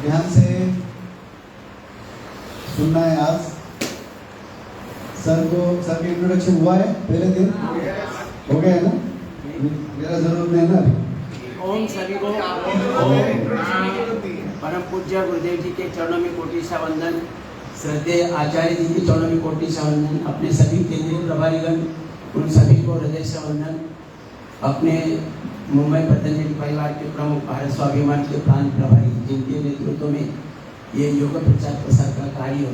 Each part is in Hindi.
ध्यान से सुनना है। आज सर का इंट्रोडक्शन हुआ है पहले दिन, हो गया है ना? मेरा जरूर नहीं है ना। ओम सभी को परम पूज्य गुरुदेव जी के चरणों में कोटि सा वंदन, श्रद्धेय आचार्य जी के चरणों में कोटि सा वंदन, अपने सभी केंद्रीय प्रभारीगण उन सभी को हृदय से वंदन, अपने मुंबई पतंजलि परिवार के प्रमुख भारत स्वाभिमान के प्रांत प्रभारी जिनके नेतृत्व में ये योग प्रचार प्रसार का कार्य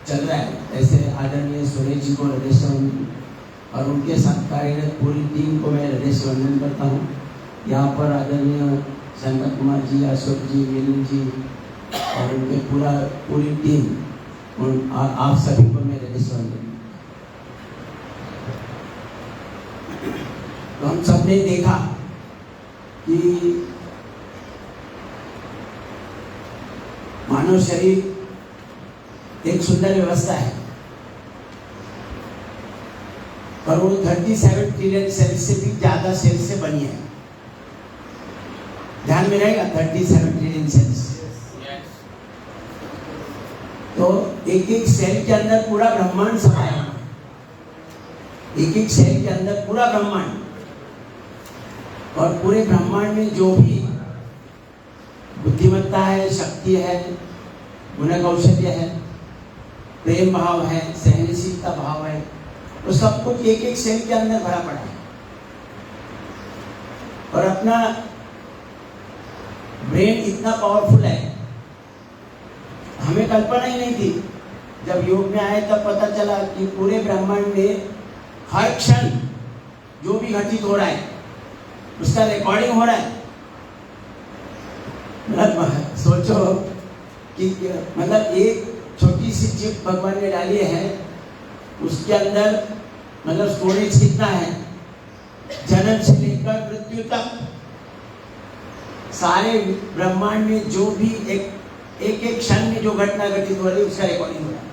चल रहा है, ऐसे आदरणीय सुरेश जी को हृदय से वंदन और उनके साथ कार्यरत पूरी टीम को मैं हृदय से वंदन करता हूँ। यहाँ पर आदरणीय शंकर कुमार जी, अशोक जी, मिलिंद जी और उनके पूरी टीम, आप सभी को मैं हृदय से वंदन। तो हम सबने देखा कि मानव शरीर एक सुंदर व्यवस्था है और वो 37 ट्रिलियन सेल से भी ज्यादा सेल से बनी है। ध्यान में रहेगा, 37 ट्रिलियन सेल्स। तो एक एक सेल के अंदर पूरा ब्रह्मांड समाया है, एक एक सेल के अंदर पूरा ब्रह्मांड, और पूरे ब्रह्मांड में जो भी बुद्धिमत्ता है, शक्ति है, गुण कौशल्य है, प्रेम भाव है, सहनशीलता भाव है, तो सब कुछ एक एक सेल के अंदर भरा पड़ा है। और अपना ब्रेन इतना पावरफुल है, हमें कल्पना ही नहीं थी। जब योग में आए तब पता चला कि पूरे ब्रह्मांड में हर क्षण जो भी घटित हो रहा है उसका रिकॉर्डिंग हो रहा है। मतलब सोचो कि मतलब एक छोटी सी चिप भगवान ने डाली है, उसके अंदर मतलब स्टोरेज कितना है, जन्म से लेकर मृत्यु तक सारे ब्रह्मांड में जो भी एक क्षण में जो घटना घटित हो रही है उसका रिकॉर्डिंग हो रहा है।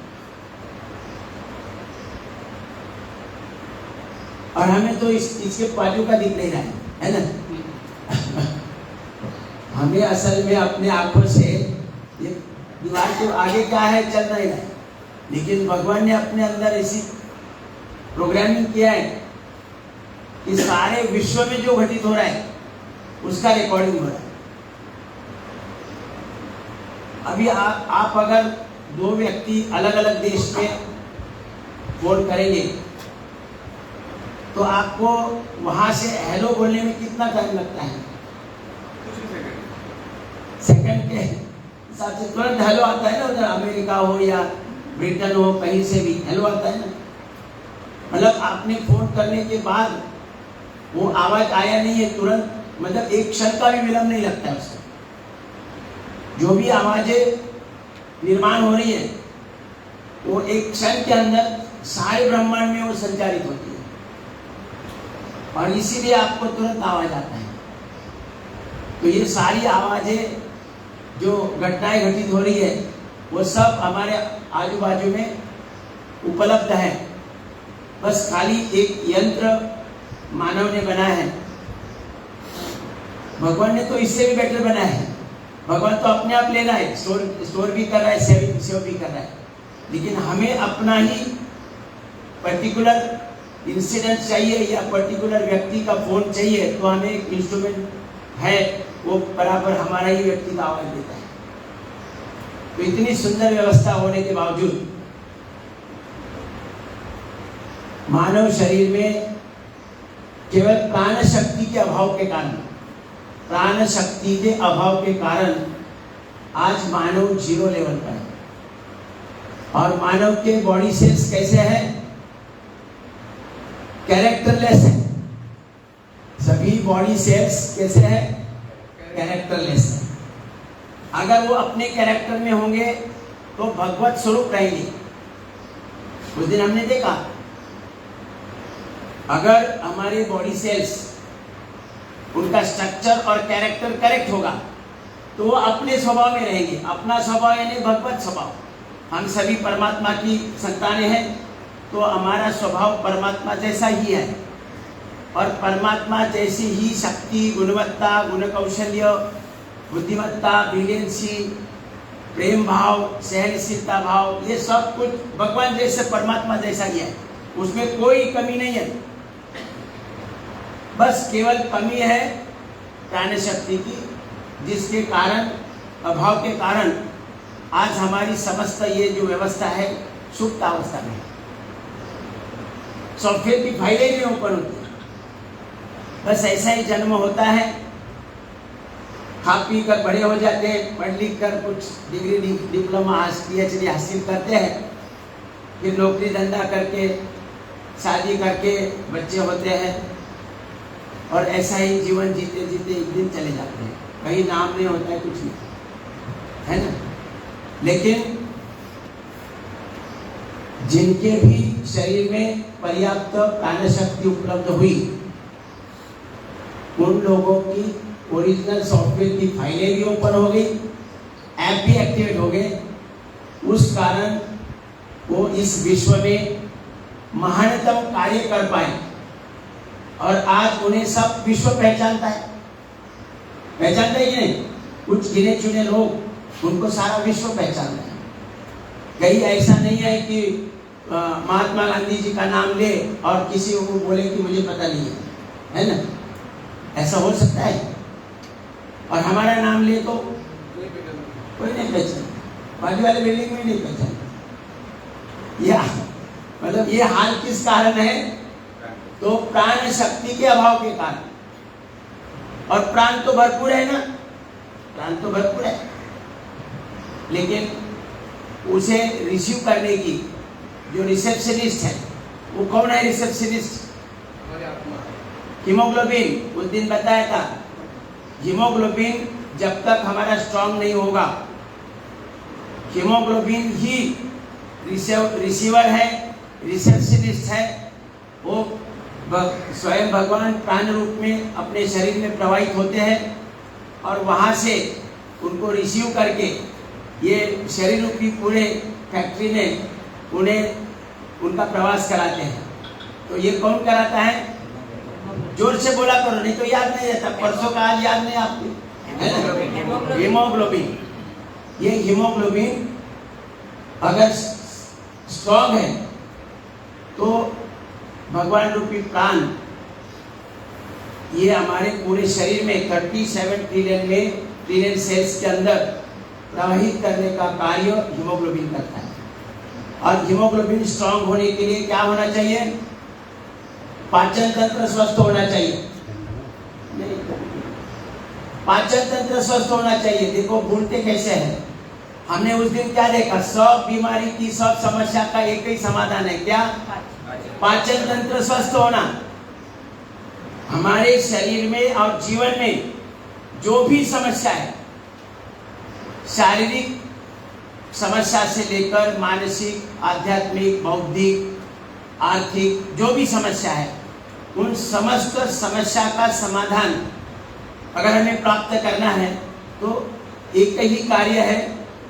और हमें तो इसके पालू का दिख नहीं रहा है ना? हमें असल में अपने आंखों से ये दीवार के आगे क्या है चल नहीं रहा है, लेकिन भगवान ने अपने अंदर ऐसी प्रोग्रामिंग किया है कि सारे विश्व में जो घटित हो रहा है उसका रिकॉर्डिंग हो रहा है। अभी आप अगर दो व्यक्ति अलग अलग देश में फोन करेंगे तो आपको वहां से हेलो बोलने में कितना टाइम लगता है? सेकंड के हिसाब से तुरंत हेलो आता है ना। उधर अमेरिका हो या ब्रिटेन हो, कहीं से भी हेलो आता है ना। मतलब आपने फोन करने के बाद वो आवाज आया नहीं है, तुरंत मतलब एक क्षण का भी विलंब नहीं लगता है उसको। जो भी आवाजें निर्माण हो रही है वो एक क्षण के अंदर सारे ब्रह्मांड में वो संचारित होती है और इसीलिए आपको तुरंत आवाज आता है। तो ये सारी आवाजें जो घटनाएं घटित हो रही है वो सब हमारे आजू बाजू में उपलब्ध है। बस खाली एक यंत्र मानव ने बनाया है। भगवान ने तो इससे भी बेटर बनाया है। भगवान तो अपने आप ले रहा है, स्टोर भी कर रहा है, सेव भी कर रहा है, लेकिन हमें अपना ही पर्टिकुलर इंसिडेंट चाहिए या पर्टिकुलर व्यक्ति का फोन चाहिए तो हमें एक इंस्ट्रूमेंट है, वो बराबर हमारा ही व्यक्ति का आवाज देता है। तो इतनी सुंदर व्यवस्था होने के बावजूद मानव शरीर में केवल प्राण शक्ति के अभाव के कारण, प्राण शक्ति के अभाव के कारण आज मानव 0 लेवल पर है। और मानव के बॉडी सेल्स कैसे हैं? कैरेक्टरलेस है। सभी बॉडी सेल्स कैसे हैं? कैरेक्टरलेस है। अगर वो अपने कैरेक्टर में होंगे तो भगवत स्वरूप रहेंगे। उस दिन हमने देखा, अगर हमारे बॉडी सेल्स उनका स्ट्रक्चर और कैरेक्टर करेक्ट होगा तो वो अपने स्वभाव में रहेंगे। अपना स्वभाव यानी भगवत स्वभाव। हम सभी परमात्मा की संतानें हैं, तो हमारा स्वभाव परमात्मा जैसा ही है और परमात्मा जैसी ही शक्ति, गुणवत्ता, गुण कौशल्य, बुद्धिमत्ता, ब्रिलियंसी प्रेम भाव, सहनशीलता भाव, ये सब कुछ भगवान जैसे परमात्मा जैसा ही है, उसमें कोई कमी नहीं है। बस केवल कमी है प्राण शक्ति की, जिसके कारण, अभाव के कारण आज हमारी समस्त ये जो व्यवस्था है सुप्त अवस्था में, सॉफ्टवेयर की फाइलें नहीं ओपन होती। बस ऐसा ही जन्म होता है, खा पी कर बड़े हो जाते हैं, पढ़ लिख कर कुछ डिग्री डिप्लोमा PhD हासिल करते हैं, फिर नौकरी धंधा करके शादी करके बच्चे होते हैं, और ऐसा ही जीवन जीते जीते एक दिन चले जाते हैं। कहीं नाम नहीं होता है, कुछ नहीं, है ना। लेकिन जिनके भी शरीर में पर्याप्त प्राण शक्ति उपलब्ध हुई, उन लोगों की ओरिजिनल सॉफ्टवेयर की फाइलें भी ओपन हो गई, ऐप भी एक्टिवेट हो गए। उस कारण वो इस विश्व में महानतम कार्य कर पाए, और आज उन्हें सब विश्व पहचानता है। पहचानते ही नहीं, कुछ गिने चुने लोग, उनको सारा विश्व पहचानता है। कहीं ऐसा नहीं है कि महात्मा गांधी जी का नाम ले और किसी को बोले कि मुझे पता नहीं है ना। ऐसा हो सकता है? और हमारा नाम ले तो कोई नहीं पहचानता, बाजू वाले बिल्डिंग में नहीं पहचानता। या मतलब ये हाल किस कारण है? तो प्राण शक्ति के अभाव के कारण। और प्राण तो भरपूर है ना, प्राण तो भरपूर है, लेकिन उसे रिसीव करने की जो रिसेप्शनिस्ट है, वो कौन है रिसेप्शनिस्ट? हीमोग्लोबिन। उस दिन बताया था, हीमोग्लोबिन जब तक हमारा स्ट्रांग नहीं होगा, हीमोग्लोबिन ही रिसीवर है, रिसेप्शनिस्ट है। वो स्वयं भगवान प्राण रूप में अपने शरीर में प्रवाहित होते हैं, और वहाँ से उनको रिसीव करके ये शरीर रूपी पूरे फैक्ट्री में उन्हें उनका प्रवास कराते हैं। तो ये कौन कराता है? जोर से बोला करो, नहीं तो याद नहीं रहता। परसों का आज याद नहीं आपको। हीमोग्लोबिन। ये हीमोग्लोबिन अगर स्ट्रॉन्ग है तो भगवान रूपी प्राण ये हमारे पूरे शरीर में 37 ट्रिलियन सेल्स के अंदर प्रवाहित करने का कार्य हीमोग्लोबिन करता है। और हीमोग्लोबिन स्ट्रांग होने के लिए क्या होना चाहिए? पाचन तंत्र स्वस्थ होना चाहिए। पाचन तंत्र स्वस्थ होना चाहिए। देखो भूलते कैसे हैं। हमने उस दिन क्या देखा? सब बीमारी की, सब समस्या का एक ही समाधान है, क्या? पाचन तंत्र स्वस्थ होना। हमारे शरीर में और जीवन में जो भी समस्या है, शारीरिक समस्या से लेकर मानसिक, आध्यात्मिक, बौद्धिक, आर्थिक, जो भी समस्या है, उन समस्त समस्या का समाधान अगर हमें प्राप्त करना है तो एक ही कार्य है,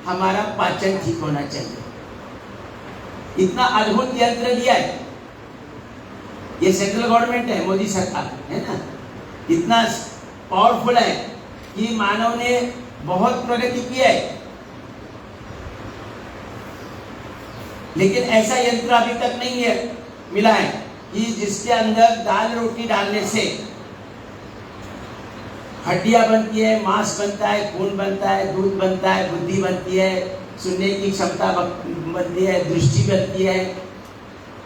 हमारा पाचन ठीक होना चाहिए। इतना अद्भुत यंत्र दिया है ये सेंट्रल गवर्नमेंट है, मोदी सरकार है ना। इतना पावरफुल है कि मानव ने बहुत प्रगति की है, लेकिन ऐसा यंत्र अभी तक नहीं है मिला है कि जिसके अंदर दाल रोटी डालने से हड्डियां बनती है, मांस बनता है, खून बनता है, दूध बनता है, बुद्धि बनती है, सुनने की क्षमता बनती है, दृष्टि बनती है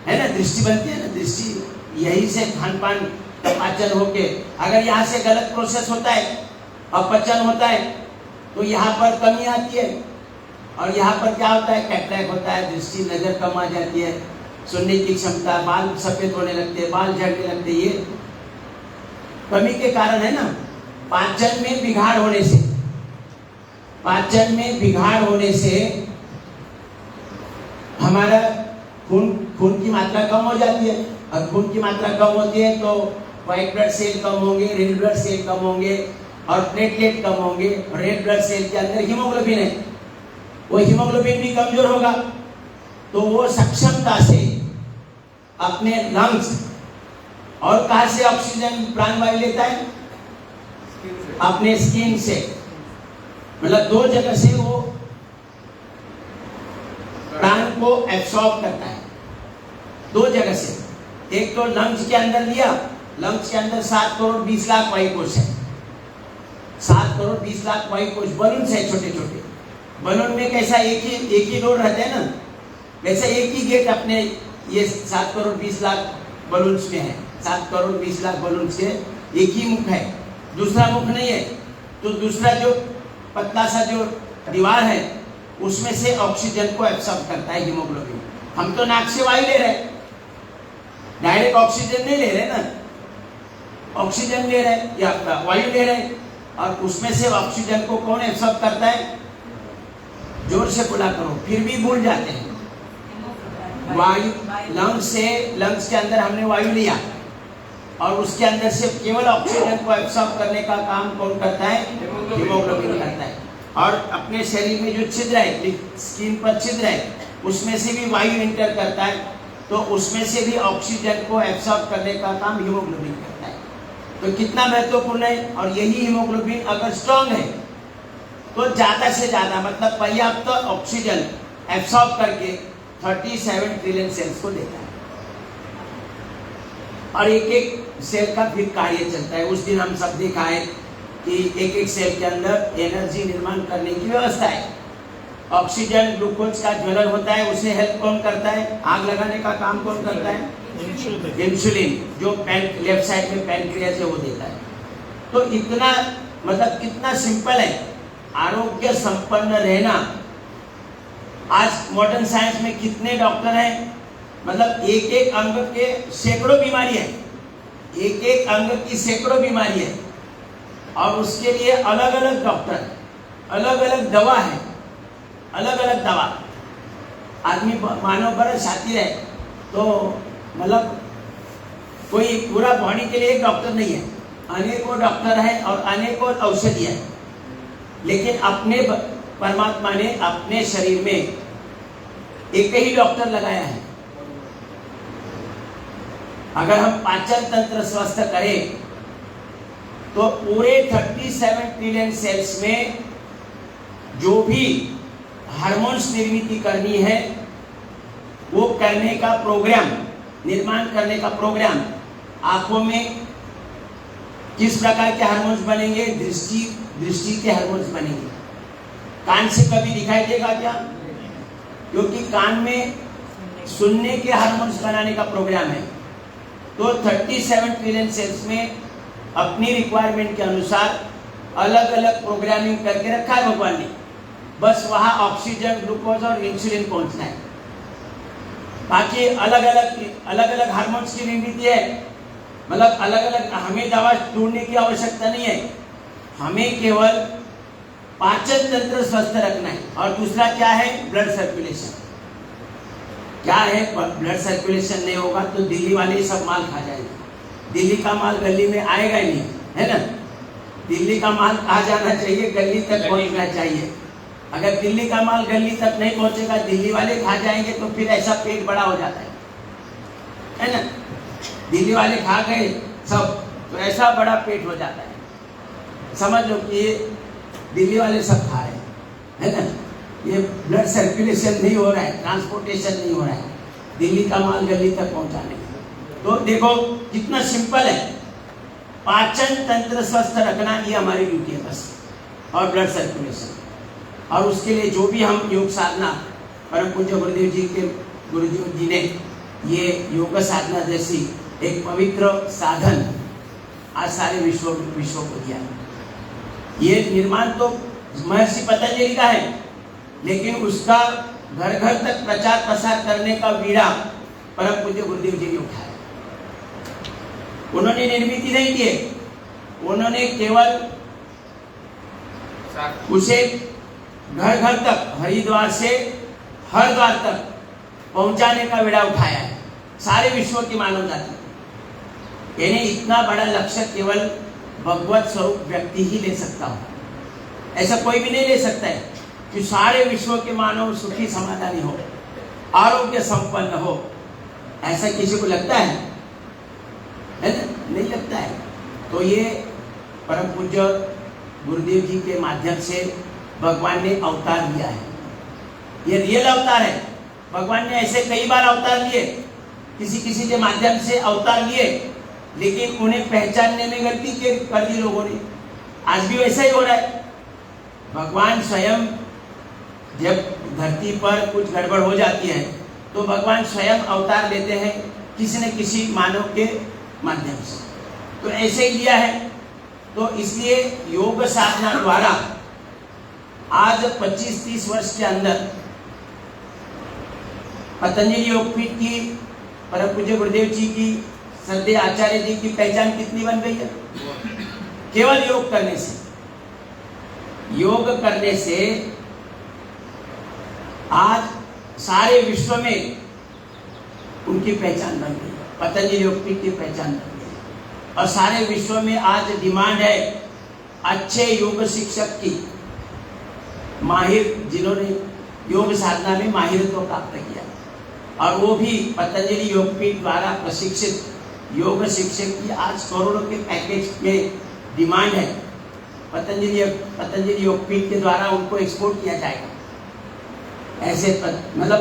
ना, दृष्टि बनती है ना, दृष्टि यही से खान पान पाचन होके, अगर यहाँ से गलत प्रोसेस होता है, अपचन होता है, तो यहाँ पर कमी आती है, और यहाँ पर क्या होता है? कैटरैक्ट होता है, दृष्टि नजर कम आ जाती है, सुनने की क्षमता, बाल सफेद होने लगते हैं, बाल झड़ने लगते हैं। ये कमी के कारण है ना। पाचन में बिगाड़ होने से, पाचन में बिगाड़ होने से हमारा खून की मात्रा कम हो जाती है, और खून की मात्रा कम होती है तो व्हाइट ब्लड सेल कम होंगे, रेड ब्लड सेल कम होंगे, और प्लेटलेट कम होंगे। रेड ब्लड सेल के अंदर हीमोग्लोबिन है, वो हीमोग्लोबिन भी कमजोर होगा, तो वो सक्षमता से अपने लंग्स, और कहां से ऑक्सीजन प्राणवायु लेता है? अपने स्किन से, मतलब दो जगह से वो एब्सॉर्ब करता है दो जगह से। एक तो लंग्स के अंदर लिया, लंग्स के अंदर 7 करोड़ 20 लाख वायुकोश है, 7 करोड़ 20 लाख वायुकोश बलून है, छोटे छोटे बलून में कैसा एक ही डोर रहते हैं ना, वैसे एक ही गेट अपने ये 7 करोड़ 20 लाख बलून्स में है। 7 करोड़ 20 लाख बलून्स के एक ही मुख है, दूसरा मुख नहीं है। तो दूसरा जो पतला सा जो दीवार है उसमें से ऑक्सीजन को एब्सॉर्ब करता है हीमोग्लोबिन। हम तो नाक से वायु ले रहे हैं, डायरेक्ट ऑक्सीजन नहीं ले रहे ना, ऑक्सीजन ले रहे हैं या वायु ले रहे हैं, और उसमें से ऑक्सीजन को कौन एब्सॉर्ब करता है? जोर से बोला करो, फिर भी भूल जाते हैं। वायु लंग्स के अंदर हमने वायु लिया और उसके अंदर से केवल ऑक्सीजन को एब्सॉर्ब करने का काम कौन करता है? हीमोग्लोबिन करता है। और अपने शरीर में जो छिद्र है, स्किन पर छिद्र है, उसमें से भी वायु एंटर करता है, तो उसमें से भी ऑक्सीजन को एब्सॉर्ब करने का काम हीमोग्लोबिन करता है। तो कितना महत्वपूर्ण है। और यही हीमोग्लोबिन अगर स्ट्रांग है तो ज्यादा से ज्यादा मतलब पर्याप्त ऑक्सीजन एब्सॉर्ब करके 37 ट्रिलियन सेल्स को देता है। और एक एक सेल का फिर कार्य चलता है। उस दिन हम सब देखा है कि एक एक सेल के अंदर एनर्जी निर्माण करने की व्यवस्था है। ऑक्सीजन ग्लूकोज का ज्वलन होता है, उसे हेल्प कौन करता है? आग लगाने का काम कौन करता है? इंसुलिन, जो लेफ्ट साइड में पैनक्रियाज है वो देता है। तो इतना मतलब कितना सिंपल है आरोग्य संपन्न रहना। आज मॉडर्न साइंस में कितने डॉक्टर हैं, मतलब एक एक अंग के सैकड़ों बीमारी है, एक एक अंग की सैकड़ों बीमारी है, और उसके लिए अलग अलग डॉक्टर, अलग अलग दवा है, अलग अलग दवा। आदमी मानव बड़ा शातिर है, तो मतलब कोई पूरा बॉडी के लिए एक डॉक्टर नहीं है, अनेकों डॉक्टर हैं और अनेकों औषधि है। लेकिन अपने परमात्मा ने अपने शरीर में एक ही डॉक्टर लगाया है। अगर हम पाचन तंत्र स्वस्थ करें तो पूरे 37 ट्रिलियन सेल्स में जो भी हार्मोन्स निर्मित करनी है वो करने का प्रोग्राम, निर्माण करने का प्रोग्राम। आंखों में किस प्रकार के हार्मोन्स बनेंगे? दृष्टि के हार्मोन्स बनेंगे। कान से कभी दिखाई देगा क्या? क्योंकि कान में सुनने के हार्मोन्स बनाने का प्रोग्राम है। तो 37 ट्रिलियन सेल्स में अपनी रिक्वायरमेंट के अनुसार अलग अलग प्रोग्रामिंग करके रखा है भगवान ने। बस वहां ऑक्सीजन, ग्लूकोज और इंसुलिन पहुंचना है। बाकी अलग अलग हार्मोन्स की निर्मित है, मतलब अलग अलग। हमें दवा ढूंढने की आवश्यकता नहीं है, हमें केवल पाचन तंत्र स्वस्थ रखना है। और दूसरा क्या है? Blood circulation. क्या है? ब्लड सर्कुलेशन नहीं होगा तो दिल्ली वाले सब माल खा जाएंगे। दिल्ली का माल गली में आएगा ही नहीं, है ना। दिल्ली का माल कहाँ जाना चाहिए? गली तक पहुंचना चाहिए। अगर दिल्ली का माल गली तक नहीं पहुंचेगा, दिल्ली वाले खा जाएंगे, तो फिर ऐसा पेट बड़ा हो जाता है ना। दिल्ली वाले खा गए सब तो ऐसा बड़ा पेट हो जाता है। समझ लो कि ये दिल्ली वाले सब खा रहे हैं, है ना। ये ब्लड सर्कुलेशन नहीं हो रहा है, ट्रांसपोर्टेशन नहीं हो रहा है दिल्ली का माल गली तक पहुंचाने। तो देखो कितना सिंपल है। पाचन तंत्र स्वस्थ रखना ये हमारी ड्यूटी है बस, और ब्लड सर्कुलेशन। और उसके लिए जो भी हम योग साधना, परम पूज्य गुरुदेव जी ने ये योग साधना जैसी एक पवित्र साधन आज सारे विश्व को दिया है। ये निर्माण तो महर्षि पतंजलि का है, लेकिन उसका घर घर तक प्रचार प्रसार करने का बीड़ा परम पूज्य गुरुदेव जी ने उठाया। उन्होंने निर्मित नहीं किए, उन्होंने केवल उसे घर घर तक, हरिद्वार से हर द्वार तक पहुंचाने का बीड़ा उठाया है सारे विश्व की मानव जाति। यानी इतना बड़ा लक्ष्य केवल भगवत स्वरूप व्यक्ति ही ले सकता हो, ऐसा कोई भी नहीं ले सकता है कि सारे विश्व के मानव सुखी समाधानी हो, आरोग्य संपन्न हो। ऐसा किसी को लगता है ना? नहीं लगता है। तो ये परम पूज्य गुरुदेव जी के माध्यम से भगवान ने अवतार लिया है। ये रियल अवतार है। भगवान ने ऐसे कई बार अवतार लिए, किसी किसी के माध्यम से अवतार लिए, लेकिन उन्हें पहचानने में गलती कर दी लोगों ने। आज भी वैसा ही हो रहा है। भगवान स्वयं जब धरती पर कुछ गड़बड़ हो जाती है तो भगवान स्वयं अवतार लेते हैं किसी न किसी मानव के माध्यम से। तो ऐसे ही लिया है। तो इसलिए योग साधना द्वारा आज 25-30 वर्ष के अंदर पतंजलि योगपीठ की, परम पूज्य गुरुदेव जी की, श्रद्धेय आचार्य जी की पहचान कितनी बन गई है? केवल योग करने से। योग करने से आज सारे विश्व में उनकी पहचान बन गई, पतंजलि योगपीठ की पहचान बन गई। और सारे विश्व में आज डिमांड है अच्छे योग शिक्षक की, माहिर, जिन्होंने योग साधना में माहिरत्व प्राप्त किया, और वो भी पतंजलि योगपीठ द्वारा प्रशिक्षित योग शिक्षक की आज करोड़ों के पैकेज में डिमांड है। पतंजलि योगपीठ के द्वारा उनको एक्सपोर्ट किया जाएगा। ऐसे मतलब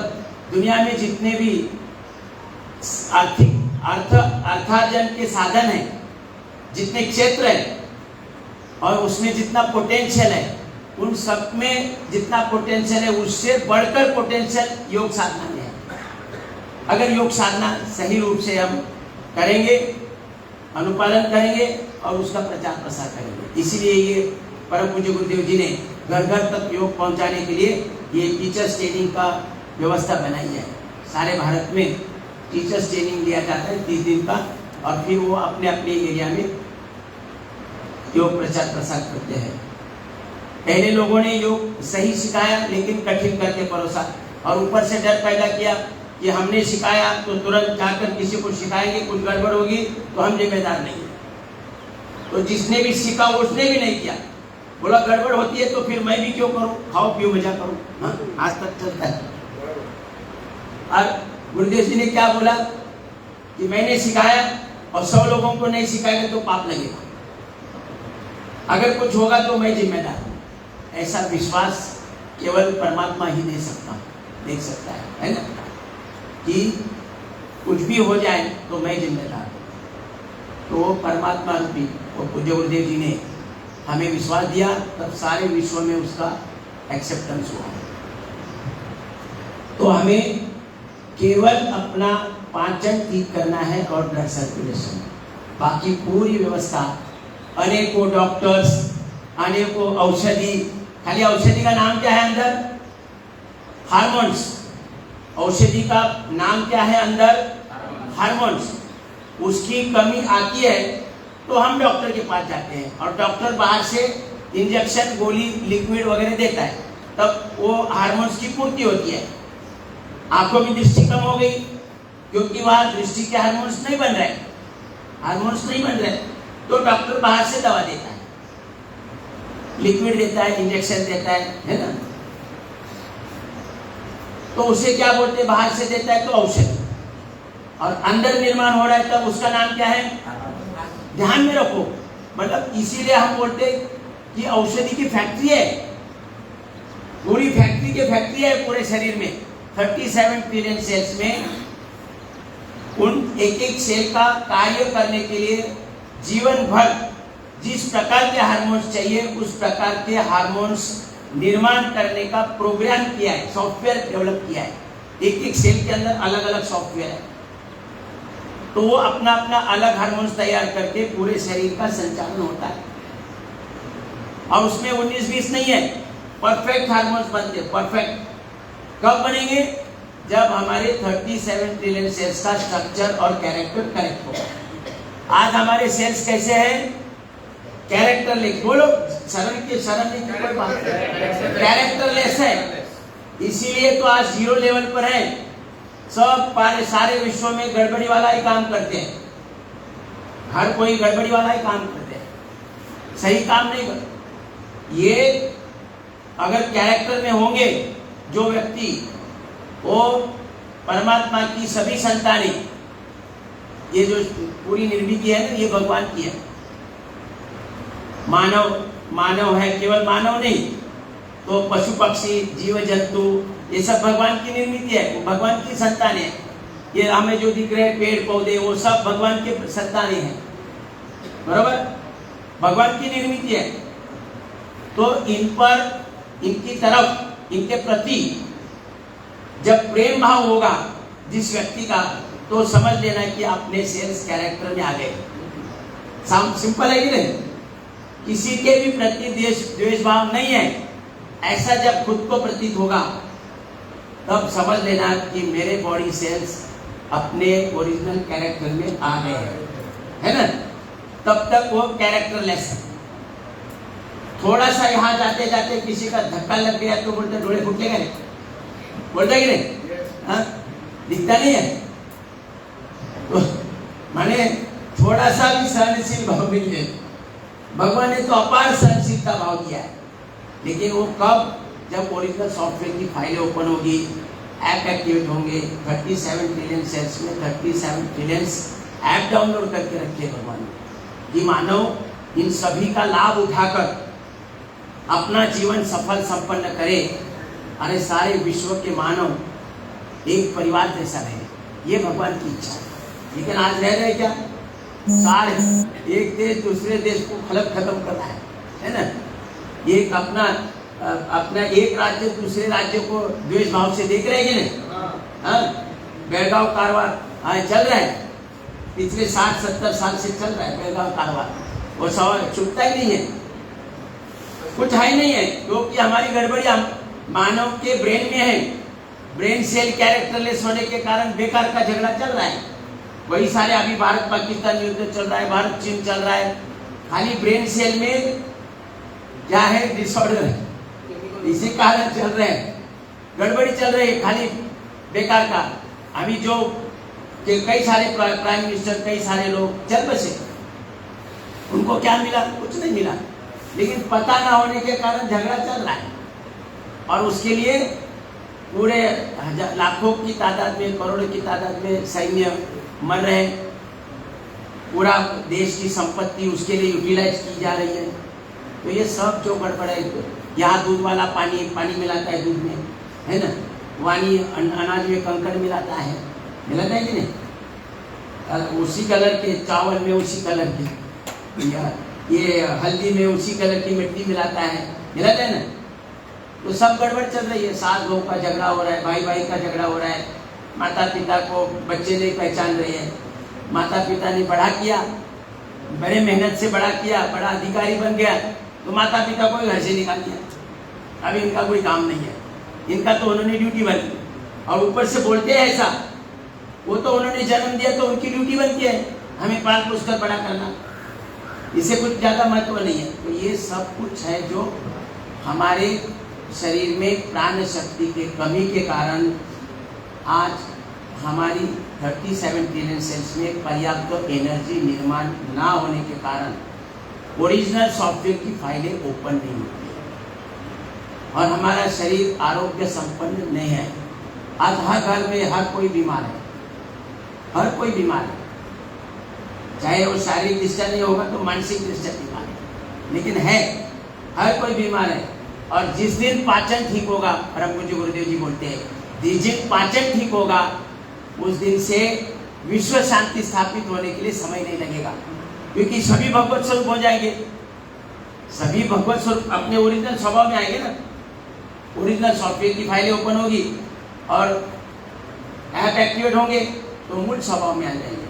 दुनिया में जितने भी अर्थार्जन के साधन हैं, जितने क्षेत्र हैं, और उसमें जितना पोटेंशियल है, उन सब में जितना पोटेंशियल है उससे बढ़कर पोटेंशियल योग साधना में है। अगर योग साधना सही रूप से हम करेंगे, अनुपालन करेंगे और उसका प्रचार प्रसार करेंगे। इसीलिए ये परम पूज्य गुरुदेव जी ने घर घर तक योग पहुंचाने के लिए ये टीचर्स ट्रेनिंग का व्यवस्था बनाई है। सारे भारत में टीचर्स ट्रेनिंग लिया जाता है 30 दिन का, और फिर वो अपने अपने एरिया में योग प्रचार प्रसार करते हैं। पहले लोगों ने योग सही सिखाया लेकिन कठिन करके परोसा, और ऊपर से डर पैदा किया कि हमने सिखाया तो तुरंत जाकर किसी को सिखाएंगे, कुछ गड़बड़ होगी तो हम जिम्मेदार नहीं है। तो जिसने भी सीखा उसने भी नहीं किया, बोला गड़बड़ होती है तो फिर मैं भी क्यों करूं, खाओ पियो मजा करूं। हाँ, आज तक चलता है। और गुरुदेव जी ने क्या बोला कि मैंने सिखाया और 100 लोगों को नहीं सिखाएंगे तो पाप लगेगा, अगर कुछ होगा तो मैं जिम्मेदार हूं। ऐसा विश्वास केवल परमात्मा ही दे सकता है ना, कि कुछ भी हो जाए तो मैं जिम्मेदार हूं। तो वो परमात्मा रूपी वो पूज्य गुरुदेव जी ने हमें विश्वास दिया, तब सारे विश्व में उसका एक्सेप्टेंस हुआ। तो हमें केवल अपना पाचन ठीक करना है और ब्लड सर्कुलेशन, बाकी पूरी व्यवस्था, अनेकों डॉक्टर्स, अनेकों औषधि, खाली औषधि का नाम क्या है अंदर? हार्मोन्स। औषधि का नाम क्या है अंदर? हार्मोन्स। उसकी कमी आती है तो हम डॉक्टर के पास जाते हैं, और डॉक्टर बाहर से इंजेक्शन, गोली, लिक्विड वगैरह देता है, तब वो हार्मोन्स की पूर्ति होती है। आंखों में दृष्टि कम हो गई क्योंकि वहां दृष्टि के हार्मोन्स नहीं बन रहे, तो डॉक्टर बाहर से दवा देता है, लिक्विड देता है, इंजेक्शन देता है ना। तो उसे क्या बोलते हैं? बाहर से देता है तो औषधि, और अंदर निर्माण हो रहा है तब उसका नाम क्या है? ध्यान में रखो। मतलब इसीलिए हम बोलते हैं कि औषधि की फैक्ट्री है, पूरी फैक्ट्री है पूरे शरीर में। 37 ट्रिलियन सेल्स में उन एक सेल का कार्य करने के लिए जीवन भर जिस प्रकार के हार्मोन्स चाहिए उस प्रकार के हार्मोन्स निर्माण करने का प्रोग्राम किया है, सॉफ्टवेयर डेवलप किया है। एक सेल के अंदर अलग अलग सॉफ्टवेयर है, तो वो अपना अपना अलग हार्मोन्स तैयार करके पूरे शरीर का संचालन होता है। और उसमें 19-20 नहीं है, परफेक्ट हार्मोन्स बनते हैं। परफेक्ट कब बनेंगे? जब हमारे 37 ट्रिलियन सेल्स का स्ट्रक्चर और कैरेक्टर करेक्ट होगा। आज हमारे सेल्स कैसे हैं? कैरेक्टरलेस। बोलो, शरण की कोई बात नहीं, कैरेक्टरलेस है। इसीलिए तो आज 0 लेवल पर है। सब सारे विश्व में गड़बड़ी वाला ही काम करते हैं, हर कोई गड़बड़ी वाला ही काम करते हैं, सही काम नहीं करते। ये अगर कैरेक्टर में होंगे जो व्यक्ति, वो परमात्मा की सभी संतानें, ये जो पूरी निर्मिति है ना, ये भगवान की है। मानव है, केवल मानव नहीं तो पशु पक्षी, जीव जंतु, ये सब भगवान की निर्मित है, वो भगवान की संतान है। ये हमें जो दिख रहे हैं पेड़ पौधे, वो सब भगवान के संतानें हैं, बराबर, भगवान की निर्मित है। तो इन पर, इनकी तरफ, इनके प्रति जब प्रेम भाव होगा जिस व्यक्ति का, तो समझ लेना कि आपने सेल्स कैरेक्टर में आ गए। सिंपल है कि नहीं? किसी के भी प्रति द्वेष भाव नहीं है, ऐसा जब खुद को प्रतीत होगा तब समझ लेना कि मेरे बॉडी सेल्स अपने ओरिजिनल कैरेक्टर में आ गए हैं, है ना? तब तक वो कैरेक्टरलेस है। थोड़ा सा यहाँ जाते जाते किसी का धक्का लग गया तो बोलते डोले फूटे गए, बोलते कि नहीं? हाँ, दिखता नहीं है। तो माने थोड़ा सा भी सहनशील भाव नहीं है। भगवान ने तो अपार सहनशीलता भाव दिया है, लेकिन वो कब? जब ओरिजिनल सॉफ्टवेयर की फाइलें ओपन होगी, ऐप एक्टिवेट होंगे। 37 ट्रिलियन सेल्स में 37 ट्रिलियन ऐप डाउनलोड करके रखे भगवान ने, कि मानव इन सभी का लाभ उठाकर अपना जीवन सफल संपन्न करे। अरे सारे विश्व के मानव एक परिवार जैसा रहे, ये भगवान की इच्छा है। लेकिन आज रह रहे क्या? सारे एक देश दूसरे देश को खत्म कर रहा है ना? एक अपना एक राज्य दूसरे राज्य को द्वेष भाव से देख रहे हैं कि नहीं? हाँ, बेलगांव कारवार चल रहा है, पिछले 60-70 साल से चल रहा है बेलगांव कारवार। वो सवाल छुपता ही नहीं है, कुछ है ही नहीं है, क्योंकि हमारी गड़बड़ियां मानव के ब्रेन में है। ब्रेन सेल कैरेक्टरलेस होने के कारण बेकार का झगड़ा चल रहा है। वही सारे अभी भारत पाकिस्तान युद्ध चल रहा है, भारत चीन चल रहा है, खाली ब्रेन सेल में क्या है? डिसऑर्डर है, इसी कारण चल रहे हैं, गड़बड़ी चल रही है खाली बेकार का। अभी जो कि कई सारे प्राइम मिनिस्टर, कई सारे लोग चल बसे, उनको क्या मिला? कुछ नहीं मिला, लेकिन पता ना होने के कारण झगड़ा चल रहा है। और उसके लिए पूरे लाखों की तादाद में, करोड़ों की तादाद में सैन्य मर रहे हैं, पूरा देश की संपत्ति उसके लिए यूटिलाइज की जा रही है। तो ये सब जो गड़बड़ है, यहाँ दूध वाला पानी मिलाता है दूध में, है ना? वानी अनाज में कंकड़ मिलाता है कि नहीं? उसी कलर के चावल में उसी कलर के, ये हल्दी में उसी कलर की मिट्टी मिलाता है ना? तो सब गड़बड़ चल रही है। सास बहू का झगड़ा हो रहा है, भाई भाई का झगड़ा हो रहा है, माता पिता को बच्चे नहीं पहचान रहे हैं। माता पिता ने बड़ा किया, बड़े मेहनत से बड़ा किया, बड़ा अधिकारी बन गया, तो माता पिता को घर से निकाल दिया। अभी इनका कोई काम नहीं है, इनका तो उन्होंने ड्यूटी बनी, और ऊपर से बोलते हैं ऐसा, वो तो उन्होंने जन्म दिया तो उनकी ड्यूटी बनती है हमें पाल पोस कर बड़ा करना, इससे कुछ ज़्यादा महत्व नहीं है। तो ये सब कुछ है जो हमारे शरीर में प्राण शक्ति के कमी के कारण आज हमारी 37 ट्रिलियन सेल्स में पर्याप्त एनर्जी निर्माण ना होने के कारण ओरिजिनल सॉफ्टवेयर की फाइलें ओपन नहीं होती है, और हमारा शरीर आरोग्य संपन्न नहीं है। आज हर घर में हर कोई बीमार है, हर कोई बीमार है, चाहे वो शारीरिक दृष्टि नहीं होगा तो मानसिक दृष्टि बीमार है, लेकिन है, हर कोई बीमार है। और जिस दिन पाचन ठीक होगा, परम पूज्य गुरुदेव जी बोलते हैं, जिस दिन पाचन ठीक होगा उस दिन से विश्व शांति स्थापित होने के लिए समय नहीं लगेगा, क्योंकि सभी भगवत स्वरूप हो जाएंगे, सभी भगवत स्वरूप अपने ओरिजिनल स्वभाव में आएंगे ना। ओरिजिनल सॉफ्टवेयर की फाइलें ओपन होगी और ऐप एक्टिवेट होंगे तो मूल स्वभाव में आ जाएंगे।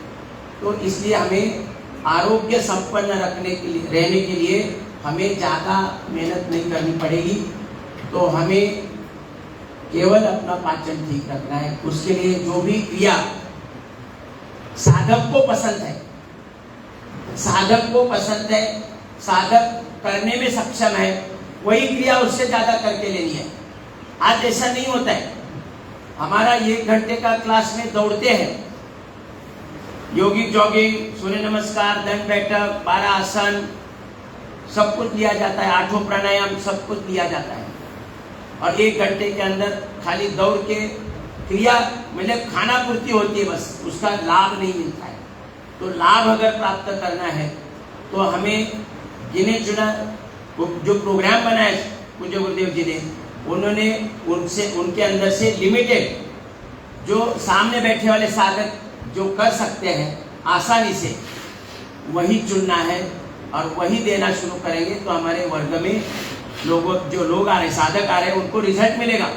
तो इसलिए हमें आरोग्य संपन्न रहने के लिए हमें ज़्यादा मेहनत नहीं करनी पड़ेगी। तो हमें केवल अपना पाचन ठीक रखना है। उसके लिए जो भी क्रिया साधक को पसंद है, साधक को पसंद है, साधक करने में सक्षम है, वही क्रिया उससे ज़्यादा करके लेनी है। आज ऐसा नहीं होता है। हमारा 1 घंटे का क्लास में दौड़ते हैं, योगिक जॉगिंग, सूर्य नमस्कार, दंड बैठक, 12 आसन, सब कुछ लिया जाता है, 8 प्राणायाम, सब कुछ लिया जाता है। और 1 घंटे के अंदर खाली दौड़ के क्रिया मतलब खाना पूर्ति होती है, बस उसका लाभ नहीं मिलता है। तो लाभ अगर प्राप्त करना है तो हमें गिने चुना जो प्रोग्राम बनाए पूज्य गुरुदेव जी ने, उन्होंने उनके अंदर से लिमिटेड जो सामने बैठे वाले साधक जो कर सकते हैं आसानी से वही चुनना है और वही देना शुरू करेंगे तो हमारे वर्ग में जो लोग आ रहे हैं, साधक आ रहे हैं, उनको रिजल्ट मिलेगा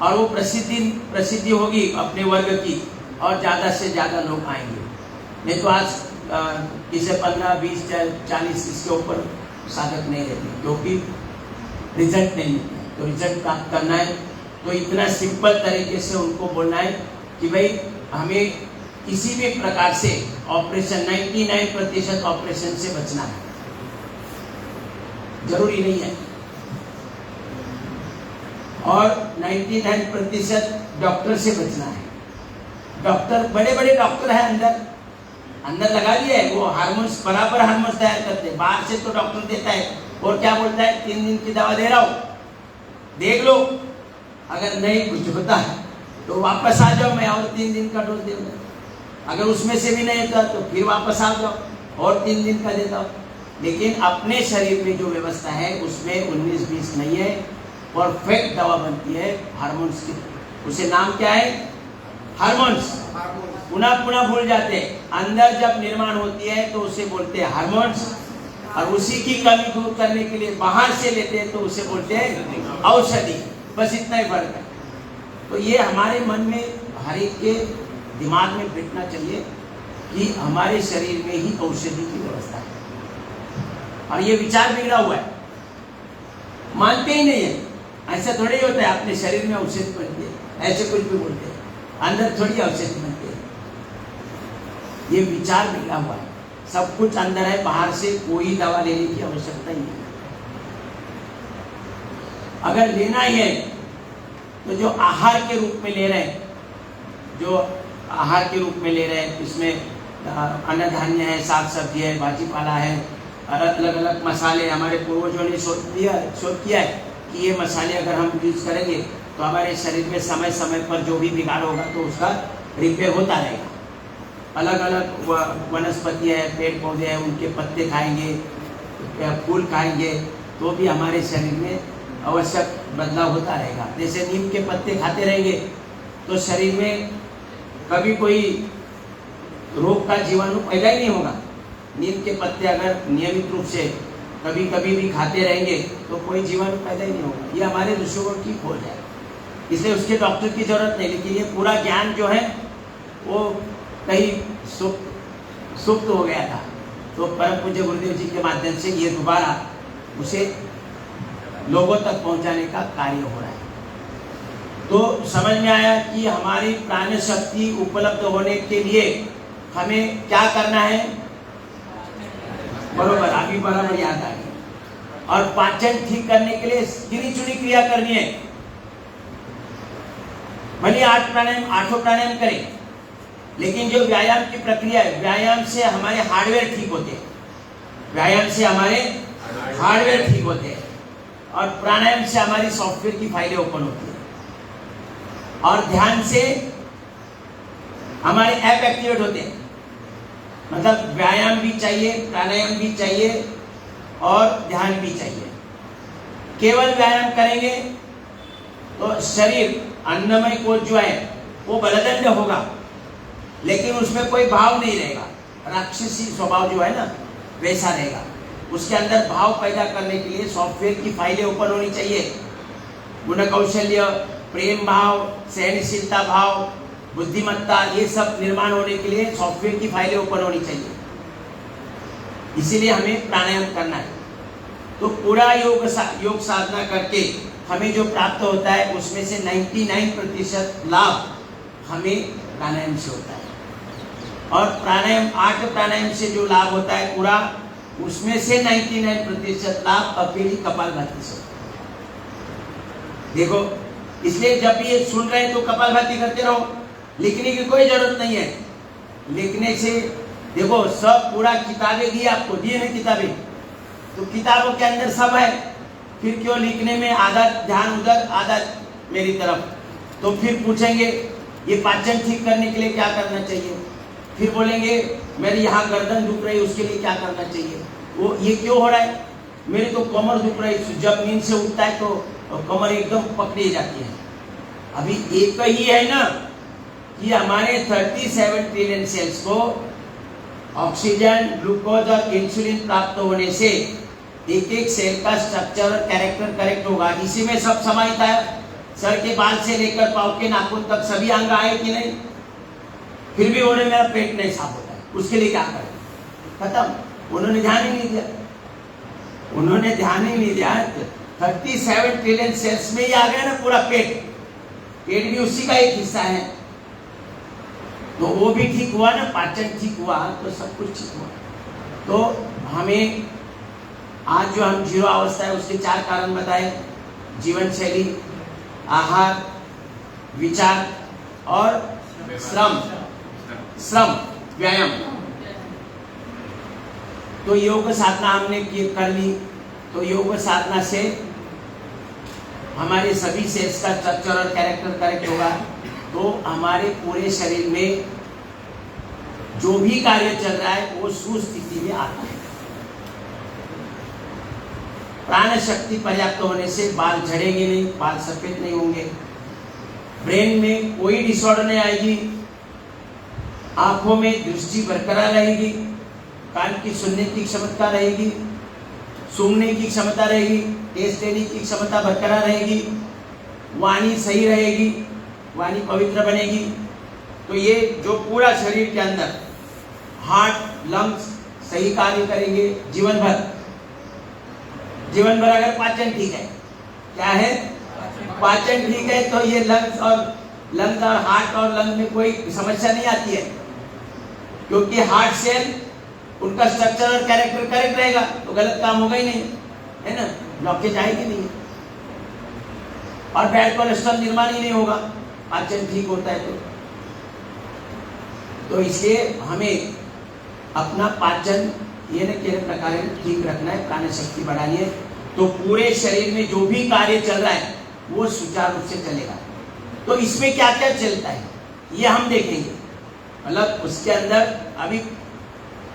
और वो प्रसिद्धि होगी अपने वर्ग की और ज़्यादा से ज़्यादा लोग आएंगे। नहीं तो आज इसे 15, 20, 40 इसके ऊपर साधक नहीं रहते क्योंकि रिजल्ट नहीं मिलता है। तो रिजल्ट प्राप्त करना है तो इतना सिंपल तरीके से उनको बोलना है कि भाई हमें किसी भी प्रकार से ऑपरेशन 99% ऑपरेशन से बचना है, जरूरी नहीं है, और 99% डॉक्टर से बचना है। डॉक्टर बड़े बड़े डॉक्टर हैं अंदर लगा दिए है, वो हार्मोन्स बराबर हार्मोन्स तैयार करते हैं। बाहर से तो डॉक्टर देता है और क्या बोलता है 3 दिन की दवा दे रहा हूं, देख लो, अगर नहीं कुछ होता है तो वापस आ जाओ, मैं और 3 दिन का डोज दूंगा। अगर उसमें से भी नहीं होता तो फिर वापस आ जाओ और 3 दिन का देता हूँ। लेकिन अपने शरीर में जो व्यवस्था है उसमें 19-20 नहीं है, परफेक्ट दवा बनती है हार्मोन्स की। उसे नाम क्या है? हार्मोन्स। पुनः भूल जाते हैं। अंदर जब निर्माण होती है तो उसे बोलते हैं हार्मोन्स, और उसी की कमी दूर करने के लिए बाहर से लेते हैं तो उसे बोलते हैं औषधि। बस इतना ही फर्क है। तो ये हमारे मन में हर एक के दिमाग में बैठना चाहिए कि हमारे शरीर में ही औषधि की व्यवस्था है। और ये विचार बिगड़ा हुआ है, मानते ही नहीं है। ऐसा थोड़ी होता है अपने शरीर में औषधि बनती है, ऐसे कुछ भी बोलते हैं, अंदर थोड़ी औषधि बनती है। ये विचार बिगड़ा हुआ है। सब कुछ अंदर है, बाहर से कोई दवा लेने की आवश्यकता ही नहीं। अगर लेना ही है तो जो आहार के रूप में ले रहे हैं, जो आहार के रूप में ले रहे हैं, इसमें अन्न धान्य है, साग सब्जी है, भाजी पाला है, अलग अलग मसाले। हमारे पूर्वजों ने शोध किया है कि ये मसाले अगर हम यूज करेंगे तो हमारे शरीर में समय समय पर जो भी बिगाड़ होगा तो उसका रिपेयर होता रहेगा। अलग अलग वनस्पति है, पेड़ पौधे हैं, उनके पत्ते खाएंगे, फूल खाएंगे तो भी हमारे शरीर में आवश्यक बदलाव होता रहेगा। जैसे नीम के पत्ते खाते रहेंगे तो शरीर में कभी कोई रोग का जीवाणु पैदा ही नहीं होगा। नीम के पत्ते अगर नियमित रूप से कभी कभी भी खाते रहेंगे तो कोई जीवाणु पैदा ही नहीं होगा। ये हमारे ऋषियों की खोज है, इसलिए उसके डॉक्टर की जरूरत नहीं। लेकिन ये पूरा ज्ञान जो है वो कहीं सुप्त हो गया था, तो परम पूज्य गुरुदेव जी के माध्यम से ये दोबारा उसे लोगों तक पहुंचाने का कार्य हो रहा है। तो समझ में आया कि हमारी प्राण शक्ति उपलब्ध होने के लिए हमें क्या करना है, बरोबर अभी बराबर याद आ गया। और पाचन ठीक करने के लिए गिनी चुनी क्रिया करनी है। भले 8 प्राणायाम 8 प्राणायाम करें, लेकिन जो व्यायाम की प्रक्रिया है, व्यायाम से हमारे हार्डवेयर ठीक होते हैं, व्यायाम से हमारे हार्डवेयर ठीक होते हैं, और प्राणायाम से हमारी सॉफ्टवेयर की फाइलें ओपन होती है, और ध्यान से हमारे ऐप एक्टिवेट होते हैं। मतलब व्यायाम भी चाहिए, प्राणायाम भी चाहिए और ध्यान भी चाहिए। केवल व्यायाम करेंगे तो शरीर अन्नमय कोश जो है वो बलदंड होगा, लेकिन उसमें कोई भाव नहीं रहेगा। राक्षसी स्वभाव जो है ना वैसा रहेगा। उसके अंदर भाव पैदा करने के लिए सॉफ्टवेयर की फाइलें ओपन होनी चाहिए। गुण कौशल्य, प्रेम भाव, सहनशीलता भाव, बुद्धिमत्ता, ये सब निर्माण होने के लिए सॉफ्टवेयर की फाइलें ओपन होनी चाहिए। इसीलिए हमें प्राणायाम करना है। तो पूरा योग साधना करके हमें जो प्राप्त होता है उसमें से 99% लाभ हमें प्राणायाम से होता है। और प्राणायाम 8 प्राणायाम से जो लाभ होता है पूरा, उसमें से 99% लाभ अकेली कपालभाति से होता है। देखो, इसलिए जब भी ये सुन रहे हैं तो कपालभाति करते रहो, लिखने की कोई जरूरत नहीं है। लिखने से देखो सब पूरा किताबें दी आपको, दिए ना किताबें, तो किताबों के अंदर सब है। फिर क्यों लिखने में आधा ध्यान उधर आधा मेरी तरफ। तो फिर पूछेंगे ये पाचन ठीक करने के लिए क्या करना चाहिए, फिर बोलेंगे मेरी यहाँ गर्दन दुख रही है उसके लिए क्या करना चाहिए, वो ये क्यों हो रहा है, मेरी तो कमर दुख रही है, जब नींद से उठता है तो और कमर एकदम पकड़ी जाती है। अभी एक ही है ना कि हमारे 37 ट्रिलियन सेल्स को ऑक्सीजन, ग्लूकोज और इंसुलिन प्राप्त होने से एक एक सेल का स्ट्रक्चर और कैरेक्टर करेक्ट होगा। इसी में सब समाहित है। सर के बाल से लेकर पाँव के नाखून तक सभी अंग आए कि नहीं? फिर भी उन्होंने मेरा पेट नहीं साफ होता है, उसके लिए क्या करें? खत्म। उन्होंने ध्यान ही नहीं दिया, उन्होंने ध्यान ही नहीं दिया। 37 ट्रिलियन सेल्स में ही आ गया ना पूरा पेट। पेट भी उसी का एक हिस्सा है, तो वो भी ठीक हुआ ना, पाचन ठीक हुआ तो सब कुछ ठीक हुआ। तो हमें आज जो हम जीरो अवस्था है उसके 4 कारण बताए: जीवन शैली, आहार, विचार और श्रम व्यायाम। तो योग साधना हमने कर ली। तो योग साधना से हमारे सभी सेल्स का स्ट्रक्चर और कैरेक्टर करेक्ट होगा। तो हमारे पूरे शरीर में जो भी कार्य चल रहा है वो सुस्थिति में आता है। प्राण शक्ति पर्याप्त होने से बाल झड़ेंगे नहीं, बाल सफेद नहीं होंगे, ब्रेन में कोई डिसऑर्डर नहीं आएगी, आंखों में दृष्टि बरकरार रहेगी, कान की सुनने की क्षमता रहेगी, सूंघने की क्षमता रहेगी, टेस्ट लेने की क्षमता बरकरार रहेगी, वाणी सही रहेगी, वाणी पवित्र बनेगी। तो ये जो पूरा शरीर के अंदर हार्ट, लंग्स सही कार्य करेंगे जीवन भर। जीवन भर अगर पाचन ठीक है, क्या है? पाचन ठीक है, तो ये लंग्स और हार्ट और लंग में कोई समस्या नहीं आती है, क्योंकि हार्ट सेल उनका स्ट्रक्चर और कैरेक्टर करेक्ट रहेगा, तो गलत काम होगा ही नहीं, है ना? ब्लॉकेज आएगी नहीं और बैड कोलेस्ट्रॉल निर्माण ही नहीं होगा, पाचन ठीक होता है। तो इसलिए हमें अपना पाचन ये न के प्रकार ठीक रखना है, प्राण शक्ति बढ़ानी है। तो पूरे शरीर में जो भी कार्य चल रहा है वो सुचारू रूप से चलेगा। तो इसमें क्या क्या चलता है ये हम देखेंगे। मतलब उसके अंदर अभी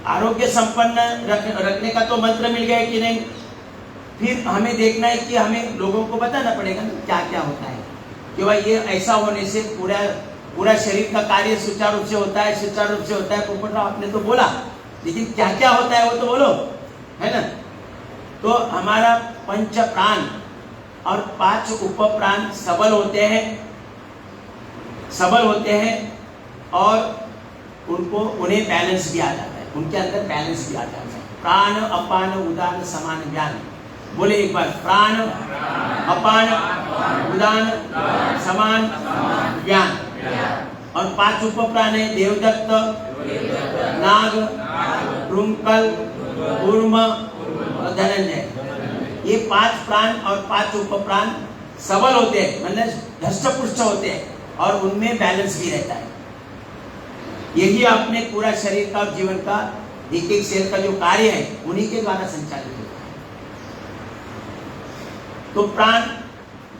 आरोग्य संपन्न रखने का तो मंत्र मिल गया कि नहीं, फिर हमें देखना है कि हमें लोगों को बताना पड़ेगा ना क्या क्या होता है कि भाई ये ऐसा होने से पूरा शरीर का कार्य सुचारू रूप से होता है, सुचारू रूप से होता है। पोपटराव आपने तो बोला, लेकिन क्या क्या होता है वो तो बोलो, है ना? तो हमारा पंच प्राण और 5 उप प्राण सबल होते हैं और उन्हें बैलेंस भी आ जाता है, उनके अंदर बैलेंस भी आ जाता है। प्राण अपान उदान समान व्यान। बोले एक बार, प्राण अपान उदान समान व्यान। और 5 उप प्राण है: देवदत्त, नाग, कृंकल, कूर्म और धनंजय। ये 5 प्राण और 5 उप प्राण सबल होते हैं, मतलब धष्टपुष्ट होते हैं और उनमें बैलेंस भी रहता है। यही अपने पूरा शरीर का और जीवन का एक एक सेल का जो कार्य है उन्हीं के द्वारा संचालित होता है। तो प्राण,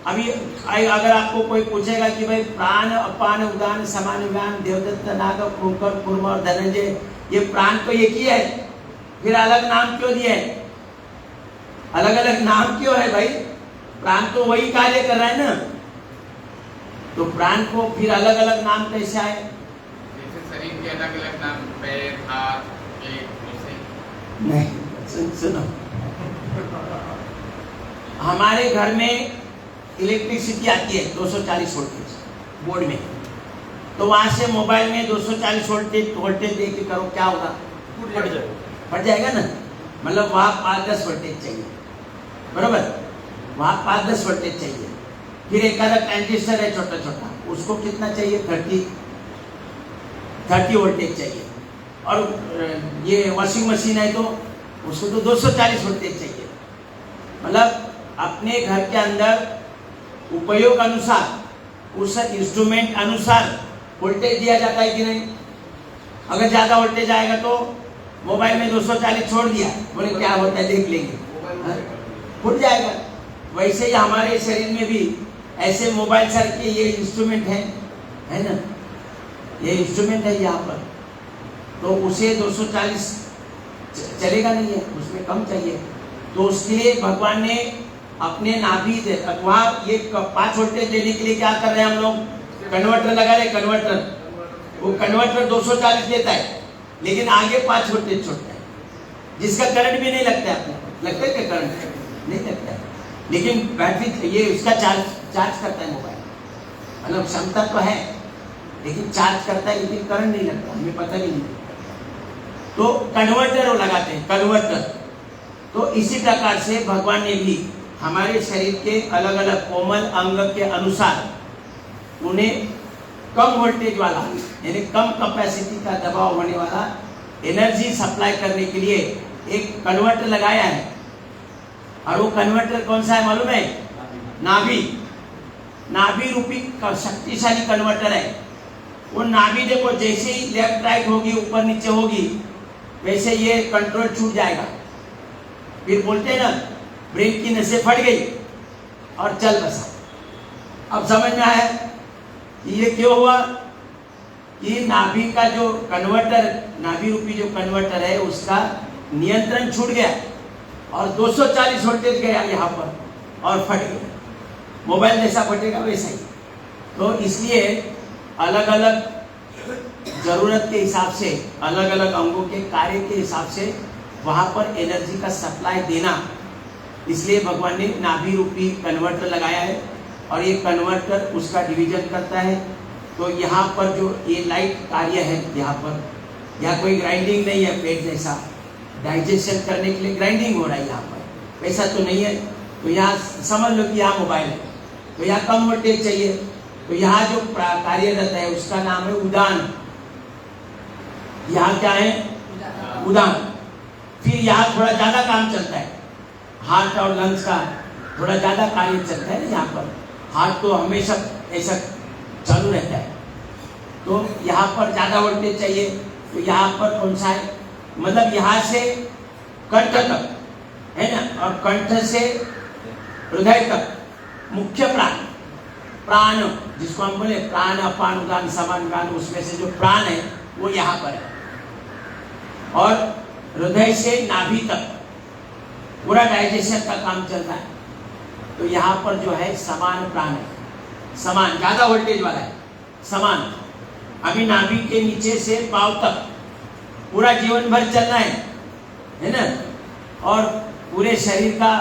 अभी अगर आपको कोई पूछेगा कि भाई प्राण अपान उदान समान व्यान, देवदत्त, नाग, कृंकल, कूर्म और धनंजय, ये प्राण तो एक ही है, फिर अलग नाम क्यों दिए? अलग अलग नाम क्यों है भाई? प्राण तो वही कार्य कर रहा है ना, तो प्राण को फिर अलग अलग नाम कैसे आए? जैसे शरीर के अलग अलग नाम, पैर, हाथ, पेट, ऐसे नहीं, सुनो, हमारे घर में इलेक्ट्रिसिटी आती है 240 वोल्टेज बोर्ड में, तो वहां से मोबाइल में 240 वोल्टेज दे के करो, क्या होगा? फट जाएगा ना। मतलब वहां 5-10 वोल्टेज चाहिए, बरोबर? वहां 5-10 वोल्टेज चाहिए। फिर एक आधा ट्रांजिस्टर है छोटा छोटा, उसको कितना चाहिए? 30 वोल्टेज चाहिए। और ये वॉशिंग मशीन है तो उसको तो 240 वोल्टेज चाहिए। मतलब अपने घर के अंदर उपयोग अनुसार, उस इंस्ट्रूमेंट अनुसार वोल्टेज दिया जाता है कि नहीं? अगर ज्यादा वोल्टेज आएगा तो मोबाइल में 240 छोड़ दिया, बोले क्या होता है देख लेंगे, फूट जाएगा। वैसे ही हमारे शरीर में भी ऐसे मोबाइल सर के ये इंस्ट्रूमेंट है ना, ये इंस्ट्रूमेंट है यहाँ पर, तो उसे 240 चलेगा नहीं है, उसमें कम चाहिए। तो उसके लिए भगवान ने अपने नाभि वहां ये 5 वोल्टेज देने के लिए क्या कर रहे हैं हम लोग? कन्वर्टर लगा रहे, कन्वर्टर। वो कन्वर्टर 240 देता है, लेकिन आगे 5 वोल्टेज छोड़ता है, जिसका करंट भी नहीं लगता है। आपको लगता है क्या करंट? नहीं लगता है, लेकिन बैटरी ये उसका चार्ज करता है मोबाइल, मतलब क्षमता तो है, लेकिन चार्ज करता है, लेकिन करंट नहीं लगता, हमें पता भी नहीं। तो कन्वर्टर वो लगाते हैं, कन्वर्टर। तो इसी प्रकार से भगवान ने भी हमारे शरीर के अलग अलग कोमल अंग के अनुसार उन्हें कम वोल्टेज वाला, यानी कम कैपेसिटी का दबाव होने वाला एनर्जी सप्लाई करने के लिए एक कन्वर्टर लगाया है। और वो कन्वर्टर कौन सा है मालूम है? नाभि। नाभि रूपी शक्तिशाली कन्वर्टर है। वो नाभि देखो, जैसे ही लेफ्ट राइट होगी, ऊपर नीचे होगी, वैसे ये कंट्रोल छूट जाएगा। फिर बोलते हैं ना, ब्रेन की नसें फट गई और चल बसा। अब समझ में आया कि ये क्यों हुआ? कि नाभि का जो कन्वर्टर, नाभि रूपी जो कन्वर्टर है, उसका नियंत्रण छूट गया और 240 वोल्टेज गया यहाँ पर और फट गया। मोबाइल जैसा फटेगा वैसा ही। तो इसलिए अलग अलग जरूरत के हिसाब से, अलग अलग अंगों के कार्य के हिसाब से वहां पर एनर्जी का सप्लाई देना, इसलिए भगवान ने नाभि रूपी कन्वर्टर लगाया है। और ये कन्वर्टर उसका डिवीजन करता है। तो यहाँ पर जो ये लाइट कार्य है, यहाँ कोई ग्राइंडिंग नहीं है, पेट जैसा डाइजेशन करने के लिए ग्राइंडिंग हो रहा है यहाँ पर, वैसा तो नहीं है। तो यहाँ समझ लो कि यहाँ मोबाइल है, तो यहाँ कम वोल्टेज चाहिए, तो यहाँ जो कार्यरत है उसका नाम है उदान। यहाँ क्या है? उदान। फिर यहाँ थोड़ा ज्यादा काम चलता है, हार्ट और लंग्स का थोड़ा ज्यादा कार्य चलता है। यहाँ पर हार्ट तो हमेशा ऐसा चालू रहता है, तो यहाँ पर ज्यादा वोल्टेज चाहिए। तो यहाँ पर कौन सा है? मतलब यहाँ से कंठ तक है ना, और कंठ से हृदय तक मुख्य प्राण जिसको हम बोले प्राण, अपान, उदान, समान, गान, उसमें से जो प्राण है वो यहाँ पर है। और हृदय से नाभि तक पूरा डाइजेशन का काम चलता है। तो यहाँ पर जो है समान प्राण है, समान, ज्यादा वोल्टेज वाला है, समान। अभी नाभि के नीचे से पांव तक पूरा जीवन भर चलना है ना, और पूरे शरीर का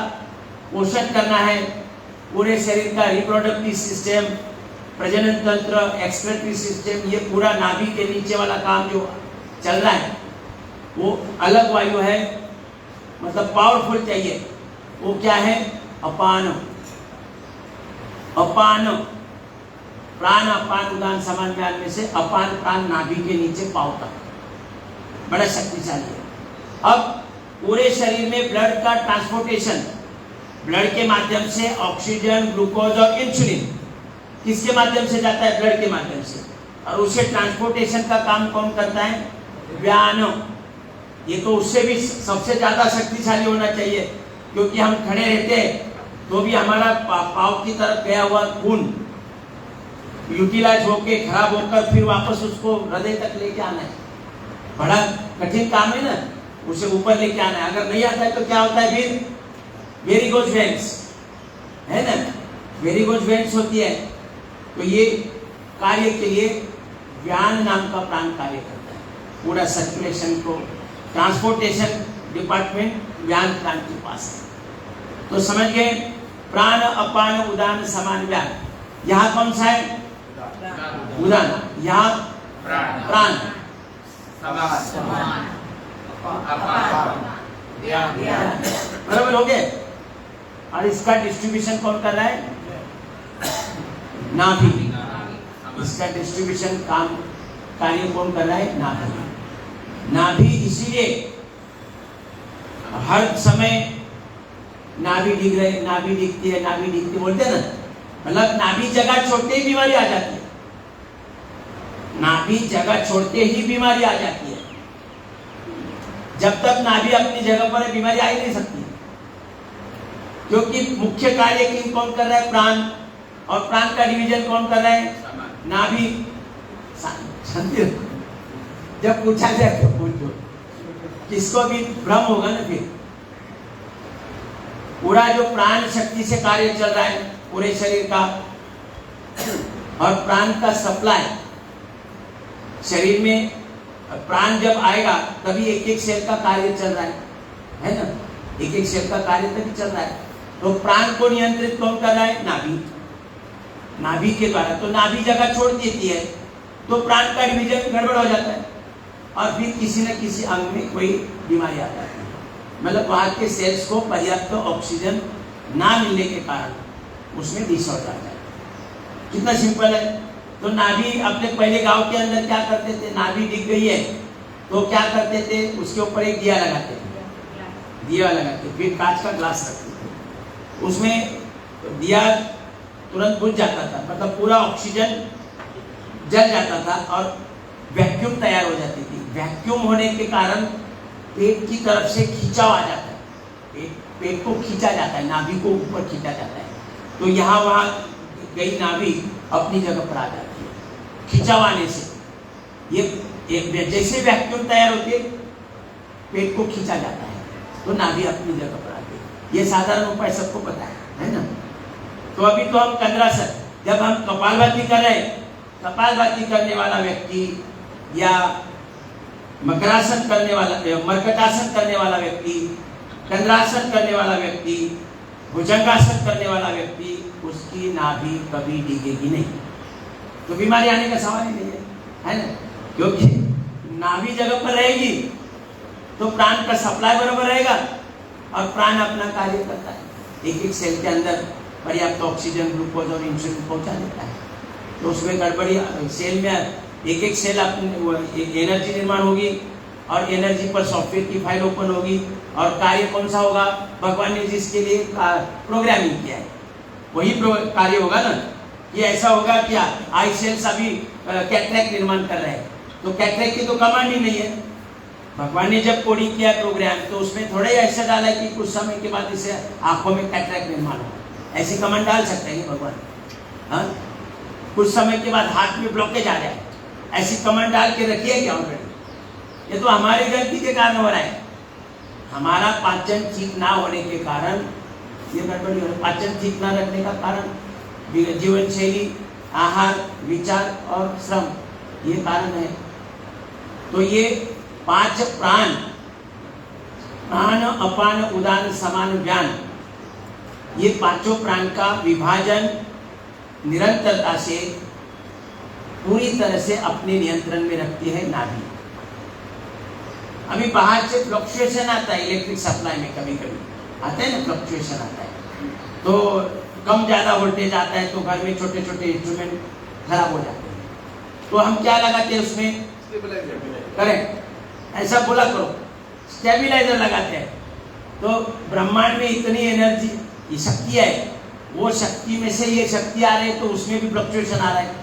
पोषण करना है, पूरे शरीर का रिप्रोडक्टिव सिस्टम, प्रजनन तंत्र, एक्सक्रीटरी सिस्टम, ये पूरा नाभि के नीचे वाला काम जो चल रहा है वो अलग वायु है, मतलब पावरफुल चाहिए। वो क्या है? अपान। अपान प्राण, अपान, उदान, समान, ज्ञान में से अपान प्राण नाभि के नीचे पांव तक बड़ा शक्तिशाली है। अब पूरे शरीर में ब्लड का ट्रांसपोर्टेशन, ब्लड के माध्यम से ऑक्सीजन, ग्लूकोज और इंसुलिन किसके माध्यम से जाता है? ब्लड के माध्यम से। और उसे ट्रांसपोर्टेशन का काम कौन करता है? व्यान। ये तो उससे भी सबसे ज्यादा शक्तिशाली होना चाहिए, क्योंकि हम खड़े रहते हैं तो भी हमारा पाव की तरफ गया हुआ खून यूटिलाइज होके, खराब होकर फिर वापस उसको हृदय तक लेके आना है। बड़ा कठिन काम है ना, उसे ऊपर लेके आना है। अगर नहीं आता है तो क्या होता है? फिर वेरिगोज वेन्स है ना, वेरिगोज वेन्स होती है। तो ये कार्य के लिए व्यान नाम का प्राण कार्य करता है। पूरा सर्कुलेशन को, ट्रांसपोर्टेशन डिपार्टमेंट व्यान प्राण के पास है। तो समझ गए? प्राण, अपान, उदान, समान, व्यान। यहाँ कौन सा है? उदान। यहाँ प्राण, बराबर हो गए। और इसका डिस्ट्रीब्यूशन कौन कर रहा है? नाभि। इसका डिस्ट्रीब्यूशन काम कार्य कौन कर रहा है? नाभि। नाभि इसीलिए हर समय नाभि दिख रहे, नाभि दिखती है, नाभि दिखती बोलते हैं ना, मतलब नाभि जगह छोड़ते ही बीमारी आ जाती है। नाभि जगह छोड़ते ही बीमारी आ जाती है। जब तक नाभि अपनी जगह पर है, बीमारी आ ही नहीं सकती, क्योंकि मुख्य कार्य किन कौन कर रहा है? प्राण। और प्राण का डिवीजन कौन कर रहा है? नाभि। जब पूछा जाए तो पूछो, किसको भी भ्रम होगा ना। फिर पूरा जो प्राण शक्ति से कार्य चल रहा है पूरे शरीर का, और प्राण का सप्लाई शरीर में, प्राण जब आएगा तभी एक एक सेल का कार्य चल रहा है ना, एक एक सेल का कार्य तभी चल रहा है। तो प्राण को नियंत्रित कौन कर रहा है? नाभि, नाभि के द्वारा। तो नाभि जगह छोड़ देती है तो प्राण का डिवीजन गड़बड़ हो जाता है और फिर किसी न किसी अंग में कोई बीमारी आ जाती है। मतलब वहां के सेल्स को पर्याप्त ऑक्सीजन ना मिलने के कारण उसमें डिसऑर्डर आ जाता है। कितना सिंपल है। तो नाभि अपने पहले गांव के अंदर क्या करते थे, नाभि दिख गई है तो क्या करते थे, उसके ऊपर एक दिया लगाते थे, दिया लगाते, फिर कांच का ग्लास रखते थे, उसमें दिया तुरंत बुझ जाता था, मतलब पूरा ऑक्सीजन जल जाता था और वैक्यूम तैयार हो जाती थी। वैक्यूम होने के कारण पेट की तरफ से खिंचाव आ जाता है, पेट को खींचा जाता है, नाभि को ऊपर खींचा जाता है। तो यहाँ वहाँ गई नाभि अपनी जगह पर आ जाती है खिंचाव आने से। ये जैसे वैक्यूम तैयार होती है पेट को खींचा जाता है तो नाभि अपनी जगह पर आती है। ये साधारण उपाय सबको पता है ना। तो अभी तो हम कंद्रासन, जब हम कपालभाति कर रहे हैं, कपालभाति करने वाला व्यक्ति या मकरासन करने वाला, मरकटासन करने वाला व्यक्ति, कंद्रासन करने वाला व्यक्ति, भुजंगासन करने वाला व्यक्ति, उसकी नाभि कभी डिगेगी नहीं, तो बीमारी आने का सवाल ही नहीं है ना। क्योंकि नाभि जगह पर रहेगी तो प्राण का सप्लाई बराबर रहेगा और प्राण अपना कार्य करता है। एक एक सेल के अंदर पर्याप्त ऑक्सीजन, ग्लूकोज और इंसुलिन पहुंचा देता है। तो उसमें गड़बड़ी, सेल में एक एक सेल अपनी एनर्जी निर्माण होगी और एनर्जी पर सॉफ्टवेयर की फाइल ओपन होगी और कार्य कौन सा होगा, भगवान ने जिसके लिए प्रोग्रामिंग किया है वही कार्य होगा ना। ये ऐसा होगा क्या, आई सेल्स अभी कैटरेक्ट निर्माण कर रहे हैं तो कैटरेक्ट की तो कमांड ही नहीं है। भगवान ने जब कोडिंग किया प्रोग्राम तो उसमें थोड़ा ही ऐसा डाला है कि कुछ समय के बाद इसे आंखों में कैटरेक्ट निर्माण हो, ऐसी कमांड डाल सकते हैं भगवान। हाँ, कुछ समय के बाद हार्ट में ब्लॉकेज आ जाए, ऐसी कमांड डाल के रखिए क्या ऑलरेडी। ये तो हमारी गलती के कारण हो रहा है, हमारा पाचन ठीक ना होने के कारण ये गड़बड़ी हो रही है। पाचन ठीक ना रखने का कारण जीवन शैली, आहार, विचार और श्रम, ये कारण है। तो ये 5 प्राण, प्राण, अपान, उदान, समान, व्यान, ये पांचों प्राण का विभाजन निरंतरता से पूरी तरह से अपने नियंत्रण में रखती है नाभि। अभी बाहर से फ्लक्चुएशन आता है इलेक्ट्रिक सप्लाई में, कभी कभी आता है ना, फ्लक्चुएशन आता है तो कम ज्यादा वोल्टेज आता है तो घर में छोटे छोटे इंस्ट्रूमेंट खराब हो जाते हैं। तो हम क्या लगाते हैं उसमें, करेक्ट, ऐसा बोला करो, स्टेबलाइजर लगाते हैं। तो ब्रह्मांड में इतनी एनर्जी, ये शक्ति है, वो शक्ति में से ये शक्ति आ रही है तो उसमें भी फ्लक्चुएशन आ रहा है,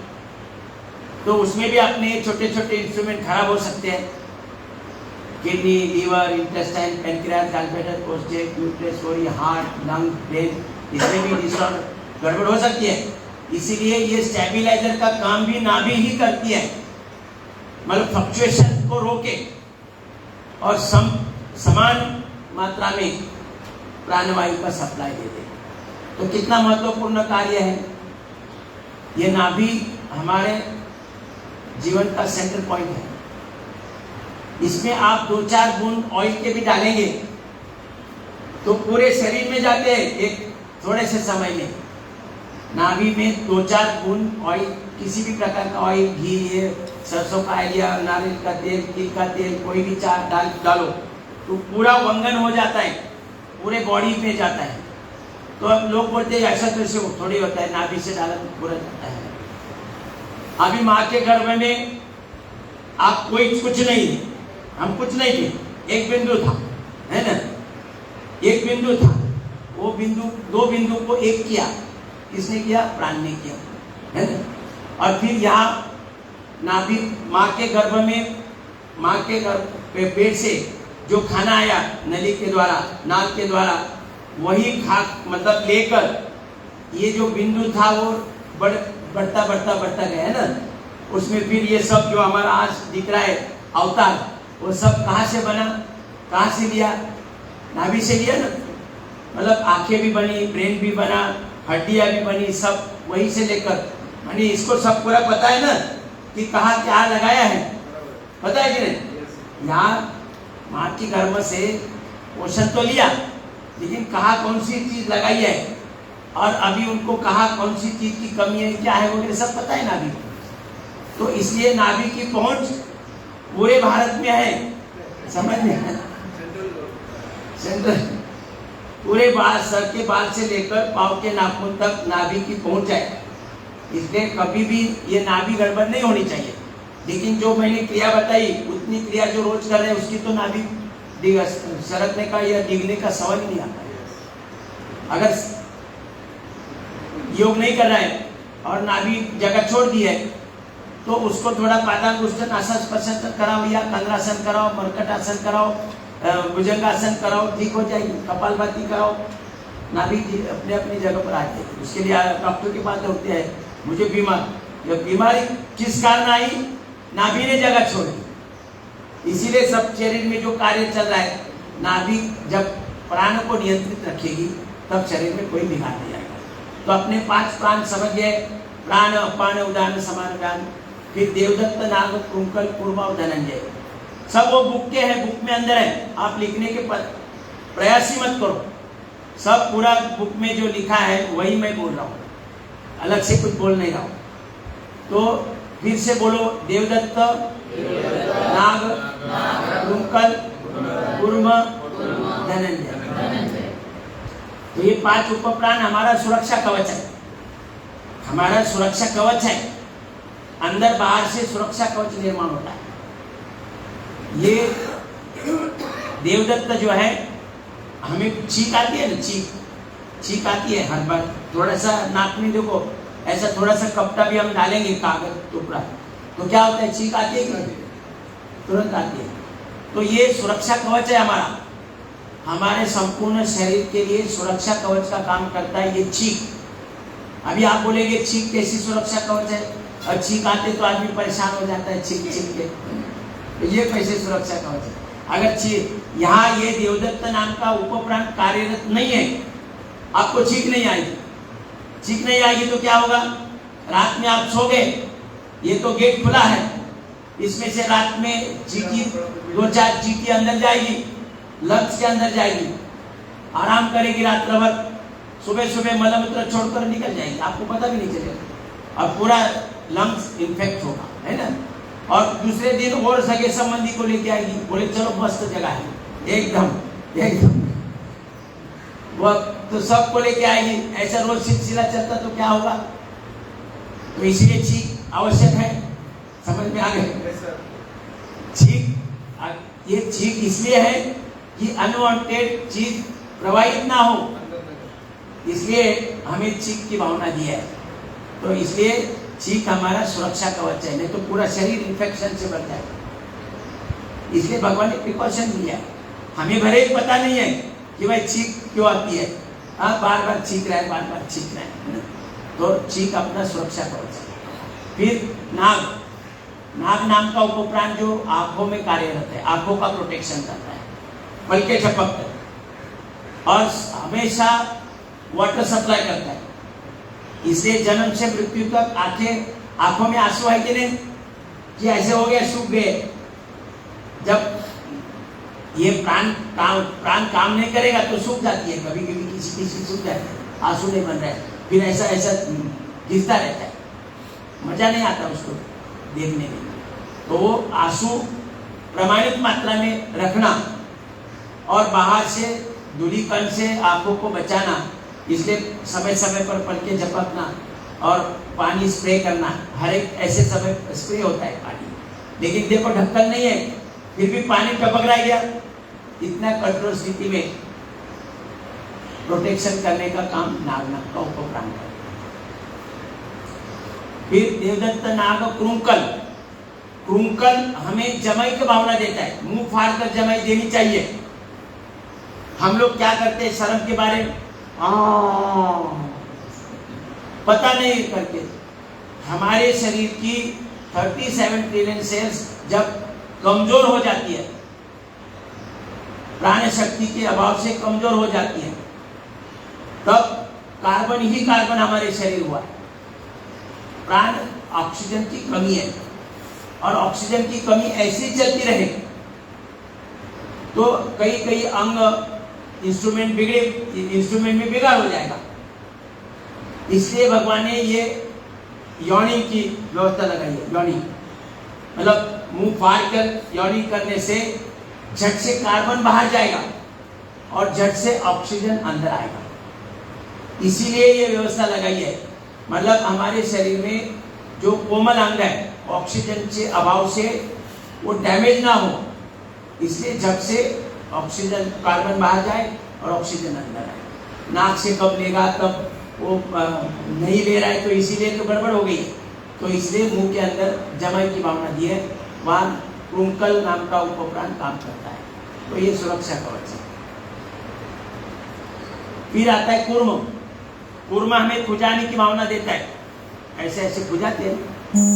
तो उसमें भी अपने छोटे छोटे इंस्ट्रूमेंट खराब हो सकते हैं। Kidney, liver, intestine, pancreas, gallbladder, prostate, uterus, ओरी, हार्ट, लंग, ब्रेन, इसमें भी डिसऑर्डर, गड़बड़ हो सकती है। इसीलिए ये स्टेबलाइजर का काम भी नाभि ही करती है, मतलब फ्लक्चुएशन को रोके और समान मात्रा में प्राणवायु का सप्लाई दे दे। तो कितना महत्वपूर्ण कार्य है ये। नाभि हमारे जीवन का सेंटर पॉइंट है। इसमें आप 2-4 बूंद ऑयल के भी डालेंगे तो पूरे शरीर में जाते हैं एक थोड़े से समय में। नाभि में 2-4 बूंद ऑयल, किसी भी प्रकार का ऑयल, घी, सरसों का ऑयल या नारियल का तेल, तिल का तेल, कोई भी चार डालो तो पूरा वंगन हो जाता है, पूरे बॉडी में जाता है। तो अब लोग बोलते हैं ऐसा तो ऐसे थोड़ी होता है, नाभि से डाला तो पूरा जाता है। अभी माँ के गर्भ में आप कोई कुछ नहीं है, हम कुछ नहीं थे, एक बिंदु था, है ना, एक बिंदु था, वो बिंदु 2 बिंदु को एक किया, किसने किया, प्राण ने किया, है ना। और फिर यहाँ नाभि, माँ के गर्भ में, माँ के गर्भ पेट से जो खाना आया नली के द्वारा, नाक के द्वारा, वही खा मतलब लेकर ये जो बिंदु था वो बढ़ता बढ़ता बढ़ता गया, है ना। उसमें फिर ये सब जो हमारा आज दिख रहा है अवतार, वो सब कहाँ से बना, कहाँ से लिया, नाभि से लिया ना। मतलब आंखें भी बनी, ब्रेन भी बना, हड्डियां भी बनी, सब वहीं से लेकर, यानी इसको सब पूरा पता है ना कि कहाँ क्या लगाया है, पता है कि नहीं। यहाँ माँ की गर्भ से पोषण तो लिया, लेकिन कहाँ कौन सी चीज लगाई है और अभी उनको कहाँ कौन सी चीज की कमी है, क्या है वगैरह सब पता है नाभि को। तो इसलिए नाभि की पहुंच पूरे भारत में है, समझ में, सेंट्रल पूरे बाल, सर के बाल से लेकर पाँव के नाखून तक नाभि की पहुंच है। इसलिए कभी भी ये नाभि गड़बड़ नहीं होनी चाहिए। लेकिन जो मैंने क्रिया बताई उतनी क्रिया जो रोज कर रहे हैं उसकी तो नाभि सरकने का या डिगने का सवाल ही नहीं आता है। अगर योग नहीं कर रहा है और नाभि जगह छोड़ दी है तो उसको थोड़ा पादांगुष्ठन आसन प्रसन्न कराओ या कंद्रासन कराओ, मरकट आसन कराओ, भुजंगासन कराओ, ठीक हो जाएगी। कपालभाति कराओ, नाभि अपने अपनी जगह पर आ जाएगी। उसके लिए डॉक्टर के पास दौड़ते हैं, मुझे बीमारी किस कारण आई, नाभि ने जगह छोड़ी। इसीलिए सब शरीर में जो कार्य चल रहा है, नाभि जब प्राण को नियंत्रित रखेगी तब शरीर में कोई बिगाड़ नहीं आएगा। तो अपने 5 प्राण समझ गए, प्राण, अपान, उदान, समान ज्ञान। फिर देवदत्त, नाग, कुंकल, कूर्मा और धनंजय, सब वो बुक के हैं, बुक में अंदर है। आप लिखने के प्रयास ही मत करो, सब पूरा बुक में जो लिखा है वही मैं बोल रहा हूँ, अलग से कुछ बोल नहीं रहा हूँ। तो फिर से बोलो, देवदत्त, नाग, कुंकल, कूर्म, धनंजय। तो ये 5 उपप्राण हमारा सुरक्षा कवच है, हमारा सुरक्षा कवच है। अंदर बाहर से सुरक्षा कवच निर्माण होता है। ये देवदत्त जो है, हमें छींक आती है ना, छींक आती है हर बार, थोड़ा सा नाक में देखो ऐसा थोड़ा सा कपड़ा भी हम डालेंगे, कागज टुकड़ा, तो क्या होता है, छींक आती है कि तुरंत आती है। तो ये सुरक्षा कवच है हमारा, हमारे संपूर्ण शरीर के लिए सुरक्षा कवच का काम करता है ये छींक। अभी आप बोलेंगे छींक कैसी सुरक्षा कवच है, और छींक आते तो आदमी परेशान हो जाता है छींक के, तो ये कैसे सुरक्षा कवच है। अगर यहाँ ये देवदत्त नाम का उपप्राण कार्यरत नहीं है, आपको छींक नहीं आएगी। छींक नहीं आएगी तो क्या होगा, रात में आप सो गए, ये तो गेट खुला है, इसमें से रात में चींटी 2-4 चींटी अंदर जाएगी, लंग्स के अंदर जाएगी, आराम करेगी रात भर, सुबह सुबह मलमूत्र छोड़कर निकल जाएगी, आपको पता भी नहीं चलेगा, और पूरा लंग्स इन्फेक्ट होगा, है ना। और दूसरे दिन और सगे संबंधी को लेके आएगी, बोले चलो मस्त जगह है, एकदम वो तो सबको लेके आएगी। ऐसा रोज सिलसिला चलता तो क्या होगा। तो इसलिए छींक आवश्यक है, समझ में आ गए। छींक, ये छींक इसलिए है कि अनवांटेड चीज प्रवाहित ना हो, इसलिए हमें छींक की भावना दी है। तो इसलिए छींक हमारा सुरक्षा कवच है, नहीं तो पूरा शरीर इन्फेक्शन से बच जाएगा। इसलिए भगवान ने प्रिकॉशन दिया है। हमें भले ही पता नहीं है कि भाई छींक क्यों आती है, हाँ बार बार छींक रहा है, बार बार छींक रहा है, तो छींक अपना सुरक्षा कवच है। फिर नाग, नाग नाम का उपप्राण जो आंखों में कार्यरत है, आंखों का प्रोटेक्शन करता है, पलके झपकता है और हमेशा वाटर सप्लाई करता है। इसलिए जन्म से मृत्यु तक आंखों में आंसू है कि नहीं, कि ऐसे हो गया सूख गए। जब ये प्राण काम नहीं करेगा तो सूख जाती है, कभी कभी किसी सूख जाती है, आंसू नहीं बन रहा है, फिर ऐसा गिरता रहता है, मजा नहीं आता उसको देखने में। तो वो आंसू प्रमाणित मात्रा में रखना और बाहर से धूलिकण से आंखों को बचाना, इसलिए समय समय पर पलके झपकना और पानी स्प्रे करना। हर एक ऐसे समय स्प्रे होता है पानी, लेकिन देखो ढक्कन नहीं है फिर भी पानी टपक रहा गया। इतना कठोर स्थिति में प्रोटेक्शन करने का काम नाग का उपप्राण है। फिर देवदत्त नाग क्रुंकल, क्रुंकल हमें जमाई की भावना देता है, मुंह फाड़ कर जमाई देनी चाहिए। हम लोग क्या करते हैं शर्म के बारे में पता नहीं करके, हमारे शरीर की 37 ट्रिलियन सेल्स जब कमजोर हो जाती है, प्राण शक्ति के अभाव से कमजोर हो जाती है, तब कार्बन ही कार्बन हमारे शरीर हुआ है। प्राण ऑक्सीजन की कमी है और ऑक्सीजन की कमी ऐसी चलती रहेगी तो कई कई अंग इंस्ट्रूमेंट में बिगाड़ हो जाएगा। इसलिए भगवान ने ये योनि की व्यवस्था लगाई है। योनि मतलब मुंह फाड़ कर योनि करने से झट से कार्बन बाहर जाएगा और झट से ऑक्सीजन अंदर आएगा। इसीलिए ये व्यवस्था लगाई है। मतलब हमारे शरीर में जो कोमल अंग है ऑक्सीजन के अभाव से वो डैमेज ना हो, इसलिए झट से ऑक्सीजन कार्बन बाहर जाए और ऑक्सीजन अंदर आए। नाक से कब लेगा तब वो नहीं ले रहा है तो इसीलिए तो गड़बड़ हो गई। तो इसलिए मुंह के अंदर जमाई की भावना दी है, वहां क्रुंकल नाम का उपप्राण काम करता है। तो ये सुरक्षा कवच है। फिर आता है कूर्म। कूर्म हमें खुजाने की भावना देता है, ऐसे ऐसे खुजाते हैं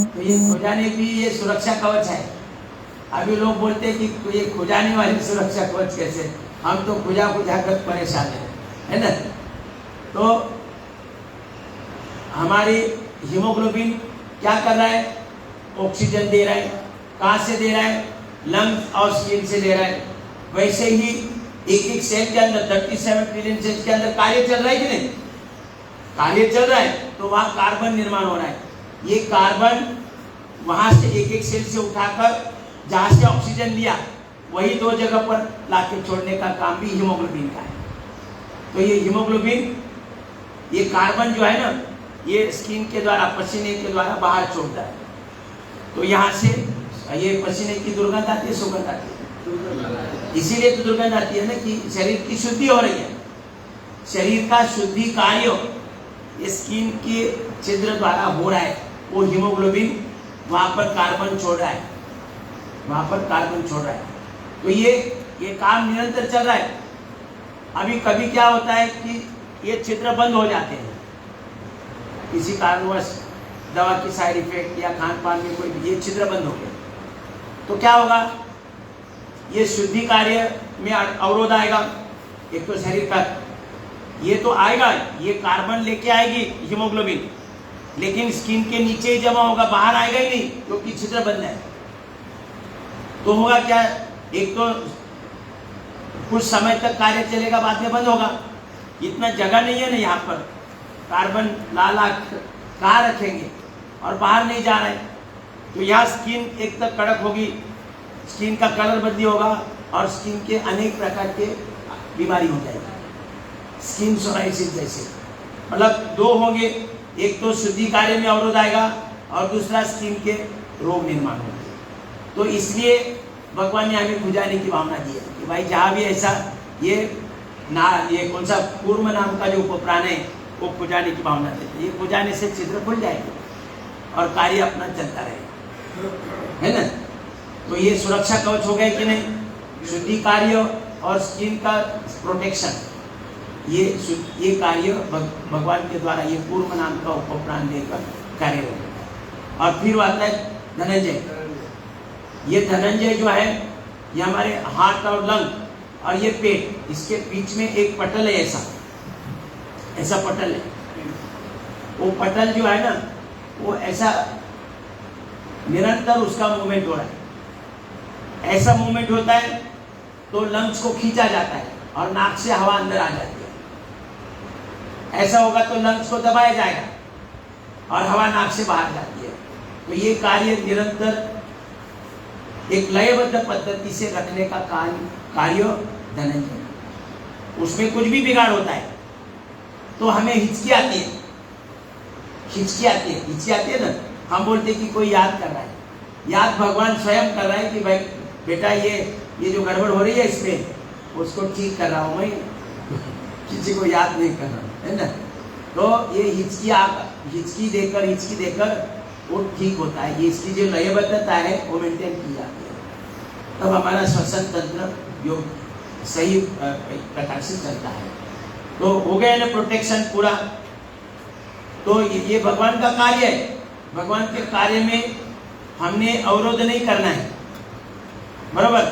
तो ये खुजाने भी ये सुरक्षा कवच है। अभी लोग बोलते हैं कि ये खुजाने वाली सुरक्षा कवच कैसे, हम तो खुजा कर परेशान है ना। तो हमारी हीमोग्लोबिन क्या कर रहा है, ऑक्सीजन दे रहा है। कहाँ से दे रहा है, लंग्स और स्किन से दे रहा है। वैसे ही एक एक सेल के अंदर 37 ट्रिलियन सेल के अंदर कार्य चल रहा है कि नहीं, कार्य चल रहा है तो वहां कार्बन निर्माण हो रहा है। ये कार्बन वहां से एक एक सेल से उठाकर जहां से ऑक्सीजन लिया वही दो जगह पर लाके छोड़ने का काम भी हीमोग्लोबिन का है। तो ये हीमोग्लोबिन ये कार्बन जो है ना ये स्किन के द्वारा पसीने के द्वारा बाहर छोड़ता है। तो यहाँ से ये पसीने की दुर्गंध आती है, सुगंध आती है। इसीलिए तो दुर्गंध आती है ना कि शरीर की शुद्धि हो रही है। शरीर का शुद्धि कार्य स्किन के छिद्र द्वारा हो रहा है। वो हीमोग्लोबिन वहां पर कार्बन छोड़ रहा है, वहां पर कार्बन छोड़ रहा है। तो ये काम निरंतर चल रहा है। अभी कभी क्या होता है कि ये छिद्र बंद हो जाते हैं किसी कारणवश, दवा की साइड इफेक्ट या खान पान में कोई ये छिद्र बंद हो गया तो क्या होगा, ये शुद्धि कार्य में अवरोध आएगा। एक तो शरीर का ये तो आएगा, ये कार्बन लेके आएगी हीमोग्लोबिन, लेकिन स्किन के नीचे ही जमा होगा, बाहर आएगा ही नहीं क्योंकि छिद्र बंद है। तो होगा क्या, एक तो कुछ समय तक कार्य चलेगा, बाद में बंद होगा। इतना जगह नहीं है ना यहाँ पर, कार्बन ला कहाँ रखेंगे और बाहर नहीं जा रहा है। तो यहाँ स्किन एक तक कड़क होगी, स्किन का कलर बदली होगा और स्किन के अनेक प्रकार के बीमारी हो जाएगी, स्किन सोराइसिस जैसे। मतलब दो होंगे, एक तो शुद्धि कार्य में अवरोध आएगा और दूसरा स्किन के रोग निर्माण होंगे। तो इसलिए भगवान ने हमें खुजाने की भावना दी है कि भाई जहाँ भी ऐसा ये कौन सा कूर्म नाम का जो उपप्राण है वो खुजाने की भावना देते हैं। ये खुजाने से छिद्र खुल जाएगी और कार्य अपना चलता रहेगा, है ना। तो ये सुरक्षा कवच हो गए कि नहीं, शुद्धि कार्य और स्किन का प्रोटेक्शन, ये कार्य भगवान के द्वारा ये कूर्म नाम का उपप्राण देकर कार्य होगा। और फिर आता है धनंजय। ये धनंजय जो है ये हमारे हार्ट और लंग और ये पेट, इसके बीच में एक पटल है, ऐसा पटल है। वो पटल जो है ना वो ऐसा निरंतर उसका मूवमेंट हो रहा है। ऐसा मूवमेंट होता है तो लंग्स को खींचा जाता है और नाक से हवा अंदर आ जाती है। ऐसा होगा तो लंग्स को दबाया जाएगा और हवा नाक से बाहर जाती है। तो ये कार्य निरंतर एक लयबद्ध पद्धति से रखने का कार्य धनंजय। उसमें कुछ भी बिगाड़ होता है तो हमें हिचकी आती है, हिचकी आती है ना। हम बोलते कि कोई याद कर रहा है, याद भगवान स्वयं कर रहा है कि भाई बेटा ये जो गड़बड़ हो रही है इसमें उसको ठीक कर रहा हूँ मैं, किसी को याद नहीं कर रहा, है ना। तो ये हिचकी देकर वो ठीक होता है। ये इसकी जो लयबद्धता है वो मेंटेन की जाती है, तब हमारा श्वसन तंत्र जो सही प्रकार से चलता है। तो हो गया ना प्रोटेक्शन पूरा। तो ये भगवान का कार्य है। भगवान के कार्य में हमने अवरोध नहीं करना है, बराबर।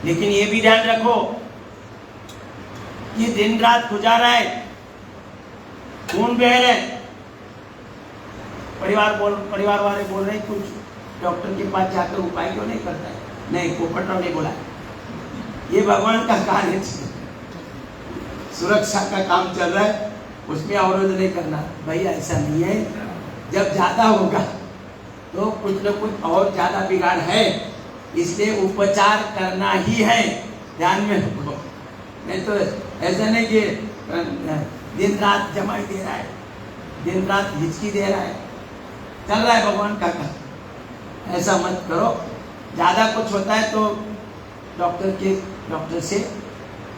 लेकिन ये भी ध्यान रखो कि दिन रात गुजारा है, खून बह रहे, परिवार वाले बोल रहे कुछ डॉक्टर के पास जाकर उपाय क्यों नहीं करता है? नहीं, पोपटराव ने बोला ये भगवान का कार्य है, सुरक्षा का काम चल रहा है, उसमें अवरोध नहीं करना। भाई ऐसा नहीं है, जब ज्यादा होगा तो कुछ न कुछ और ज्यादा बिगाड़ है, इसलिए उपचार करना ही है, ध्यान में रखो। नहीं तो ऐसा नहीं कि दिन रात जमाई दे रहा है, दिन रात हिचकी दे रहा है, चल रहा है भगवान का काम, ऐसा मत करो। ज्यादा कुछ होता है तो डॉक्टर से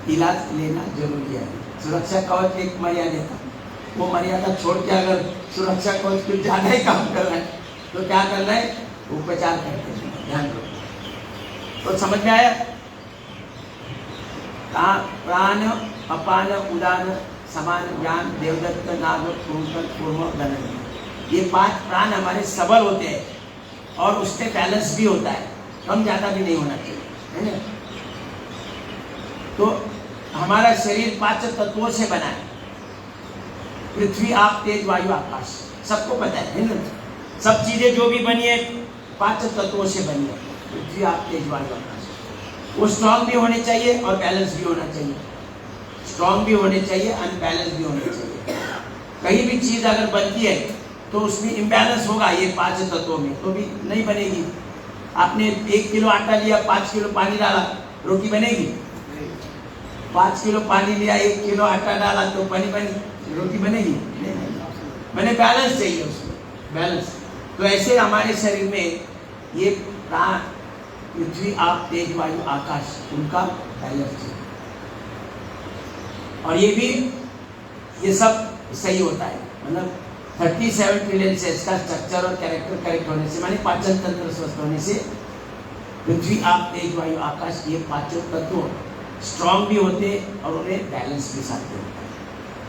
इलाज लेना जरूरी है। सुरक्षा कवच एक मर्यादा था, वो मर्यादा छोड़ के अगर सुरक्षा कवच कुछ ज्यादा ही काम कर रहा है तो क्या कर रहा है? उपचार करते हैं, ध्यान रखो। तो समझ में आया? प्राण अपान उदान समान ज्ञान देवदत्त नाग कूर्म गणन, ये 5 प्राण हमारे सबल होते हैं और उससे बैलेंस भी होता है, कम ज्यादा भी नहीं होना चाहिए, है ना? तो हमारा शरीर 5 तत्वों से बना है, पृथ्वी आप तेज वायु आकाश, सबको पता है ना? सब चीजें जो भी बनी है 5 तत्वों से बनी है, पृथ्वी आप तेज वायु आकाश। वो स्ट्रांग भी होने चाहिए और बैलेंस भी होना चाहिए, स्ट्रांग भी होने चाहिए, अनबैलेंस भी होने चाहिए। कहीं भी चीज अगर बनती है तो उसमें इम्बैलेंस होगा ये 5 तत्वों में, तो भी नहीं बनेगी। आपने 1 किलो आटा लिया, 5 किलो पानी डाला, रोटी बनेगी? 5 किलो पानी लिया, 1 किलो आटा डाला तो रोटी बनेगी? नहीं। मैंने बैलेंस चाहिए उसमें, बैलेंस। तो ऐसे हमारे शरीर में ये प्राण, पृथ्वी आप तेज वायु आकाश, उनका बैलेंस चाहिए, और ये सब सही होता है। मतलब 37 ट्रिलियन सेल्स का स्ट्रक्चर और कैरेक्टर करेक्ट होने से, माने पाचन तंत्र स्वस्थ होने से पृथ्वी आप तेज वायु आकाश, ये 5 तत्व स्ट्रांग भी होते और उन्हें बैलेंस भी साथ होता है,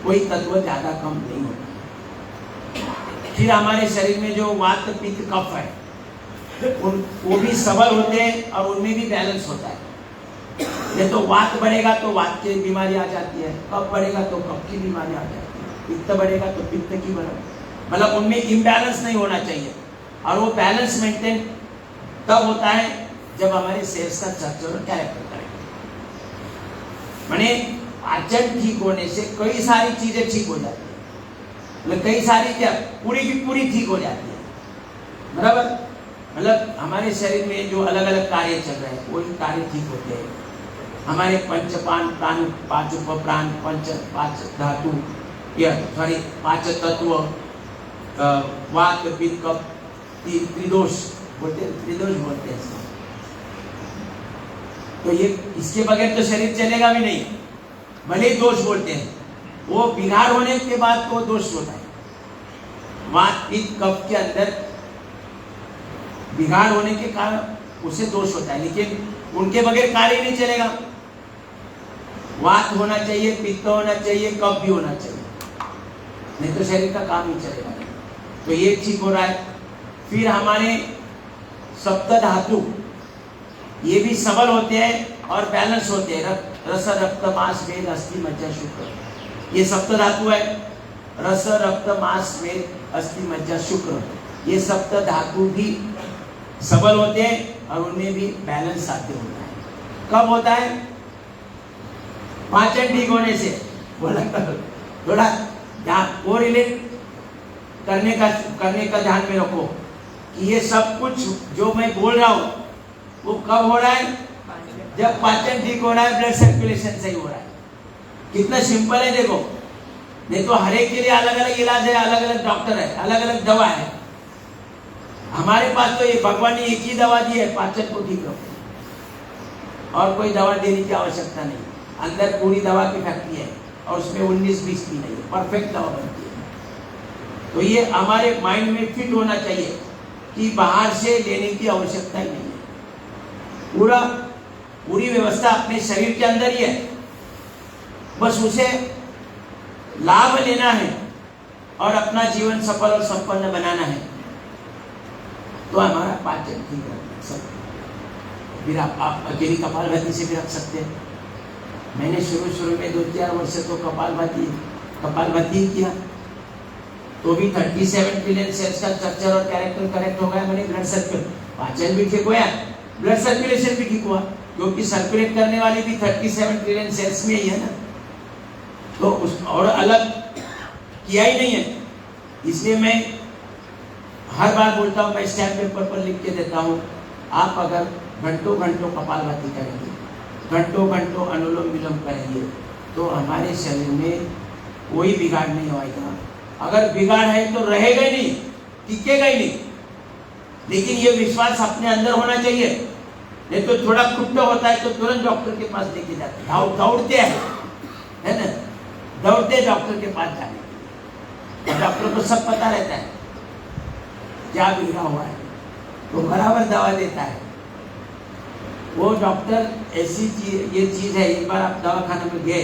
कोई तत्व ज्यादा कम नहीं होता। फिर हमारे शरीर में जो वात पित्त कफ है, वो भी सबल होते हैं और उनमें भी बैलेंस होता है। ये तो वात बढ़ेगा तो वात की बीमारी आ जाती है, कफ बढ़ेगा तो कफ की बीमारी आ जाती है, पित्त बढ़ेगा तो पित्त की बीमारी, मतलब उनमें इम्बैलेंस नहीं होना चाहिए। और वो बैलेंस मेंटेन तब होता है जब हमारे सेल्स का स्ट्रक्चर और कैरेक्टर करेक्ट, माने पाचन ठीक होने से कई सारी चीजें ठीक हो जाती है, मतलब कई सारी क्या पूरी की पूरी ठीक हो जाती है, बराबर। मतलब हमारे शरीर में जो अलग अलग कार्य चल रहे हैं वही कार्य ठीक होते हैं। हमारे पंच प्राण, 5 उपप्राण, 5 धातु, सॉरी 5 तत्व, वात पित्त कफ, त्रिदोष बोलते हैं। तो ये इसके बगैर तो शरीर चलेगा भी नहीं, भले ही दोष बोलते हैं, वो बिगाड़ होने के बाद तो दोष होता है। वात पित्त कफ के अंदर बिगाड़ होने के कारण उसे दोष होता है, लेकिन उनके बगैर कार्य नहीं चलेगा। वात होना चाहिए, पित्त होना चाहिए, कफ भी होना चाहिए, नहीं तो शरीर का काम ही चलेगा नहीं। तो ये ठीक हो रहा है। फिर हमारे सप्त धातु ये भी सबल होते हैं और बैलेंस होते हैं। रस रक्त मांस मेद अस्थि मज्जा शुक्र, ये सप्त धातु है। रस रक्त मांस मेद अस्थि मज्जा शुक्र, ये सप्त धातु भी सबल होते हैं और उनमें भी बैलेंस साध्य होता है। कब होता है? पाचन ठीक होने से। बोला थोड़ा वो रिलेट करने का ध्यान में रखो कि ये सब कुछ जो मैं बोल रहा हूँ वो कब हो रहा है? जब पाचन ठीक हो रहा है, ब्लड सर्कुलेशन सही हो रहा है। कितना सिंपल है देखो, नहीं तो हर एक के लिए अलग अलग इलाज है, अलग अलग डॉक्टर है, अलग अलग दवा है। हमारे पास तो ये भगवान ने एक ही दवा दी है, पाचन को ठीक रखो, और कोई दवा देने की आवश्यकता नहीं। अंदर पूरी दवा की फैक्ट्री है और उसमें 19-20 भी नहीं है, परफेक्ट दवा बनती है। तो ये हमारे माइंड में फिट होना चाहिए कि बाहर से लेने की आवश्यकता ही नहीं है। पूरी व्यवस्था अपने शरीर के अंदर ही है, बस उसे लाभ लेना है और अपना जीवन सफल और संपन्न बनाना है। तो हमारा पाचन ठीक रखना सब। फिर आप अकेली कपालभाति से भी रख सकते हैं, मैंने शुरू में 2-4 वर्ष तो कपालभाति किया, तो भी 37 ट्रिलियन सेल्स का स्ट्रक्चर और कैरेक्टर करेक्ट हो गया। मैंने ब्लड सर्कुलेशन, पाचन भी ठीक हुआ, ब्लड सर्कुलेशन भी ठीक हुआ, क्योंकि सर्कुलेट करने वाली भी 37 ट्रिलियन सेल्स में ही है ना। तो उस और अलग किया ही नहीं है। इसलिए मैं हर बार बोलता हूँ, मैं स्टैम्प पेपर पर लिख के देता हूँ, आप अगर घंटों कपालभाति करेंगे, घंटों अनुलोम विलोम करेंगे, तो हमारे शरीर में कोई बिगाड़ नहीं होगा। अगर बिगाड़ है तो रहेगा ही नहीं, टिकेगा ही नहीं। लेकिन ये विश्वास अपने अंदर होना चाहिए। नहीं तो थोड़ा कुट्टा होता है तो तुरंत डॉक्टर के पास लेके जाते हैं, दौड़ते हैं, है ना, दौड़ते डॉक्टर के पास जाने के लिए। डॉक्टर को सब पता रहता है क्या बिगड़ा हुआ है, तो बराबर दवा देता है वो डॉक्टर। ऐसी ये चीज है, एक बार आप दवाखाने में गए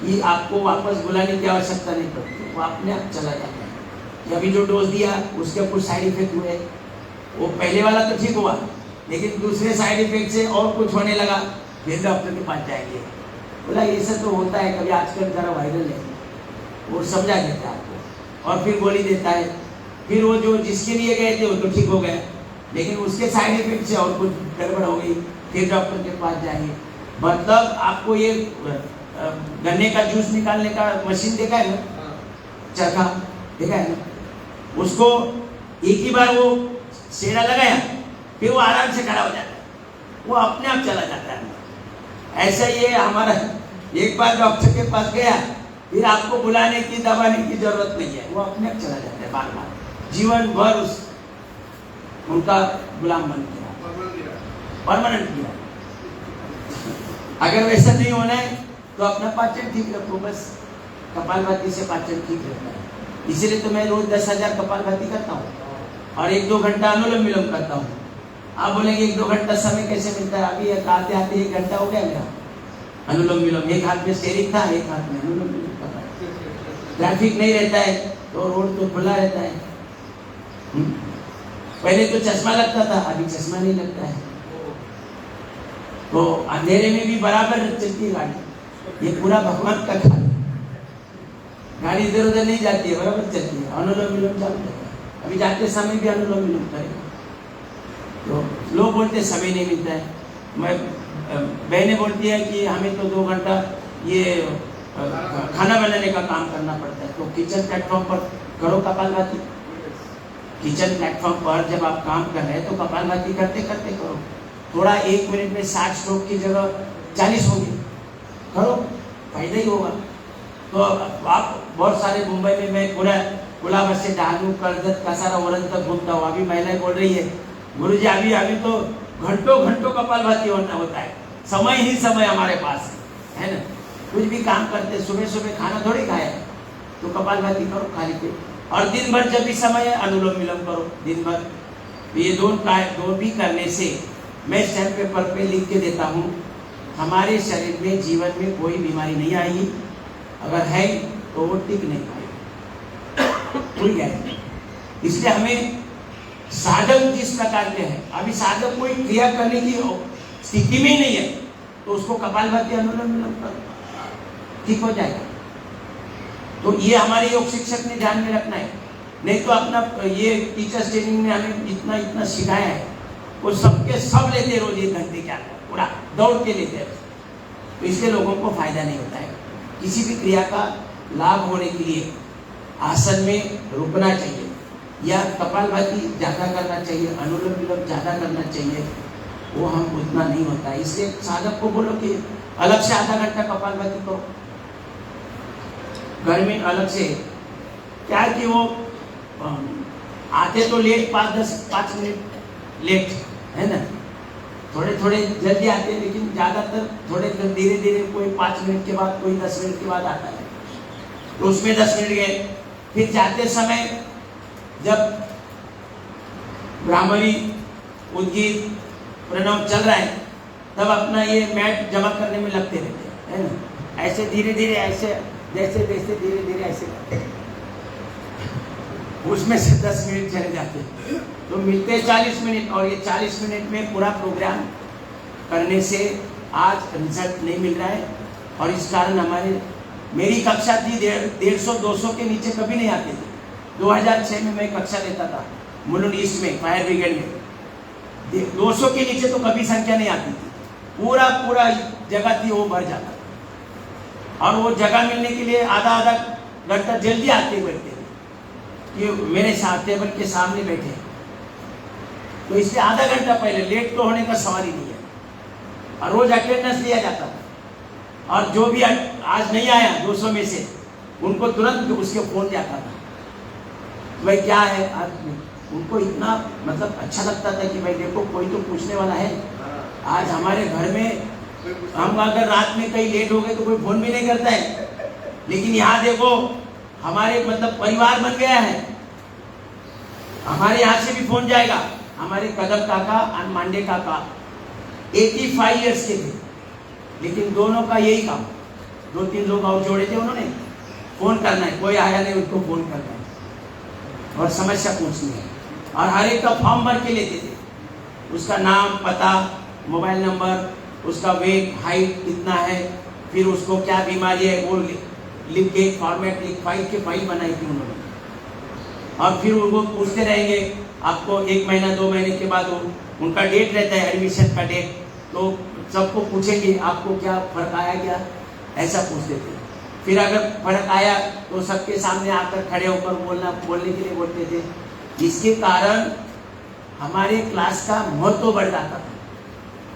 कि आपको वापस बुलाने की आवश्यकता नहीं पड़ती, वो अपने आप चला जाता है। कि अभी जो डोज दिया उसके कुछ साइड इफेक्ट हुए, वो पहले वाला तो ठीक हुआ, लेकिन दूसरे साइड इफेक्ट से और कुछ होने लगा, फिर डॉक्टर के पास जाएंगे। बोला ये सब तो होता है, कभी आजकल जरा वायरल है, वो समझा देता है आपको और फिर गोली देता है। फिर वो जो जिसके लिए गए थे वो तो ठीक हो गए, लेकिन उसके साइड इफेक्ट से और कुछ गड़बड़ हो गई, फिर डॉक्टर के पास जाएंगे। मतलब आपको ये गन्ने का जूस निकालने का मशीन देखा है ना, चरखा देखा है ना, उसको एक ही बार वो सेड़ा लगाया, फिर वो आराम से खड़ा हो जाता है, वो अपने आप चला जाता है। ऐसा ये हमारा, एक बार डॉक्टर के पास गया, फिर आपको बुलाने की दबाने की जरूरत नहीं है, वो अपने आप चला जाता है। बार बार जीवन भर उस उनका गुलाम बन गया, परमानेंट किया। अगर वैसा नहीं होना है तो अपना पाचन ठीक रखो, बस कपालभाति से पाचन ठीक रहता है। इसीलिए तो मैं रोज 10,000 कपालभाति करता हूँ और 1-2 घंटा अनुलोम विलोम करता हूँ। आप बोलेंगे 1-2 घंटा समय कैसे मिलता है? अभी आते आते 1 घंटा हो गया मेरा अनुलोम विलोम। एक हाथ में स्टेरिंग था, एक हाथ में अनुलोम विलोम कर रहा है। ट्रैफिक नहीं रहता है तो रोड तो खुला रहता है। पहले तो चश्मा लगता था, अभी चश्मा नहीं लगता है, तो अंधेरे में भी बराबर चलती है गाड़ी। ये पूरा भगवान का खाना, गाड़ी इधर उधर नहीं जाती है, बराबर चलती है। अनुलोम विलोम चालू है, अभी जाते समय भी अनुलोम विलोम करेगा। तो लोग बोलते समय नहीं मिलता है, मैं बहनें बोलती है कि हमें तो 2 घंटा ये खाना बनाने का काम करना पड़ता है। तो किचन प्लेटफॉर्म पर करो कपालभाति। किचन प्लेटफॉर्म पर जब आप काम कर रहे हैं तो कपालभाति करते करते करो। थोड़ा 1 मिनट में 60 स्ट्रोक की जगह 40 होगी, करो, फायदा ही होगा। तो आप बहुत सारे मुंबई में मैं पूरा गुलाब से डालू कर्जत कसारा वरन तक घूमता हूँ। अभी महिलाएं बोल रही है गुरुजी अभी तो घंटों कपालभाति होता है, समय ही समय हमारे पास है ना। कुछ भी काम करते, सुबह खाना थोड़ी खाया तो कपालभाति करो खाली पेट, और दिन भर जब भी समय है अनुलोम विलोम करो दिन भर। ये दो भी करने से मैं स्टैम्प पेपर पे लिख के देता हूँ, हमारे शरीर में जीवन में कोई बीमारी नहीं आएगी, अगर है तो वो टिक नहीं पाएगी, कोई गारंटी। इसलिए हमें साधक जिस प्रकार के हैं, अभी साधक कोई क्रिया करने की स्थिति में ही नहीं है तो उसको कपालभाति अनुलोम विलोम करो, ठीक हो जाएगा। तो ये हमारे योग शिक्षक ने ध्यान में रखना है। नहीं तो अपना ये टीचर्स ट्रेनिंग में हमें इतना सिखाया है, वो सबके सब लेते रोज 1 घंटे के अंदर पूरा दौड़ के लेते हैं, तो इससे लोगों को फायदा नहीं होता है। किसी भी क्रिया का लाभ होने के लिए आसन में रुकना चाहिए या कपालभाति ज़्यादा करना चाहिए, अनुलोम विलोम ज़्यादा करना चाहिए, वो हम उतना नहीं होता है। इसलिए साधक को बोलो कि अलग से आधा घंटा कपालभाति करो घर में अलग से। क्या कि वो आते तो लेट 5 मिनट लेट है ना, थोड़े जल्दी आते हैं, लेकिन ज़्यादातर थोड़े धीरे कोई 5 मिनट के बाद, कोई 10 मिनट के बाद आता है, तो उसमें 10 मिनट गए। फिर जाते समय जब ब्राह्मणी उद्गीत प्रणव चल रहा है तब अपना ये मैट जमा करने में लगते रहते हैं, है ना। ऐसे धीरे ऐसे जैसे धीरे ऐसे करते हैं, उसमें से 10 मिनट चले जाते हैं, तो मिलते 40 मिनट। और ये 40 मिनट में पूरा प्रोग्राम करने से आज रिजल्ट नहीं मिल रहा है और इस कारण मेरी कक्षा थी 150-200 के नीचे कभी नहीं आती थी। 2006 में मैं कक्षा लेता था मुलुंड ईस्ट में फायर ब्रिगेड में, 200 के नीचे तो कभी संख्या नहीं आती थी। पूरा जगह थी वो भर जाता था और वो जगह मिलने के लिए आधा घंटा जल्दी आते बैठते थे कि मेरे साथ टेबल के सामने बैठे, तो इसलिए आधा घंटा पहले, लेट तो होने का सवाल ही नहीं है। और रोज अटेंडेंस लिया जाता था और जो भी आज नहीं आया 200 में से उनको तुरंत उसके फोन जाता था, भाई क्या है आज। उनको इतना मतलब अच्छा लगता था कि भाई देखो कोई तो पूछने वाला है। आज हमारे घर में हम अगर रात में कहीं लेट हो गए तो कोई फोन भी नहीं करता है, लेकिन यहाँ देखो हमारे मतलब परिवार बन गया है। हमारे यहाँ से भी फोन जाएगा। हमारे कदम काका और मांडे काका 85 इयर्स के थे, लेकिन दोनों का यही काम, 2-3 लोग और जोड़े थे उन्होंने, फोन करना है, कोई आया नहीं उसको फोन करना है और समस्या पूछनी है। और हर एक का फॉर्म भर के लेते थे, उसका नाम, पता, मोबाइल नंबर, उसका वेट, हाइट कितना है, फिर उसको क्या बीमारी है वो लिख के फॉर्मेट लिख फाइल बनाई थी उन्होंने। और फिर उनको पूछते रहेंगे, आपको 1 महीना 2 महीने के बाद उनका डेट रहता है एडमिशन का डेट, तो सबको पूछेंगे आपको क्या फर्क आया क्या, ऐसा पूछते थे। फिर अगर फर्क आया तो सबके सामने आकर खड़े होकर बोलने के लिए बोलते थे। इसके कारण हमारे क्लास का महत्व बढ़ जाता था।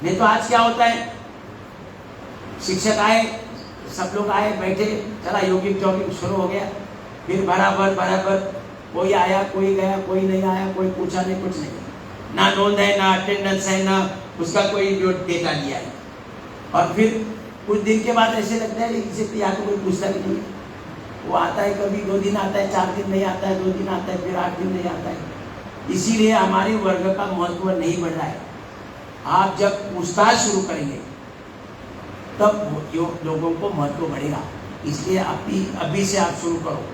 नहीं तो आज क्या होता है, शिक्षक आए, सब लोग आए, बैठे, चला योगिक जॉगिंग शुरू हो गया, फिर बराबर कोई आया कोई गया, कोई नहीं आया, कोई पूछा नहीं, कुछ नहीं, ना नोंद है, ना अटेंडेंस है, ना उसका कोई जो डेटा लिया है। और फिर कुछ दिन के बाद ऐसे लगता है इसे तो यहाँ तो कोई पूछता भी नहीं है। वो आता है कभी 2 दिन आता है, 4 दिन नहीं आता है, 2 दिन आता है, फिर 8 दिन नहीं आता है। इसीलिए हमारे वर्ग का महत्व नहीं बढ़ रहा है। आप जब पूछताछ शुरू करेंगे तब लोगों को महत्व बढ़ेगा। इसलिए अभी से आप शुरू करो।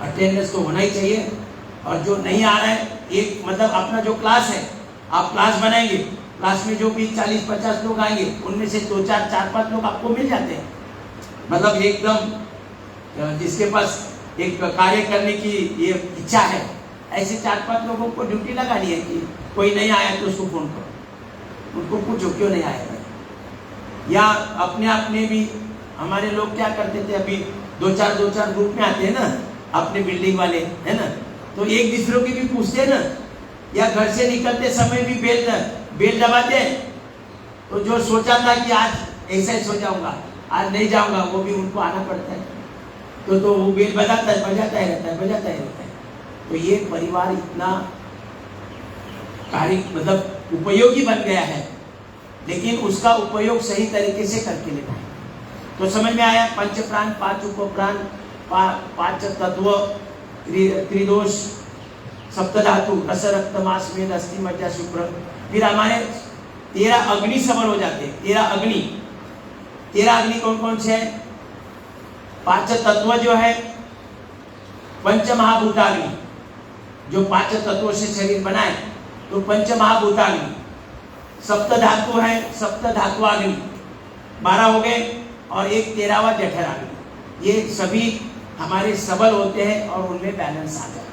अटेंडेंस तो होना ही चाहिए। और जो नहीं आ रहा है, एक मतलब अपना जो क्लास है, आप क्लास बनाएंगे, क्लास में जो भी 40-50 लोग आएंगे, उनमें से 2-4-5 लोग आपको मिल जाते हैं। मतलब एकदम जिसके पास एक कार्य करने की ये इच्छा है, ऐसे 4-5 लोगों को ड्यूटी लगानी है कि कोई नहीं आया तो उसको फोन करो, उनको पूछो क्यों नहीं आया। या अपने भी हमारे लोग क्या करते थे, अभी 2-4 ग्रुप में आते हैं ना अपने बिल्डिंग वाले, है ना, तो एक दूसरों की भी पूछते हैं ना, या घर से निकलते समय भी बेल दबाते हैं। तो जो सोचा था कि आज ऐसा ही सो जाऊंगा, आज नहीं जाऊंगा, वो भी उनको आना पड़ता है। तो वो बेल बजाता ही रहता है। तो ये परिवार इतना कार्य मतलब उपयोगी बन गया है, लेकिन उसका उपयोग सही तरीके से करके लेना है। तो समझ में आया, 5 प्राण, 5 उपप्राण, 5 तत्व, त्रिदोष, सप्तधातु, रस, रक्त, मांस, मेद, अस्थि, मज्जा, शुक्र। फिर हमारे 13 अग्नि सबल हो जाते हैं। 13 अग्नि कौन कौन से हैं? 5 तत्व जो है, पंच महाभूताग्नि, जो 5 तत्वों से शरीर बनाए तो पंच महाभूताग्नि। सप्त धातु है, सप्त धातुअग्नि 12 हो गए, और एक 13वां जठराग्नि। ये सभी हमारे सबल होते हैं और उनमें बैलेंस आ जाता है।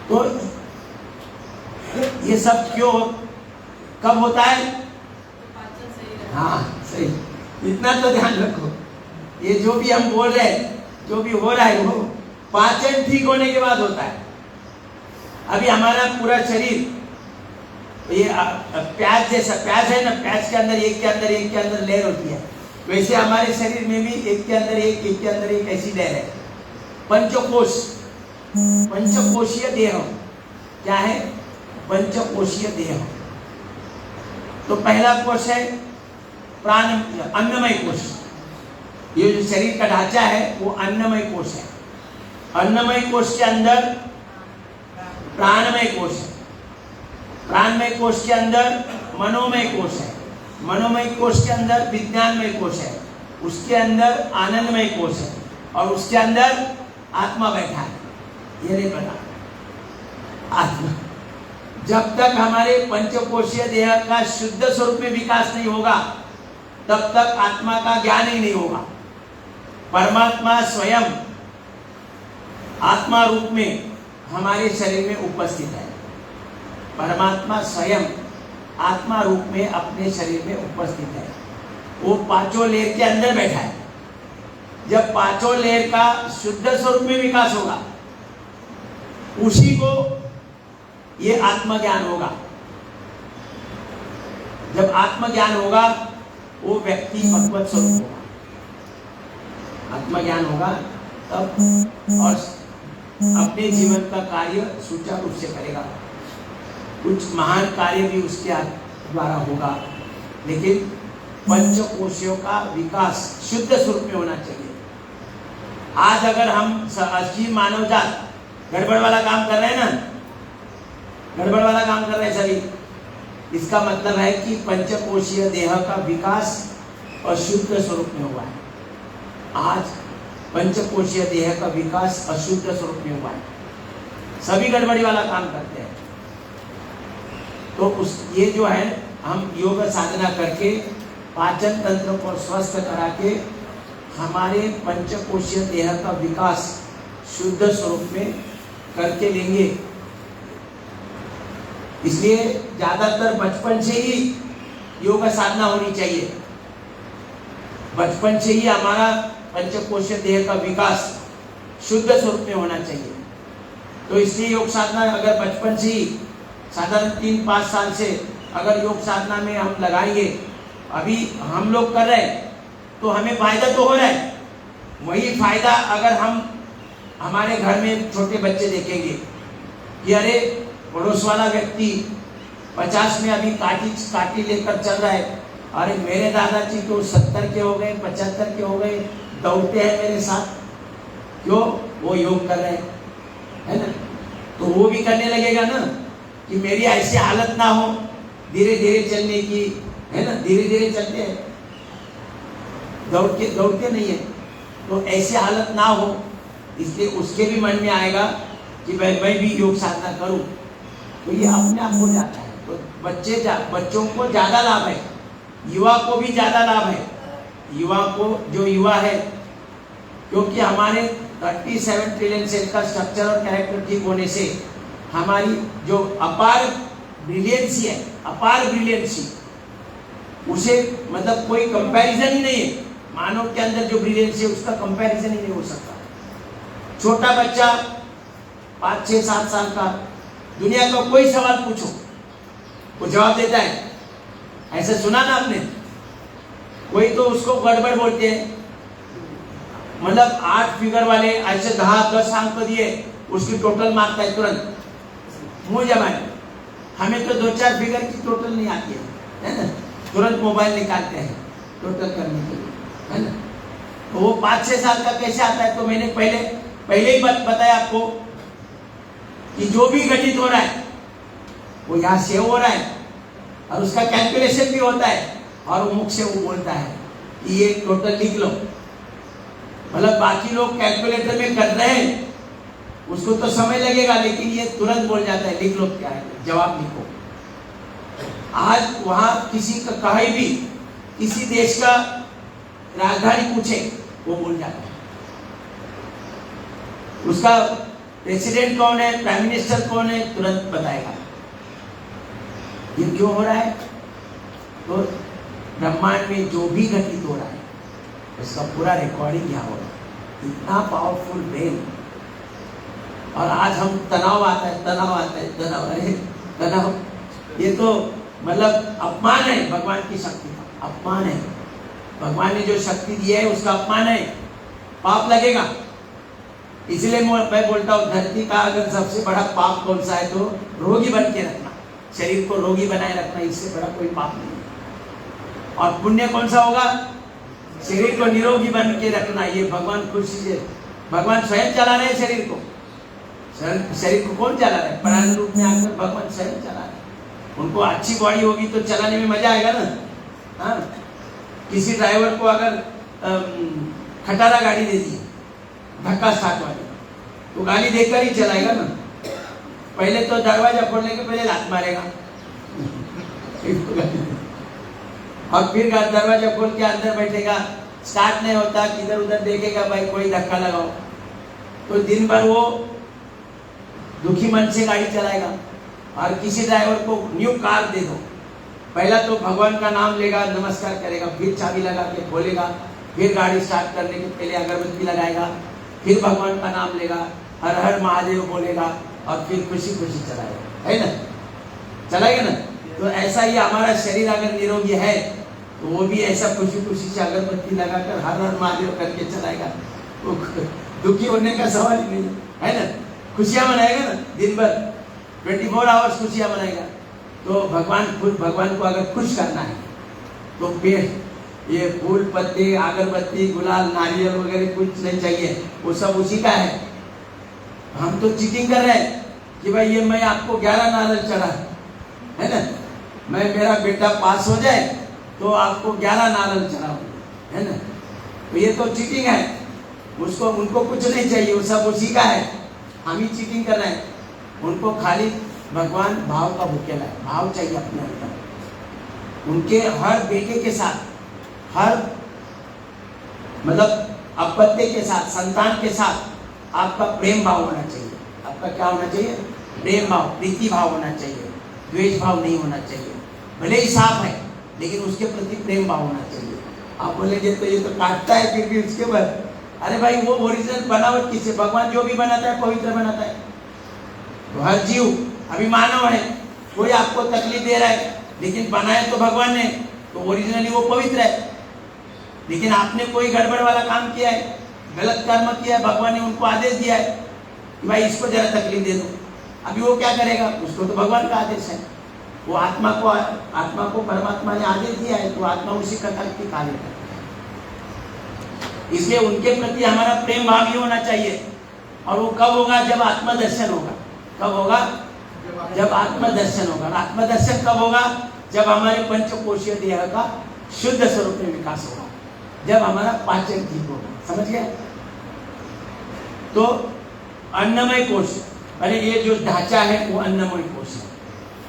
तो ये सब क्यों कब होता है? हाँ सही, इतना तो ध्यान रखो। ये जो भी हम बोल रहे हैं, जो भी हो रहा है, वो पाचन ठीक होने के बाद होता है। अभी हमारा पूरा शरीर ये प्याज जैसा, प्याज है ना, प्याज के अंदर एक के अंदर लेयर होती है, वैसे हमारे शरीर में भी एक के अंदर एक ऐसी लेयर है। पंचकोश, पंचकोशीय देह। क्या है? पंचकोशीय देह। तो पहला कोश है प्राण, अन्नमय कोश। ये जो शरीर का ढांचा है वो अन्नमय कोश है। अन्नमय कोश के अंदर प्राणमय कोश है। प्राणमय कोश के अंदर मनोमय कोश है। मनोमय कोश के अंदर विज्ञानमय कोश है। उसके अंदर आनंदमय कोश है, और उसके अंदर आत्मा बैठा है। ये नहीं पता आत्मा जब तक हमारे पंचकोशीय देह का शुद्ध स्वरूप में विकास नहीं होगा तब तक आत्मा का ज्ञान ही नहीं होगा। परमात्मा स्वयं आत्मा रूप में हमारे शरीर में उपस्थित है। परमात्मा स्वयं आत्मा रूप में अपने शरीर में उपस्थित है। वो पांचों लेयर के अंदर बैठा है। जब पांचों लेयर का शुद्ध स्वरूप में विकास होगा उसी को ये आत्मज्ञान होगा। जब आत्मज्ञान होगा वो व्यक्ति भगवत स्वरूप होगा। आत्मज्ञान होगा तब और अपने जीवन का कार्य सुचारू रूप से करेगा। कुछ महान कार्य भी उसके द्वारा होगा, लेकिन पंचकोशियों का विकास शुद्ध स्वरूप में होना चाहिए। आज अगर हम अजीब मानव जात गड़बड़ वाला काम कर रहे हैं ना, गड़बड़ वाला काम कर रहे हैं सभी, इसका मतलब है कि पंचकोशीय देह का विकास अशुद्ध स्वरूप में हुआ है। आज पंचकोशीय देह का विकास अशुद्ध स्वरूप में हुआ है। सभी गड़बड़ी वाला काम करते हैं। तो उस ये जो है हम योग साधना करके पाचन तंत्र को स्वस्थ करा के हमारे पंचकोशीय देह का विकास शुद्ध स्वरूप में करके लेंगे। इसलिए ज्यादातर बचपन से ही योग साधना होनी चाहिए। बचपन से ही हमारा पंचकोशीय देह का विकास शुद्ध स्वरूप में होना चाहिए। तो इसलिए योग साधना अगर बचपन से ही साधारण 3-5 साल से अगर योग साधना में हम लगाएंगे, अभी हम लोग कर रहे हैं तो हमें फायदा तो हो रहा है। वही फायदा अगर हम हमारे घर में छोटे बच्चे देखेंगे कि अरे पड़ोस वाला व्यक्ति 50 में अभी काटी लेकर चल रहा है, अरे मेरे दादाजी तो 70 के हो गए, 75 के हो गए, दौड़ते हैं मेरे साथ, क्यों? वो योग कर रहे हैं, है ना? तो वो भी करने लगेगा ना कि मेरी ऐसी हालत ना हो, धीरे धीरे चलने की, है ना? धीरे धीरे चलते हैं, दौड़ते नहीं है। तो ऐसी हालत ना हो, इसलिए उसके भी मन में आएगा कि मैं भी योग साधना करूं। तो ये अपने आप हो जाता है। तो बच्चों को ज्यादा लाभ है, युवा को भी ज्यादा लाभ है। युवा को जो युवा है, क्योंकि हमारे 37 ट्रिलियन सेल का स्ट्रक्चर और कैरेक्टर ठीक होने से हमारी जो अपार ब्रिलियंसी है, अपार ब्रिलियंसी, उसे मतलब कोई कंपैरिजन ही नहीं है। मानव के अंदर जो ब्रिलियंसी है उसका कंपैरिजन ही नहीं हो सकता। छोटा बच्चा 5, 6, 7 साल का दुनिया का कोई सवाल पूछो वो जवाब देता है। ऐसे सुना ना आपने? कोई तो उसको गड़बड़ बोलते हैं, मतलब 8 फिगर वाले ऐसे 10 अंक दिए, उसकी टोटल मारता है तुरंत मुंह जमाए। हमें तो 2-4 फिगर की टोटल नहीं आती है ना? तुरंत मोबाइल निकालते हैं टोटल करने के लिए, है ना? तो वो 5-6 साल का कैसे आता है? तो मैंने पहले ही बताया आपको कि जो भी घटित हो रहा है वो यहाँ सेव हो रहा है और उसका कैलकुलेशन भी होता है, और वो मुख से वो बोलता है कि ये टोटल लिख लो। मतलब बाकी लोग कैलकुलेटर में कर रहे हैं, उसको तो समय लगेगा, लेकिन ये तुरंत बोल जाता है लिख लो, क्या है जवाब लिखो। आज वहां किसी का कहीं भी किसी देश का राजधानी पूछे वो बोल जाता है, उसका प्रेसिडेंट कौन है, प्राइम मिनिस्टर कौन है, तुरंत बताएगा। ये क्यों हो रहा है? तो ब्रह्मांड में जो भी घटित हो रहा है उसका पूरा रिकॉर्डिंग यहाँ हो रहा है। इतना पावरफुल ब्रेन। और आज हम तनाव आता है, तनाव, ये तो मतलब अपमान है भगवान की शक्ति का, अपमान है। भगवान ने जो शक्ति दी है उसका अपमान है, पाप लगेगा। इसलिए मैं बोलता हूँ धरती का अगर सबसे बड़ा पाप कौन सा है तो रोगी बन के रखना, शरीर को रोगी बनाए रखना, इससे बड़ा कोई पाप नहीं है। और पुण्य कौन सा होगा? शरीर को निरोगी बन के रखना। ये भगवान खुशी से, भगवान स्वयं चला रहे हैं शरीर को। शरीर को कौन चला रहा है? प्राण रूप में आकर भगवान स्वयं चला रहे हैं। उनको अच्छी बॉडी होगी तो चलाने में मजा आएगा ना। हाँ, किसी ड्राइवर को अगर खटारा गाड़ी दे दी, धक्का स्टार्ट वाली, तो गाड़ी देखकर ही चलाएगा ना। पहले तो दरवाजा खोलने के पहले लात मारेगा और फिर दरवाजा खोल के अंदर बैठेगा, स्टार्ट नहीं होता, किधर उधर देखेगा, भाई कोई धक्का लगाओ, तो दिन भर वो दुखी मन से गाड़ी चलाएगा। और किसी ड्राइवर को न्यू कार दे दो, पहला तो भगवान का नाम लेगा, नमस्कार करेगा, फिर चाबी लगा के खोलेगा, फिर गाड़ी स्टार्ट करने के पहले अगरबत्ती लगाएगा, फिर भगवान का नाम लेगा, हर हर महादेव बोलेगा, और फिर खुशी खुशी चलाएगा, है ना, चलाएगा ना। तो ऐसा ही हमारा शरीर अगर निरोगी है तो वो भी ऐसा खुशी खुशी से अगरबत्ती लगाकर हर हर महादेव करके चलाएगा, वो दुखी होने का सवाल ही नहीं है ना। खुशियां मनाएगा ना, दिन भर 24 आवर्स खुशियां मनाएगा। तो भगवान को अगर खुश करना है तो फिर ये फूल पत्ते अगरबत्ती गुलाल नारियल वगैरह कुछ नहीं चाहिए, वो सब उसी का है। हम तो चीटिंग कर रहे हैं कि भाई ये मैं आपको 11 नारियल चढ़ा, है ना, मैं मेरा बेटा पास हो जाए तो आपको 11 नारियल चढ़ाऊं, है ना, तो ये तो चीटिंग है। उसको उनको कुछ नहीं चाहिए, वो सब उसी का है, हम ही चीटिंग कर रहे हैं। उनको खाली भगवान भाव का भूखेला है, भाव चाहिए अपने अंदर। उनके हर बेटे के साथ, हर मतलब अपत्य के साथ, संतान के साथ आपका प्रेम भाव होना चाहिए। आपका क्या होना चाहिए? प्रेम भाव, प्रीति भाव होना चाहिए, द्वेष भाव नहीं होना चाहिए। भले ही सांप है लेकिन उसके प्रति प्रेम भाव होना चाहिए। आप बोलेंगे तो ये तो काटता है, फिर भी उसके बाद, अरे भाई वो ओरिजिनल बनावट किसे? भगवान जो भी बनाता है पवित्र बनाता है। तो हर जीव अभी मानव है, कोई आपको तकलीफ दे रहा है लेकिन बनाया तो भगवान ने, तो ओरिजिनली वो पवित्र है। लेकिन आपने कोई गड़बड़ वाला काम किया है, गलत कर्म किया है, भगवान ने उनको आदेश दिया है कि भाई इसको जरा तकलीफ दे दो, अभी वो क्या करेगा? उसको तो भगवान का आदेश है, वो आत्मा को परमात्मा ने आदेश दिया है, तो आत्मा उसी का की कार्य करता है। इसलिए उनके प्रति हमारा प्रेम भाव ही होना चाहिए। और वो कब होगा? जब आत्मदर्शन होगा। कब होगा? जब आत्मदर्शन होगा। आत्मदर्शन कब होगा? जब हमारे पंचकोशीय देह का शुद्ध स्वरूप में विकास होगा, जब हमारा पाचन ठीक होगा। समझ गए? तो अन्नमय कोश, अरे ये जो ढांचा है वो अन्नमय कोश है।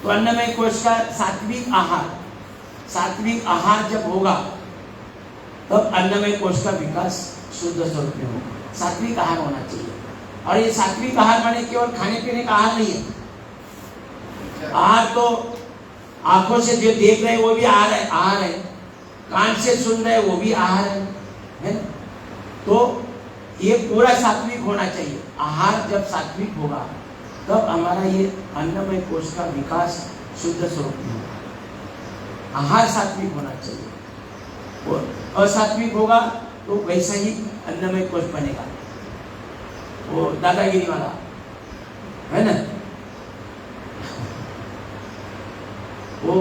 तो अन्नमय कोश का सात्विक आहार जब होगा तब अन्नमय कोश का विकास शुद्ध स्वरूप में होगा। सात्विक आहार होना चाहिए। और ये सात्विक आहार माने केवल खाने पीने का आहार नहीं है। आहार तो आंखों से जो देख रहे हैं वो भी आहार है, कान से सुन रहे हैं वो भी आहार है ना? तो ये पूरा सात्विक होना चाहिए। आहार जब सात्विक होगा तब हमारा ये अन्नमय कोश का विकास शुद्ध स्वरूप में होगा। आहार सात्विक होना चाहिए। और असात्विक होगा तो वैसा ही अन्नमय कोश बनेगा, वो दादागिरी वाला, है ना। वो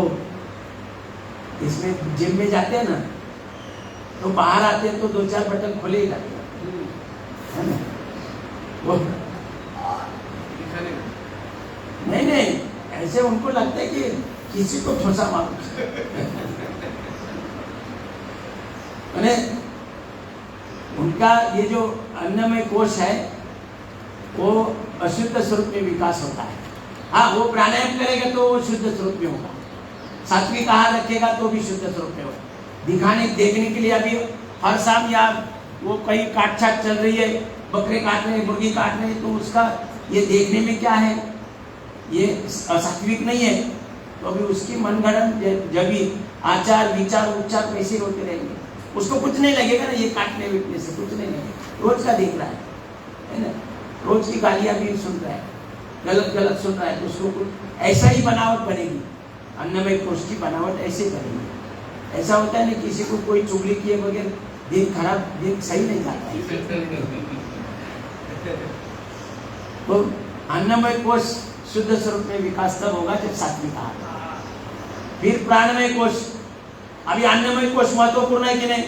इसमें जिम में जाते हैं ना, तो बाहर आते हैं तो 2-4 बटन खोले ही जाते हैं ना। वो नहीं, ऐसे उनको लगता है कि किसी को ठोसा मारो। मैंने उनका ये जो अन्नमय कोश है वो अशुद्ध स्वरूप में विकास होता है। हाँ, वो प्राणायाम करेगा तो वो शुद्ध स्वरूप में होगा, सात्विक आहार रखेगा तो भी शुद्ध स्वरूप में होगा। देखने के लिए अभी हर शाम या वो कहीं काट छाट चल रही है, बकरे काट रहे, मुर्गी काट रहे, तो उसका ये देखने में क्या है, ये असात्विक नहीं है। तो अभी उसकी मनगढ़ंत जब भी आचार विचार उपचार कैसे होते रहेंगे, उसको कुछ नहीं लगेगा ना, ये काटने पीटने से कुछ नहीं लगेगा। रोज का देख रहा है ना, रोज की गालियां भी सुन रहा है, गलत सुन रहा है, तो उसको कुछ ऐसा ही बनावट बनेगी। अन्नमय कोश की बनावट ऐसे बनेगी। ऐसा होता है ना, किसी को कोई चुगली किए बगैर दिन सही नहीं जाता है। तो अन्नमय कोश शुद्ध स्वरूप में विकास तब होगा जब सात्विक आहार। फिर प्राणमय कोश। अभी अन्नमय कोश महत्वपूर्ण है कि नहीं?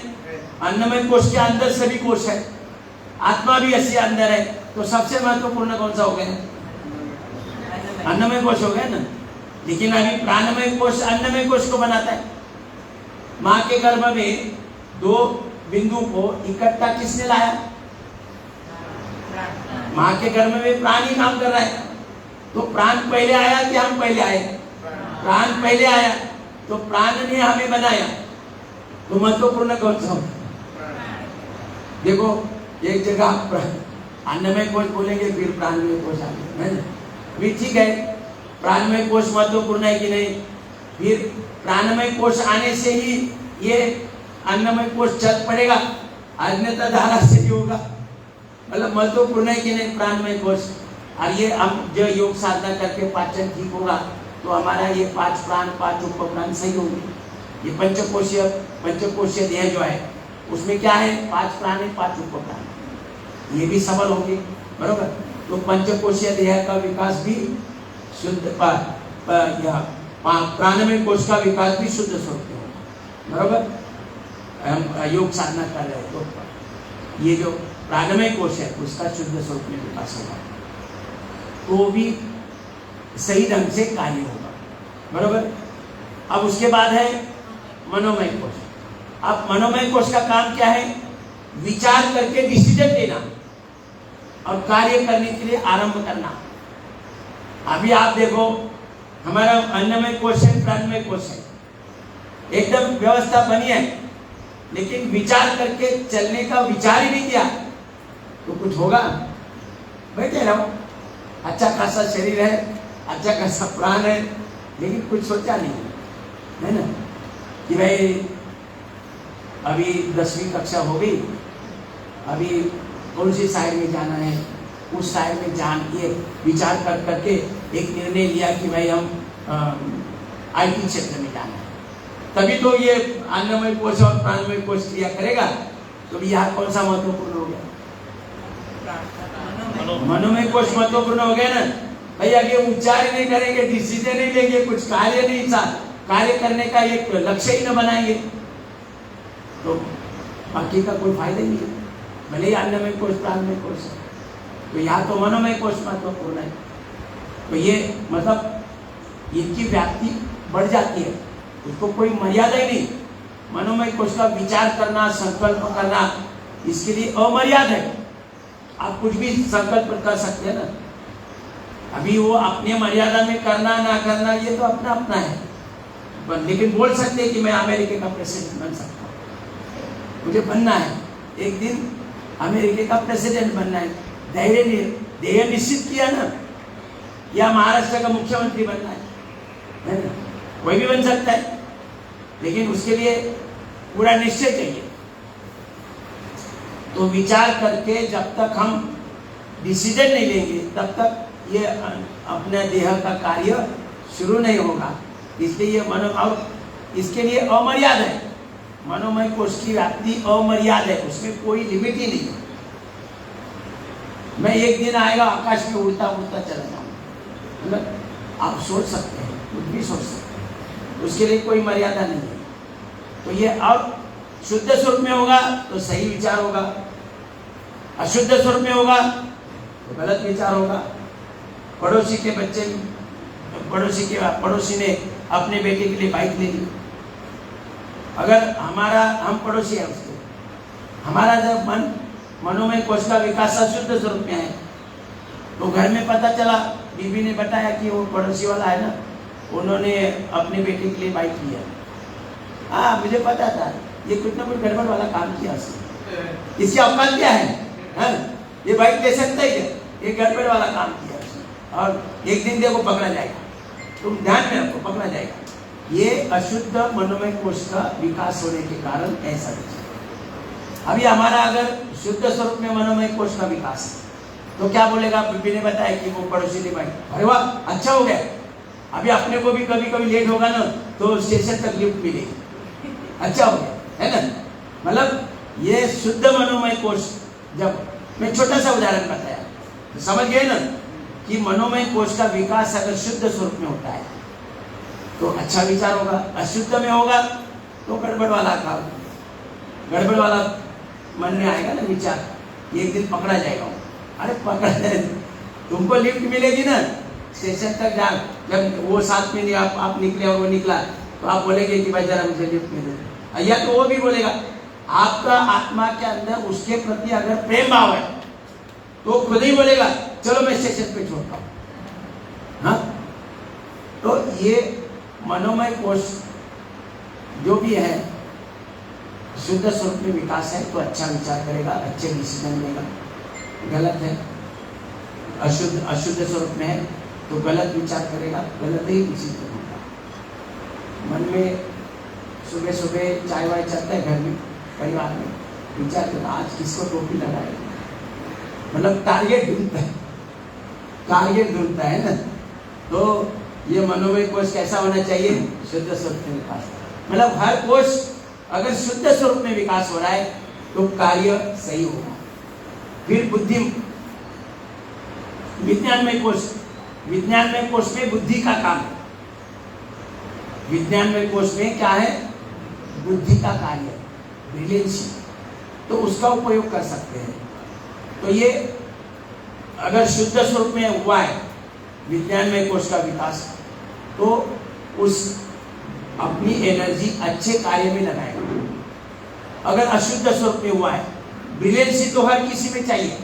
अन्नमय कोश के अंदर सभी कोश है, आत्मा भी ऐसे अंदर है, तो सबसे महत्वपूर्ण कौन सा हो गया? अन्नमय कोश हो गया ना। लेकिन अभी प्राणमय कोश अन्नमय कोश को बनाता है। माँ के गर्भ में 2 बिंदु को इकट्ठा किसने लाया? माँ के गर्भ में प्राण ही काम कर रहा है। तो प्राण पहले आया कि हम पहले आए? प्राण पहले आया, तो प्राण ने हमें बनाया, तो महत्वपूर्ण कौन सा? देखो एक जगह अन्नमय कोश बोलेंगे, फिर प्राणमय कोश आगे, है ना? भी ठीक है, प्राणमय कोश महत्वपूर्ण है कि नहीं? फिर प्राणमय कोश आने से ही ये अन्नमय कोश चल पड़ेगा, अन्यथा धारा से भी होगा। मतलब महत्वपूर्ण है कि नहीं प्राणमय कोश? और ये हम जो योग साधना करके पाचन ठीक होगा तो हमारा ये 5 प्राण 5 उपप्राण सही होंगे। ये पंचकोशीय देह जो है उसमें क्या है? 5 प्राण है 5 उपप्राण, ये भी सबल होंगे, बरोबर? तो पंचकोशीय देह का विकास भी शुद्ध प्राणमय कोश का विकास भी शुद्ध स्वरूप में होगा, बरोबर? हम योग साधना कर रहे हैं तो ये जो प्राणमय कोश है उसका शुद्ध स्वरूप में विकास होगा, तो भी सही ढंग से कार्य होगा, बरोबर? अब उसके बाद है मनोमय कोश। अब मनोमय कोश का काम क्या है? विचार करके डिसीजन लेना और कार्य करने के लिए आरंभ करना। अभी आप देखो हमारा अन्नमय कोश है, प्राणमय कोश है, एकदम व्यवस्था बनी है, लेकिन विचार करके चलने का विचार ही नहीं किया तो कुछ होगा? बैठे रहो, अच्छा खासा शरीर है, अच्छा खासा प्राण है, लेकिन कुछ सोचा नहीं, है ना? कि भाई अभी 10वीं कक्षा हो गई, अभी कौन सी साइड में जाना है, उस साइड में जान के विचार कर करके एक निर्णय लिया कि भाई हम IT क्षेत्र में जाना है, तभी तो ये अन्नमय कोश और प्राणमय कोश क्रिया करेगा। तो यहाँ कौन सा महत्वपूर्ण हो गया? मनोमय कोश महत्वपूर्ण हो गया ना भाई। आगे विचार ही नहीं करेंगे, डिसीजन नहीं लेंगे, कुछ कार्य नहीं, कार्य करने का एक लक्ष्य ही न बनाएंगे तो बाकी का कोई फायदा ही नहीं है, भले ही अन्नमय कोश प्राणमय कोश है। तो यहाँ तो मनोमय कोश महत्वपूर्ण है। तो ये मतलब इनकी व्याप्ति बढ़ जाती है, उसको कोई मर्यादा ही नहीं। मनोमय कोश का विचार करना, संकल्प करना, इसके लिए अमर्याद है। आप कुछ भी संकल्प कर सकते हैं ना। अभी वो अपने मर्यादा में करना ना करना ये तो अपना अपना है, लेकिन बोल सकते हैं कि मैं अमेरिका का प्रेसिडेंट बन सकता हूँ, मुझे बनना है, एक दिन अमेरिका का प्रेसिडेंट बनना है, ध्येय निश्चित किया ना, या महाराष्ट्र का मुख्यमंत्री बनना है ना? कोई भी बन सकता है, लेकिन उसके लिए पूरा निश्चय चाहिए। तो विचार करके जब तक हम डिसीजन नहीं लेंगे तब तक ये अपने देह का कार्य शुरू नहीं होगा। इसलिए ये और इसके लिए अमर्याद है। मनोमय कोश की व्याप्ति अमर्याद है, उसमें कोई लिमिट ही नहीं है। मैं एक दिन आएगा आकाश में उड़ता उड़ता चला जाऊंगा, मतलब आप सोच सकते हैं, कुछ भी सोच सकते हैं, उसके लिए कोई मर्यादा नहीं है। तो ये और शुद्ध स्वरूप में होगा तो सही विचार होगा, अशुद्ध स्वरूप में होगा तो गलत विचार होगा। पड़ोसी के बच्चे, पड़ोसी ने अपने बेटे के लिए बाइक ले ली, अगर हम पड़ोसी है उसके, हमारा जब मनोमय कोश का विकास अशुद्ध स्वरूप में है तो घर में पता चला, बीबी ने बताया कि वो पड़ोसी वाला है ना, उन्होंने अपने बेटे के लिए बाइक लिया। हाँ, मुझे पता था ये कुछ ना कुछ गड़बड़ वाला काम किया उसने, इसकी औकात क्या है? ये बाइक ले सकता है क्या? ये गड़बड़ वाला काम किया उसने, और एक दिन देखो पकड़ा जाएगा, तुम ध्यान में रखो, पकड़ा जाएगा। ये अशुद्ध मनोमय कोश का विकास होने के कारण ऐसा है। अभी हमारा अगर शुद्ध स्वरूप में मनोमय कोश का विकास है तो क्या बोलेगा? बीबी ने बताया कि वो पड़ोसी ने बाइक, अरे वाह अच्छा हो गया। अभी अपने को भी कभी कभी लेट होगा ना तो स्टेशन तक लिफ्ट मिलेगी, अच्छा हो गया, है ना? मतलब ये शुद्ध मनोमय कोश, जब मैं छोटा सा उदाहरण बताया तो समझ गए ना कि मनोमय कोश का विकास अगर शुद्ध स्वरूप में होता है तो अच्छा विचार होगा, अशुद्ध में होगा तो गड़बड़ वाला काम, गड़बड़ वाला मन में आएगा ना विचार, एक दिन पकड़ा जाएगा। अरे पकड़ा जाए, तुमको लिफ्ट मिलेगी ना स्टेशन तक, जा जब वो साथ में नहीं आप निकले और वो निकला तो आप बोलेंगे कि भाई जरा मुझे लिफ्ट मिले, या तो वो भी बोलेगा। आपका आत्मा के अंदर उसके प्रति अगर प्रेम भाव है तो खुद ही बोलेगा चलो मैं स्टेशन पे छोड़ता हूँ, हाँ, तो ये मनोमय कोश जो भी है शुद्ध स्वरूप में विकास है तो अच्छा विचार करेगा, अच्छे डिसीजन लेगा। गलत है, अशुद्ध स्वरूप में है तो गलत विचार करेगा, गलत ही डिसीजन होगा। मन में सुबह सुबह चाय वाय चलता है घर में, परिवार में, विचार करना आज किसको टोपी लगाएगा, मतलब टारगेट ढूंढता है ना। तो ये मनोमय कोश कैसा होना चाहिए? शुद्ध स्वरूप में विकास। मतलब हर कोश अगर शुद्ध स्वरूप में विकास हो रहा है तो कार्य सही होगा। फिर बुद्धि, विज्ञानमय कोश में बुद्धि का काम है। विज्ञानमय कोश में क्या है? बुद्धि का कार्य, ब्रिलियंसी, तो उसका उपयोग कर सकते हैं। तो ये अगर शुद्ध स्वरूप में हुआ है विज्ञानमय कोश का विकास, तो उस अपनी एनर्जी अच्छे कार्य में लगाएगा। अगर अशुद्ध स्वरूप में हुआ है, ब्रिलियंसी तो हर किसी में चाहिए,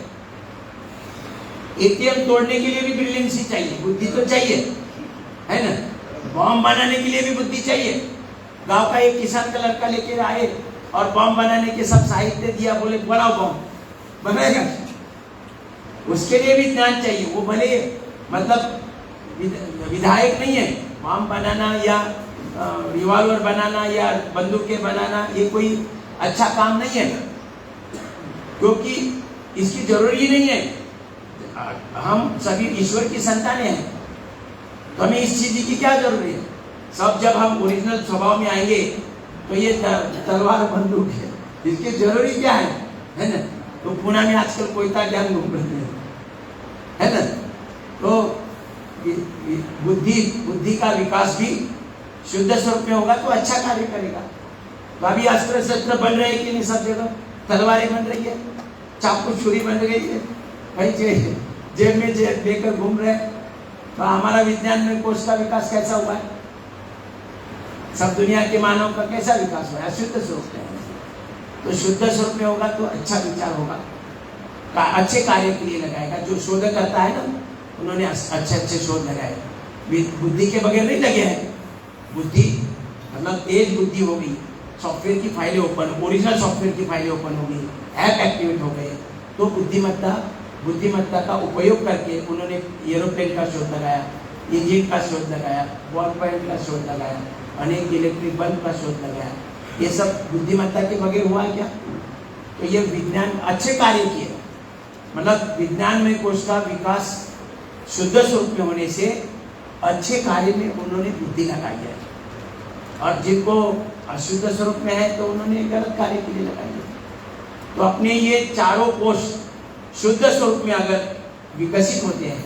एटीएम तोड़ने के लिए भी ब्रिलियंसी चाहिए, बुद्धि तो चाहिए, है ना। बॉम्ब बनाने के लिए भी बुद्धि चाहिए। गांव का एक किसान का लड़का लेके आए और बॉम्ब बनाने के सब साहित्य दिया, बोले बनाओ बॉम्ब, बनाएगा। उसके लिए भी ज्ञान चाहिए। वो भले मतलब विधायक नहीं है, बॉम्ब बनाना या रिवॉल्वर बनाना या बंदूकें बनाना ये कोई अच्छा काम नहीं है, क्योंकि इसकी जरूरी नहीं है। हम सभी ईश्वर की संतानें हैं, तो हमें इस चीज की क्या जरूरी है? सब जब हम ओरिजिनल स्वभाव में आएंगे तो ये तलवार बंदूक है, इसकी जरूरी क्या है ना। तो पुणे में आजकल कोयता ज्ञान घूम रहे हैं, है ना। तो बुद्धि का विकास भी शुद्ध स्वरूप में होगा तो अच्छा कार्य करेगा। तो अभी अस्त्र शस्त्र बन रहे हैं कि नहीं? सब जगह तलवारें बन रही है, चाकू छुरी बन रही है, भाई जेब में लेकर घूम रहे हैं। तो हमारा विज्ञान में कोश का विकास कैसा हुआ है? सब दुनिया के मानव का कैसा विकास हुआ है? अशुद्ध स्वरूप में। तो शुद्ध स्वरूप में होगा तो अच्छा विचार होगा, अच्छे कार्य के लिए लगाएगा। जो शोध करता है ना, उन्होंने अच्छे शोध लगाए, बुद्धि के बगैर नहीं लगे हैं। बुद्धि मतलब तेज बुद्धि हो गई, सॉफ्टवेयर की फाइलें ओपन, ओरिजिनल सॉफ्टवेयर की फाइलें ओपन हो गई, ऐप एक्टिवेट हो गए। तो बुद्धिमत्ता का उपयोग करके उन्होंने एरोप्लेन का शोध लगाया, इंजन का शोध लगाया, बॉल पॉइंट का शोध लगाया, अनेक इलेक्ट्रिक बल्ब का शोध लगाया। ये सब बुद्धिमत्ता के बगैर हुआ क्या? तो ये विज्ञान अच्छे कार्य किए। मतलब विज्ञान में कोश का विकास शुद्ध स्वरूप में होने से अच्छे कार्य में उन्होंने बुद्धि लगाई है, और जिनको अशुद्ध स्वरूप में है तो उन्होंने गलत कार्य के लिए लगाई है। तो अपने ये चारों कोश शुद्ध स्वरूप में अगर विकसित होते हैं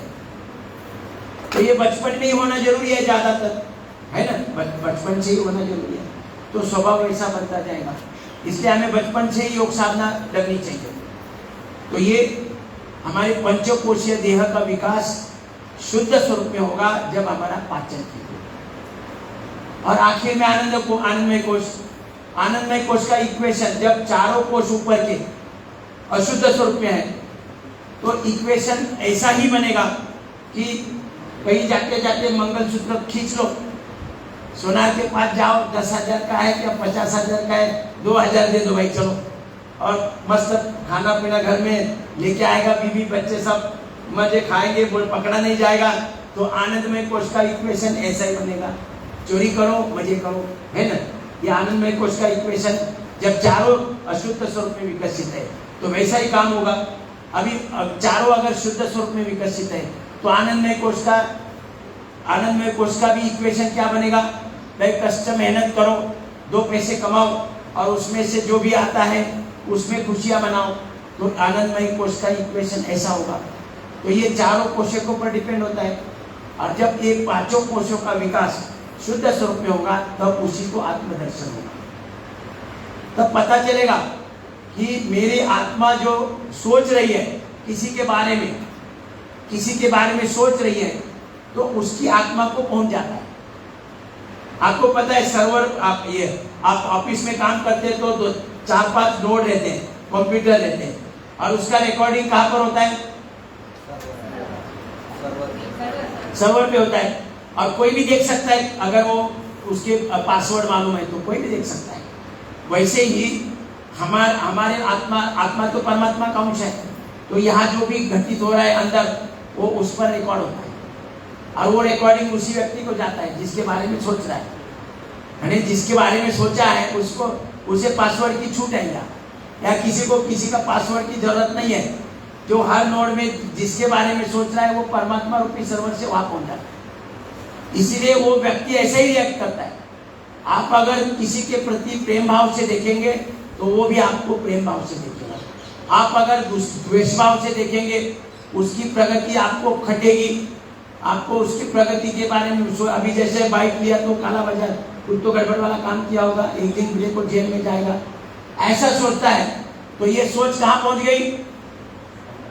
तो ये बचपन में ही होना जरूरी है ज्यादातर, है ना। बचपन से ही होना जरूरी है, तो स्वभाव वैसा बनता जाएगा। इसलिए हमें बचपन से ही योग साधना लगनी चाहिए। तो ये हमारे पंचकोशीय देह का विकास शुद्ध स्वरूप में होगा जब हमारा पाचन ठीक हो। और आखिर में आनंदमय कोश का इक्वेशन, जब चारों कोश ऊपर के अशुद्ध स्वरूप में है तो इक्वेशन ऐसा ही बनेगा कि कहीं जाते जाते मंगलसूत्र खींच लो, सोनार के पास जाओ, 10,000 का है क्या 50,000 का है, 2,000 दे दो भाई चलो, और मस्त खाना पीना घर में लेके आएगा, बीवी बच्चे सब मजे खाएंगे, पकड़ा नहीं जाएगा। तो आनंदमय कोश का इक्वेशन ऐसा ही बनेगा, चोरी करो मजे करो, है ना। ये आनंदमय कोश का इक्वेशन जब चारों अशुद्ध स्वरूप में विकसित है तो वैसा ही काम होगा। अभी चारों अगर शुद्ध स्वरूप में विकसित है तो आनंदमय कोश का भी इक्वेशन क्या बनेगा? भाई कष्ट मेहनत करो, 2 पैसे कमाओ और उसमें से जो भी आता है उसमें खुशियां मनाओ। तो आनंदमय कोश का इक्वेशन ऐसा होगा। तो ये चारों कोशों पर डिपेंड होता है। और जब ये 5 कोशों का विकास शुद्ध स्वरूप में होगा तब उसी को आत्मदर्शन होगा। तब पता चलेगा कि मेरी आत्मा जो सोच रही है किसी के बारे में सोच रही है तो उसकी आत्मा को पहुंच जाता है। आपको पता है सर्वर, आप ऑफिस में काम करते हैं तो 4-5 नोड रहते हैं, कंप्यूटर रहते हैं, और उसका रिकॉर्डिंग कहाँ पर होता है? सर्वर पे होता है और कोई भी देख सकता है, अगर वो उसके पासवर्ड मालूम है तो कोई भी देख सकता है। वैसे ही हमारे आत्मा तो परमात्मा का अंश है, तो यहाँ जो भी घटित हो रहा है अंदर वो उस पर रिकॉर्ड होता है और वो रिकॉर्डिंग उसी व्यक्ति को जाता है जिसके बारे में सोच रहा है। यानी जिसके बारे में सोचा है उसको उसे पासवर्ड की छूट है या किसी को किसी का पासवर्ड की जरूरत नहीं है। जो हर नोड में जिसके बारे में सोच रहा है वो परमात्मा रूपी सर्वर से वहां पहुंच जाता है। इसीलिए वो व्यक्ति ऐसे ही रिएक्ट करता है। आप अगर किसी के प्रति प्रेम भाव से देखेंगे तो वो भी आपको प्रेम भाव से देखेगा। आप अगर द्वेष भाव से देखेंगे उसकी प्रगति आपको खटेगी, आपको उसकी प्रगति के बारे में अभी जैसे बाइक लिया तो काला बाजार, कुछ तो गड़बड़ वाला काम किया होगा, एक दिन ब्रेक को जेल में जाएगा, ऐसा सोचता है। तो ये सोच कहाँ पहुंच गई?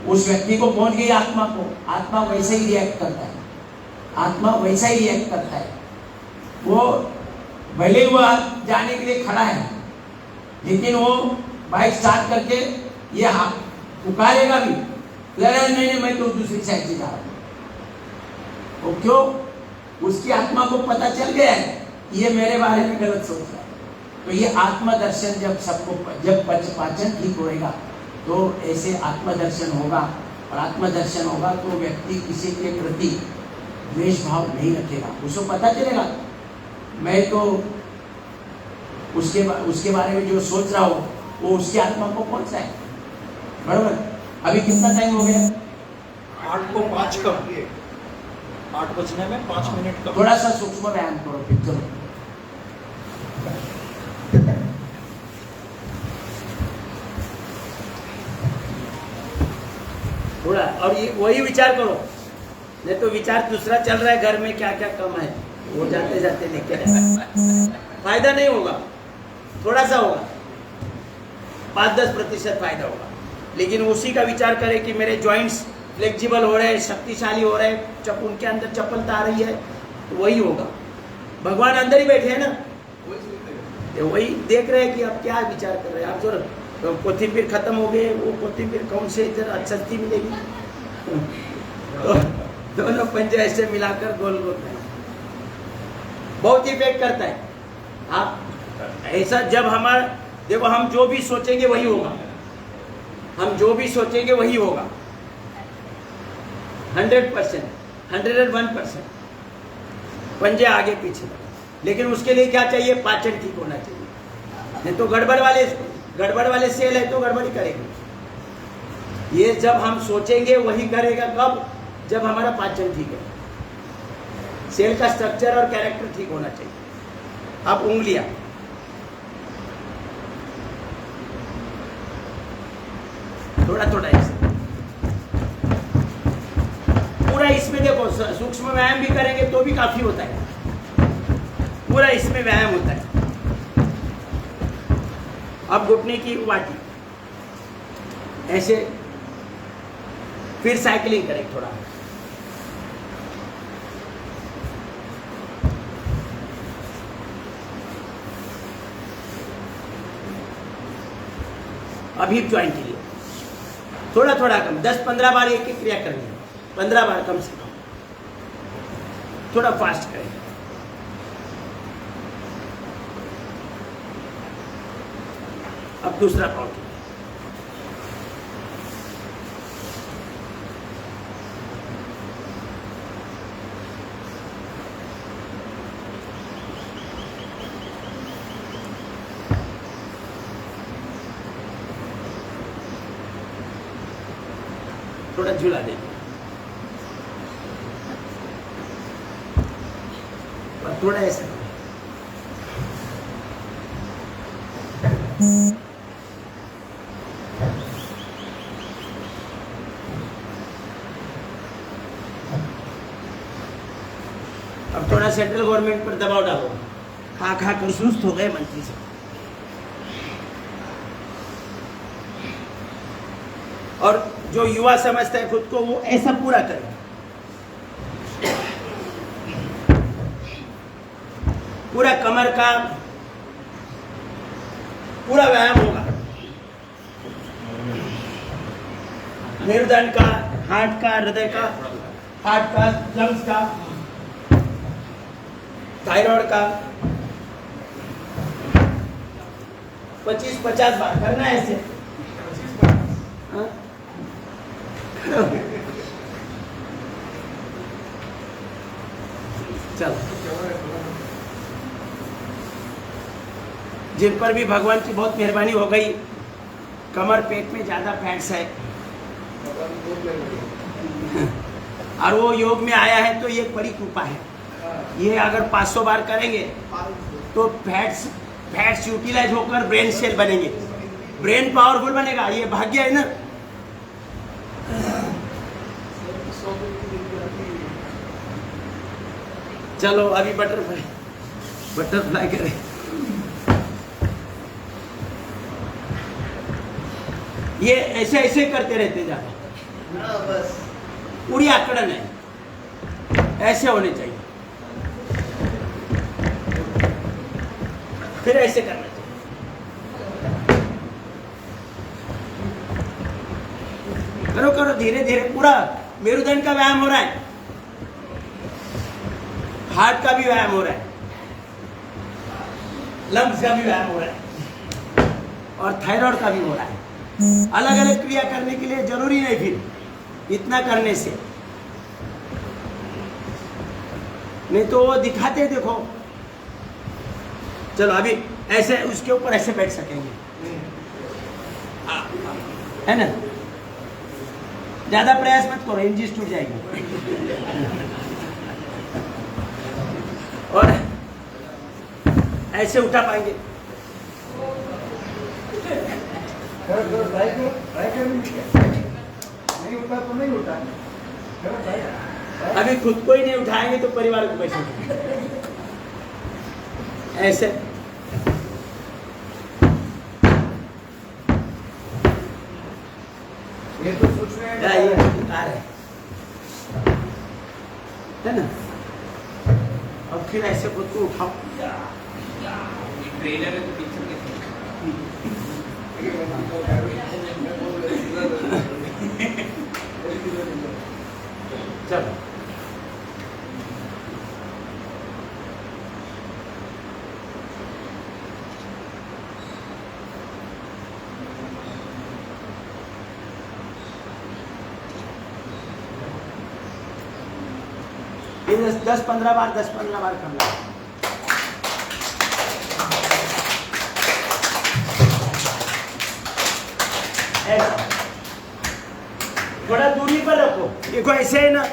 उस व्यक्ति को पहुंच गई आत्मा को। आत्मा वैसे ही रिएक्ट करता है, आत्मा वैसा ही रिएक्ट करता है। वो भले ही वह जाने के लिए खड़ा है लेकिन वो बाइक स्टार्ट करके ये पुकारेगा भी, नहीं मैं तो दूसरी साइड से जा रहा हूँ। वो क्यों? उसकी आत्मा को पता चल गया है ये मेरे बारे में गलत सोच रहा है। तो ये आत्मदर्शन जब पाचन ठीक होएगा तो ऐसे आत्मदर्शन होगा, और आत्मदर्शन होगा तो व्यक्ति किसी के प्रति द्वेष भाव नहीं रखेगा। उसको पता चलेगा मैं तो उसके बारे में जो सोच रहा हूँ वो उसकी आत्मा को कौन सा है। बराबर? अभी कितना टाइम हो गया? 8 को 5 कम, 8 बजने में 5 मिनट कम। थोड़ा सा सूक्ष्म व्यायाम करो फिर। चलो थोड़ा, और ये वही विचार करो, नहीं तो विचार दूसरा चल रहा है घर में क्या क्या कम है वो जाते जाते लेके फायदा नहीं होगा। थोड़ा सा होगा, 5-10% फायदा होगा, लेकिन उसी का विचार करें कि मेरे जॉइंट्स फ्लेक्सिबल हो रहे हैं, शक्तिशाली हो रहे हैं, उनके अंदर चपलता आ रही है, तो वही होगा। भगवान अंदर ही बैठे हैं ना, तो वही देख रहे हैं कि आप क्या विचार कर रहे हैं। आप जो कोथिंबीर खत्म हो गए, वो कोथिंबीर कौन से इधर सस्ती मिलेगी, तो दोनों पंजे ऐसे मिलाकर गोल गोल करें, बहुत इफेक्ट करता है। आप ऐसा जब हमारा देखो, हम जो भी सोचेंगे वही होगा, हम जो भी सोचेंगे वही होगा। 100%, 101% पंजे आगे पीछे। लेकिन उसके लिए क्या चाहिए? पाचन ठीक होना चाहिए। नहीं तो गड़बड़ वाले सेल है तो गड़बड़ी करेंगे। ये जब हम सोचेंगे वही करेगा। कब? जब हमारा पाचन ठीक है, सेल का स्ट्रक्चर और कैरेक्टर ठीक होना चाहिए। अब उंगलियां थोड़ा थोड़ा ऐसे पूरा इसमें देखो, सूक्ष्म व्यायाम भी करेंगे तो भी काफी होता है, पूरा इसमें व्यायाम होता है। अब घुटने की वाटी ऐसे, फिर साइकिलिंग करें थोड़ा, अभी ज्वाइन के लिए थोड़ा थोड़ा कम, 10-15 बार एक एक क्रिया करनी है, 15 बार कम से कम, थोड़ा फास्ट करें। अब दूसरा पाँव के लिए थोड़ा झूला देंगे और थोड़ा ऐसा। अब थोड़ा सेंट्रल गवर्नमेंट पर दबाव डालो, खा खा कर सुस्त हो गए मंत्री से। और जो युवा समझता है खुद को वो ऐसा पूरा करे, पूरा कमर का पूरा व्यायाम होगा, मेरुदंड का, हार्ट का, हृदय का हार्ट का, लंग्स का, थायराइड का 25-50 बार करना है ऐसे। हाँ? चलो, जिन पर भी भगवान की बहुत मेहरबानी हो गई, कमर पेट में ज्यादा फैट्स है और वो योग में आया है, तो ये बड़ी कृपा है। ये अगर 500 बार करेंगे तो फैट्स यूटिलाइज होकर ब्रेन सेल बनेंगे, ब्रेन पावरफुल बनेगा। ये भाग्य है ना। चलो अभी बटरफ्लाई करें। ये ऐसे ऐसे करते रहते जाओ, बस पूरी आकड़न है, ऐसे होने चाहिए, फिर ऐसे करना चाहिए। करो करो धीरे धीरे, पूरा मेरुदंड का व्यायाम हो रहा है, हार्ट का भी व्यायाम हो रहा है, लंग्स का भी व्यायाम हो रहा है और थायराइड का भी हो रहा है। अलग अलग क्रिया करने के लिए जरूरी नहीं, फिर इतना करने से नहीं तो वो दिखाते देखो। चलो अभी ऐसे उसके ऊपर ऐसे बैठ सकेंगे, है ना। ज्यादा प्रयास मत करो, इंजिस टूट जाएगी। और ऐसे उठा पाएंगे। नहीं उठा तो नहीं उठा, अभी खुद को ही नहीं उठाएंगे तो परिवार को कैसे उठाएंगे? ऐसे ये तो सोच रहे क्या ये उतार है ना। और फिर ऐसे खुद को उठाओ। ट्रेनर है तो टीचर के चलो ये 10-15 बार करना है। ऐसा थोड़ा दूरी पर रखो, देखो ऐसे है ना,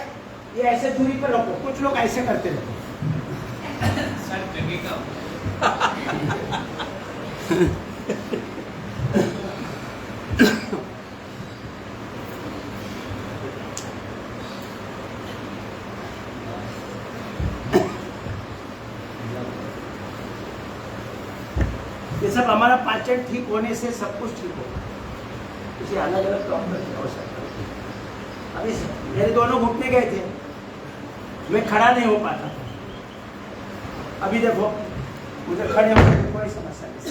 ये ऐसे दूरी पर रखो। कुछ लोग ऐसे करते रहते सर लगेगा। ये सब हमारा पाचन ठीक होने से सब कुछ ठीक होगा। किसी अलग अलग प्रॉब्लम की आवश्यकता नहीं। अभी मेरे दोनों घुटने गए थे, मैं खड़ा नहीं हो पाता था। अभी देखो मुझे खड़े होने की कोई समस्या नहीं।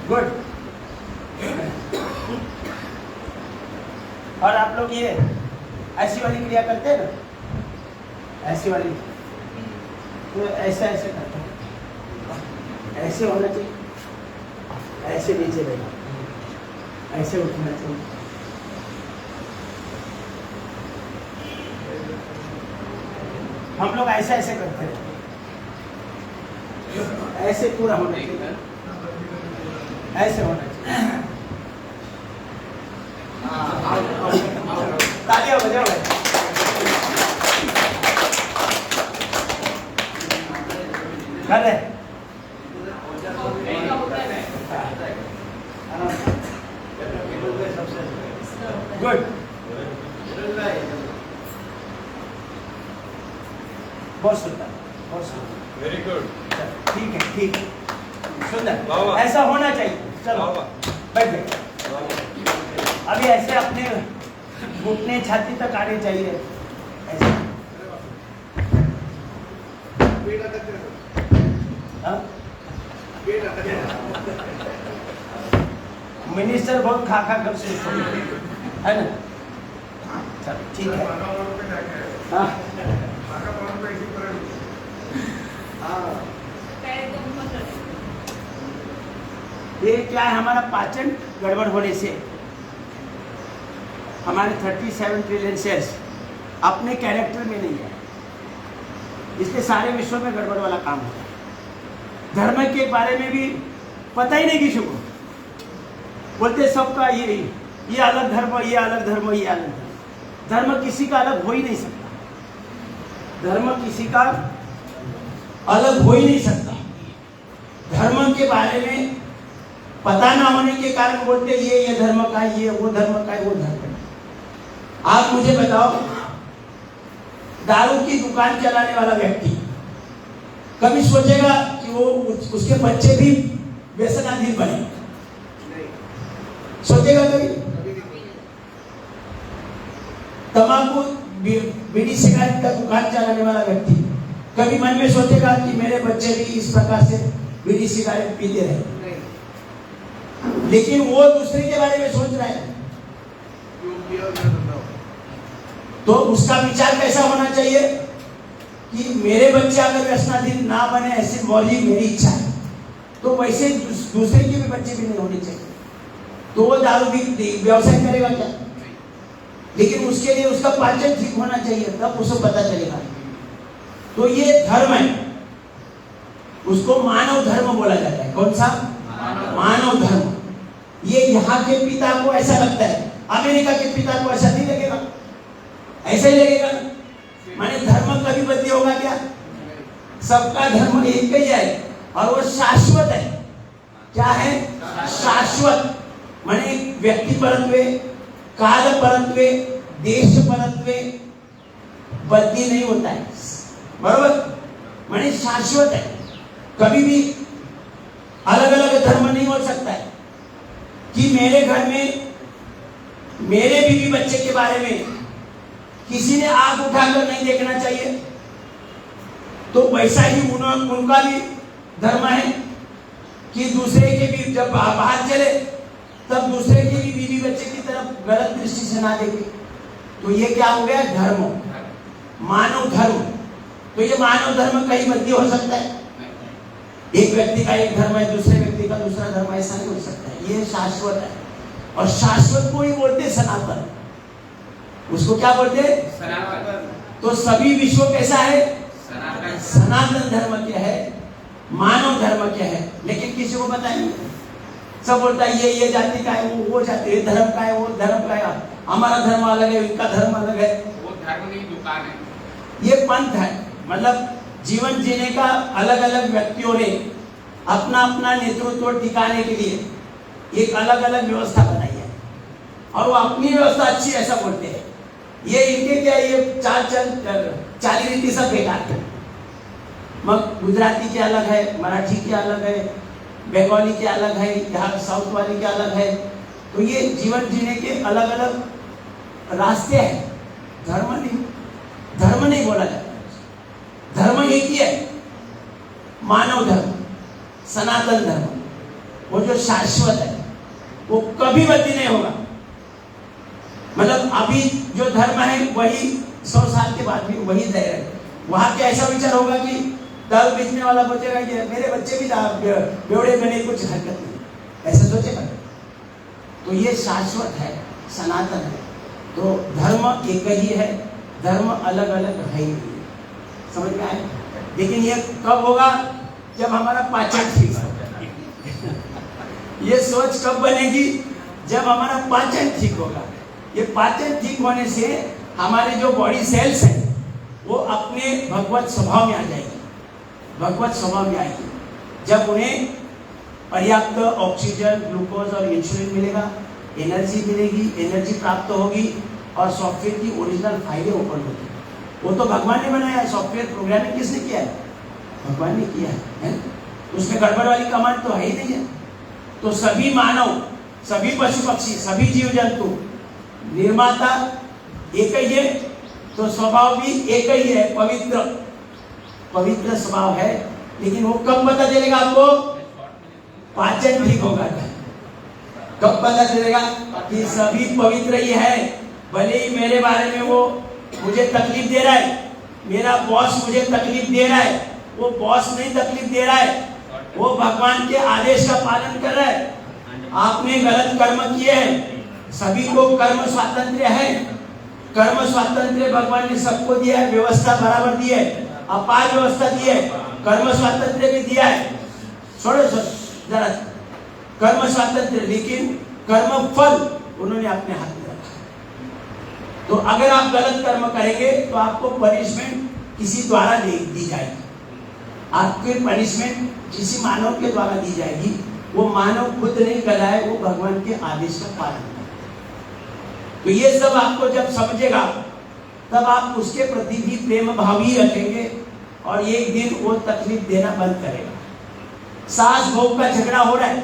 गुड। और आप लोग ये ऐसी वाली क्रिया करते हैं ना, ऐसी वाली, तो ऐसे ऐसे करते हैं, ऐसे होना चाहिए, ऐसे नीचे रहना, ऐसे उठना चाहिए। हम लोग ऐसे ऐसे करते हैं, ऐसे पूरा होना चाहिए, ऐसे होना चाहिए। तालियां बजाओ भाई। कर रहे गुड, बहुत सुंदर, बहुत सुंदर, वेरी गुड। ठीक है, ठीक है, सुंदर, वाह, वाह। ऐसा होना चाहिए। चलो वाह, वाह। बैठ गए। अभी ऐसे अपने घुटने छाती तक आने चाहिए, ऐसे। हाँ? मिनिस्टर बहुत खा खा कर सुस्त हो गए, है ना। चलो ठीक है। हाँ ये क्या है, हमारा पाचन गड़बड़ होने से हमारे 37 ट्रिलियन सेल्स अपने कैरेक्टर में नहीं है, इसलिए सारे विश्व में गड़बड़ वाला काम होता है। धर्म के बारे में भी पता ही नहीं किसी को, बोलते सबका ये अलग धर्म, ये अलग धर्म, ये अलग धर्म। धर्म किसी का अलग हो ही नहीं सकता, धर्म किसी का अलग हो ही नहीं सकता। धर्म के बारे में पता ना होने के कारण बोलते ये धर्म का है, ये वो धर्म का है, वो धर्म का है। आप मुझे बताओ, दारू की दुकान चलाने वाला व्यक्ति कभी सोचेगा कि वो उसके बच्चे भी व्यसनाधीन बने? सोचेगा कभी? तंबाकू बीड़ी सिगरेट का दुकान चलाने वाला व्यक्ति कभी मन में सोचेगा कि मेरे बच्चे भी इस प्रकार से बीड़ी सिगरेट पीते रहे? लेकिन वो दूसरे के बारे में सोच रहा है, तो उसका विचार कैसा होना चाहिए कि मेरे बच्चे अगर व्यसनाधीन ना बने, ऐसे मौली मेरी इच्छा है, तो वैसे दूसरे के भी बच्चे भी नहीं होने चाहिए। तो वो दारू भी व्यवसाय करेगा क्या? लेकिन उसके लिए उसका पाचन ठीक होना चाहिए, तब उसे पता चलेगा। तो ये धर्म है, उसको मानव धर्म बोला जाता है। कौन सा? मानव धर्म। ये यहाँ के पिता को ऐसा लगता है, अमेरिका के पिता को ऐसा नहीं लगेगा, ऐसा ही लगेगा। माने धर्म कभी बदली होगा क्या? सबका धर्म एक ही है और वो शाश्वत है। क्या है? शाश्वत। माने व्यक्ति परत्वे, काल परत्वे, देश परत्वे बदली नहीं होता है, बरोबर? माने शाश्वत है, कभी भी अलग अलग धर्म नहीं हो सकता है कि मेरे घर में मेरे बीवी बच्चे के बारे में किसी ने आंख उठाकर नहीं देखना चाहिए, तो वैसा ही उनका भी धर्म है कि दूसरे के भी जब बाहर चले तब दूसरे के भी बीवी बच्चे की तरफ गलत दृष्टि से ना देखे। तो ये क्या हो गया? धर्म, मानव धर्म। तो ये मानव धर्म कहीं बदली हो सकता है? एक व्यक्ति का एक धर्म है, दूसरे व्यक्ति का दूसरा धर्म, ऐसा नहीं हो सकता है। ये शाश्वत है, और शाश्वत को ही बोलते सनातन। उसको क्या बोलते? सनातन। तो सभी विश्व कैसा है? सनातन। सनातन धर्म क्या है? मानव धर्म क्या है? लेकिन किसी को पता नहीं। सब बोलता है ये जाति का है, वो जाति, ये धर्म का है, वो धर्म का है, हमारा धर्म अलग है, इनका धर्म अलग है। वो धर्म नहीं, दुकान है। ये पंथ है, मतलब जीवन जीने का अलग अलग व्यक्तियों ने अपना अपना नेतृत्व टिकाने के लिए एक अलग अलग व्यवस्था बनाई है, और वो अपनी व्यवस्था अच्छी ऐसा बोलते हैं। ये इनके क्या, ये चाली रीति सब बेकार है। मग गुजराती के अलग है, मराठी के अलग है, बंगाली के अलग है, यहाँ साउथ वाले के अलग है। तो ये जीवन जीने के अलग अलग रास्ते हैं। धर्म नहीं बोला जाता। धर्म एक ही है, मानव धर्म, सनातन धर्म, वो जो शाश्वत है, वो कभी बदली नहीं होगा। मतलब अभी जो धर्म है वही 100 साल के बाद भी वही रहेगा। वहां क्या ऐसा विचार होगा कि दारू बेचने वाला सोचेगा कि मेरे बच्चे भी बेवड़े बने, कुछ हरकत नहीं, ऐसा सोचेगा? तो ये शाश्वत है, सनातन है। तो धर्म एक ही है, धर्म अलग अलग है ही नहीं। समझ में आए? लेकिन ये कब होगा? जब हमारा पाचन ठीक होगा। ये सोच कब बनेगी? जब हमारा पाचन ठीक होगा। ये पाचन ठीक होने से हमारे जो बॉडी सेल्स हैं वो अपने भगवत स्वभाव में आ जाएगी, भगवत स्वभाव में आएगी। जब उन्हें पर्याप्त ऑक्सीजन, ग्लूकोज और इंसुलिन मिलेगा, एनर्जी मिलेगी, एनर्जी प्राप्त होगी, और सॉफ्टवेयर की ओरिजिनल फाइलें ओपन होगी। वो तो भगवान ने बनाया है, सॉफ्टवेयर प्रोग्रामिंग किसने किया है? भगवान ने किया है। उसमें गड़बड़ वाली कमांड तो है ही नहीं है। तो सभी मानव, सभी पशु पक्षी, सभी जीव जंतु, निर्माता एक ही है, तो स्वभाव भी एक ही है, पवित्र स्वभाव है। लेकिन वो कब पता चलेगा आपको? पाचन ठीक होगा। कब पता चलेगा कि सभी पवित्र ही है, भले ही मेरे बारे में वो मुझे तकलीफ दे रहा है, मेरा बॉस मुझे तकलीफ दे रहा है, वो बॉस नहीं तकलीफ दे रहा है, वो भगवान के आदेश का पालन कर रहा है। आपने गलत कर्म किए हैं, सभी को कर्म स्वातंत्र्य है, कर्म स्वातंत्र्य भगवान ने सबको दिया है, व्यवस्था बराबर दी है, अपार व्यवस्था दी है, कर्म स्वातंत्र्य भी दिया है। छोड़ो जरा कर्म स्वातंत्र्य, लेकिन कर्म फल उन्होंने अपने हाथ में रखा। तो अगर आप गलत कर्म करेंगे तो आपको पनिशमेंट किसी द्वारा दी जाएगी, आपकी पनिशमेंट किसी मानव के द्वारा दी जाएगी। वो मानव खुद नहीं कराए, वो भगवान के आदेश का पालन करे। तो ये सब आपको जब समझेगा तब आप उसके प्रति भी प्रेम भाव ही रखेंगे और एक दिन वो तकलीफ देना बंद करेगा। सास बहू का झगड़ा हो रहा है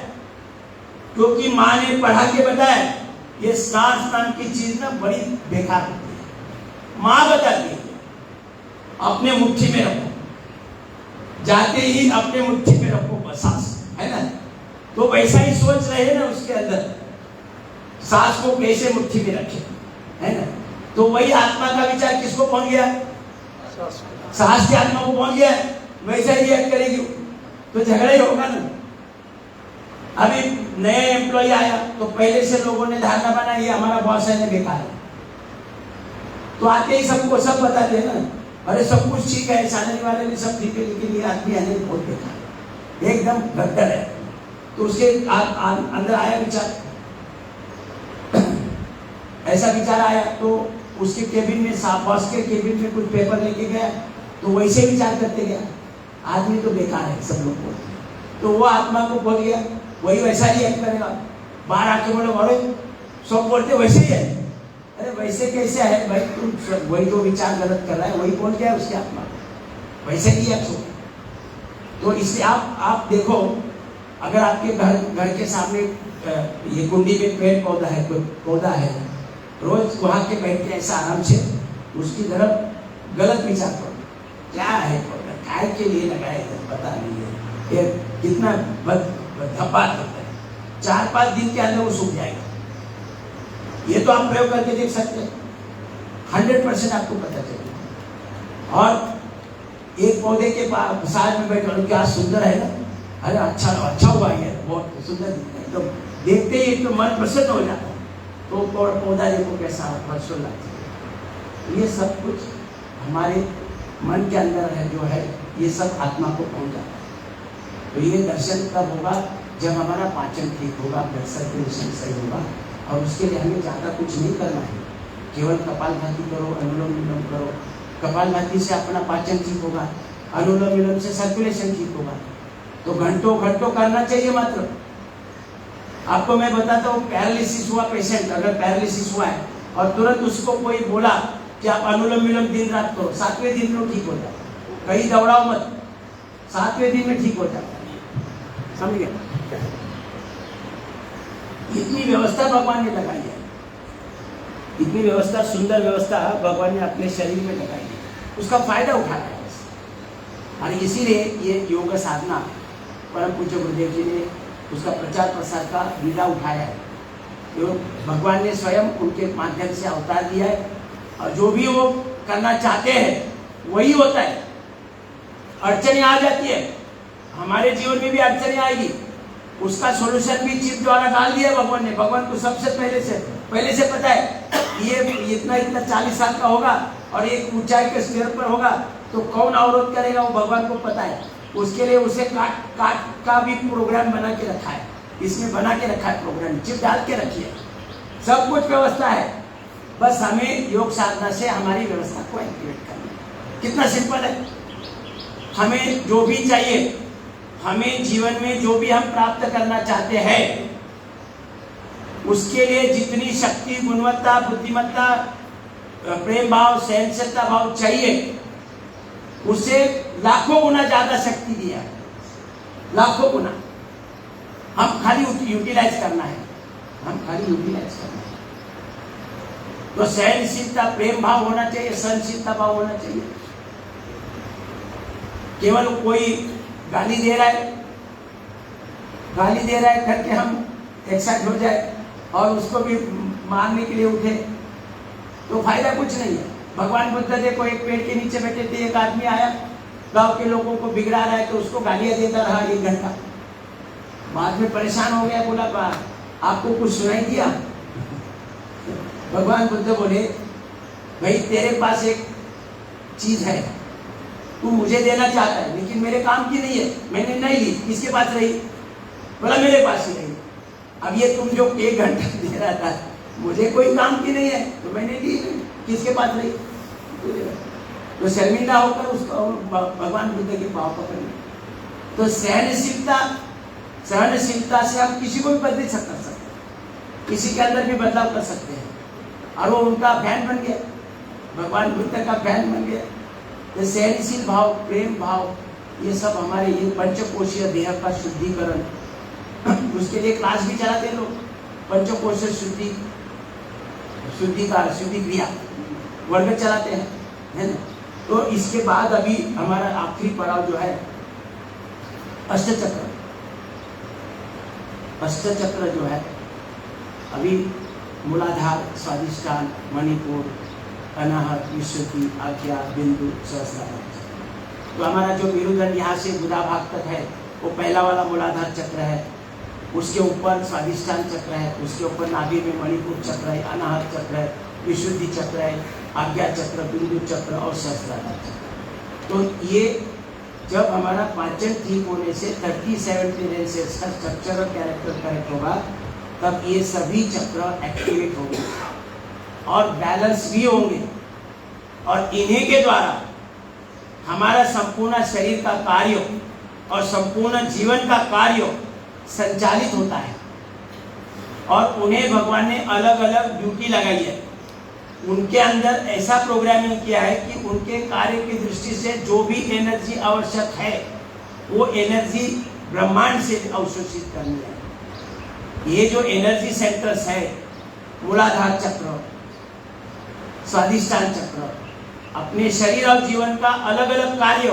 क्योंकि माँ ने पढ़ा के बताया ये सास नाम की चीज ना बड़ी बेकार होती है। माँ बताती है अपने मुट्ठी में रखो, जाते ही अपने मुट्ठी में रखो बस, सास है ना। तो वैसा ही सोच रहे हैं ना उसके अंदर, सास को कैसे मुट्ठी में रखे, है ना। तो वही आत्मा का विचार किसको पहुंच गया, सास की आत्मा को पहुंच गया, वैसा ही रिएक्ट करेगी तो झगड़ा ही होगा ना। अभी नया एम्प्लॉय आया तो पहले से लोगों ने धारणा बनाई ये हमारा बॉस है ना, बेकार है। तो आते ही सबको सब बताते हैं ना, अरे सब कुछ ठीक है, सैलरी वाले भी सब ठीक है, लेकिन ये आदमी आने बहुत बेकार है, एकदम गद्दर है। तो उसके अंदर आया विचार, ऐसा विचार आया तो उसके केबिन में, बॉस के केबिन में कुछ पेपर लेके गया तो वैसे विचार करते गया, आदमी तो बेकार है सब लोग बोलते हैं। तो वो आत्मा को बोल गया, वही वैसा ही एक्ट करेगा। बाहर आके बोले अरे सब बोलते वैसे ही है, अरे वैसे कैसे है भाई, तुम वही तो विचार गलत कर रहा है, वही पहुंच गया उसके आत्मा को, वैसे ही एक्ट हो। तो इसलिए आप देखो, अगर आपके घर के सामने ये कुंडी में पेड़ पौधा है, कोई पौधा है, रोज वहां के बैठ के ऐसा आराम से उसकी तरफ गलत विचार करो, क्या है पौधा, काय के लिए लगाया है पता नहीं है, ये कितना धपात होता है, 4-5 दिन के अंदर वो सूख जाएगा। ये तो आप प्रयोग करके देख सकते हैं, 100% आपको पता चलेगा। और एक पौधे के साथ में बैठो, क्या सुंदर है ना, अरे अच्छा हुआ है, बहुत सुंदर दिखता है, तो देखते ही तो मन प्रसन्न हो जाता है। तो पौधा देखो कैसा हर्षोल्लास लगता है। ये सब कुछ हमारे मन के अंदर है जो है, ये सब आत्मा को पहुंच जाता है। तो ये दर्शन तब होगा जब हमारा पाचन ठीक होगा, ब्लड सर्कुलेशन सही होगा, और उसके लिए हमें ज़्यादा कुछ नहीं करना है, केवल कपालभाति करो, अनुलोम विलोम करो। कपालभाति से अपना पाचन ठीक होगा, अनुलोम विलोम से सर्कुलेशन ठीक होगा। तो घंटों घंटों करना चाहिए मात्र। आपको मैं बताता हूँ, पैरालिसिस हुआ पेशेंट, अगर पैरालिसिस हुआ है और तुरंत उसको कोई बोला कि आप अनुलोम विलोम दिन रात करो, 7वें दिन में ठीक हो जाता है। कहीं दौड़ाओ मत, 7वें दिन में ठीक हो जाता है, समझ गए। इतनी व्यवस्था भगवान ने लगाई है, इतनी व्यवस्था, सुंदर व्यवस्था भगवान ने अपने शरीर में लगाई है, उसका फायदा उठाया है। और इसीलिए ये योग साधना परम पूज्य गुरुदेव जी ने उसका प्रचार प्रसार का बीड़ा उठाया है। तो भगवान ने स्वयं उनके माध्यम से अवतार दिया है, और जो भी वो करना चाहते हैं वही होता है। अड़चने आ जाती है, हमारे जीवन में भी अड़चने आएगी, उसका सॉल्यूशन भी चिप द्वारा डाल दिया भगवान ने। भगवान को सबसे पहले से पता है ये इतना 40 साल का होगा और एक ऊंचाई के स्तर पर होगा, तो कौन अवरोध करेगा, वो भगवान को पता है। उसके लिए उसे काट का भी प्रोग्राम बना के रखा है, इसमें बना के रखा है प्रोग्राम, चिप डाल के रखी है, सब कुछ व्यवस्था है। बस हमें योग साधना से हमारी व्यवस्था को एक्टिवेट करना है। कितना सिंपल है। हमें जो भी चाहिए, हमें जीवन में जो भी हम प्राप्त करना चाहते हैं, उसके लिए जितनी शक्ति, गुणवत्ता, बुद्धिमत्ता, प्रेम भाव, सहनशीलता भाव चाहिए, उसे लाखों गुना ज्यादा शक्ति दिया है, लाखों गुना। हम खाली यूटिलाइज करना है, हम खाली यूटिलाइज करना है। तो सहनशीलता, प्रेम भाव होना चाहिए, सहनशीलता भाव होना चाहिए। केवल कोई गाली दे रहा है करके हम एक्साइट हो जाए और उसको भी मारने के लिए उठे, तो फायदा कुछ नहीं है। भगवान बुद्ध देखो एक पेड़ के नीचे बैठे थे, एक आदमी आया गांव के लोगों को बिगड़ा रहा है तो उसको गालियां देता रहा 1 घंटा। बाद में परेशान हो गया, बोला आपको कुछ सुनाई दिया? भगवान बुद्ध बोले भाई तेरे पास एक चीज है, तू मुझे देना चाहता है लेकिन मेरे काम की नहीं है, मैंने नहीं ली, किसके पास रही? बोला मेरे पास ही रही। अब ये तुम जो 1 घंटा दे रहा था मुझे कोई काम की नहीं है तो मैंने ली नहीं, किसके पास रही? तो शर्मिंदा होकर उसको भगवान बुद्ध के पाँव पकड़े। तो सहनशीलता से हम किसी को भी बदल कर सकते हैं, किसी के अंदर भी बदलाव कर सकते हैं। और वो उनका फैन बन गया, भगवान बुद्ध का फैन बन गया। तो सहनशील भाव, प्रेम भाव, ये सब हमारे ये पंचकोशीय देह का शुद्धिकरण, उसके लिए क्लास भी चलाते लोग, पंचकोशीय शुद्धि क्रिया वर्ग चलाते हैं, है ना। तो इसके बाद अभी हमारा आखिरी पड़ाव जो है अष्टचक्र। अष्टचक्र जो है अभी मूलाधार, स्वादिष्ठान, मणिपुर, अनाहत, विशुद्धि, आज्ञा, बिंदु, सहस्त्रार। तो हमारा जो मेरुदंड यहाँ से गुदा भाग तक है वो पहला वाला मूलाधार चक्र है, उसके ऊपर स्वादिष्ठान चक्र है, उसके ऊपर नाभि में मणिपुर चक्र है, अनाहत चक्र है, विशुद्धि चक्र है, आज्ञा चक्र, बिंदु चक्र और सहस्त्रार चक्र। तो ये जब हमारा पाचन ठीक होने से 30-70 सेल्स का स्ट्रक्चर और कैरेक्टर करेक्ट होगा तब ये सभी चक्र एक्टिवेट होंगे और बैलेंस भी होंगे, और इन्हीं के द्वारा हमारा संपूर्ण शरीर का कार्य और संपूर्ण जीवन का कार्य संचालित होता है। और उन्हें भगवान ने अलग अलग ड्यूटी लगाई है, उनके अंदर ऐसा प्रोग्रामिंग किया है कि उनके कार्य की दृष्टि से जो भी एनर्जी आवश्यक है वो एनर्जी ब्रह्मांड से अवशोषित करनी है। ये जो एनर्जी सेंटर्स है, मूलाधार चक्र, स्वादिष्ठान चक्र, अपने शरीर और जीवन का अलग अलग कार्य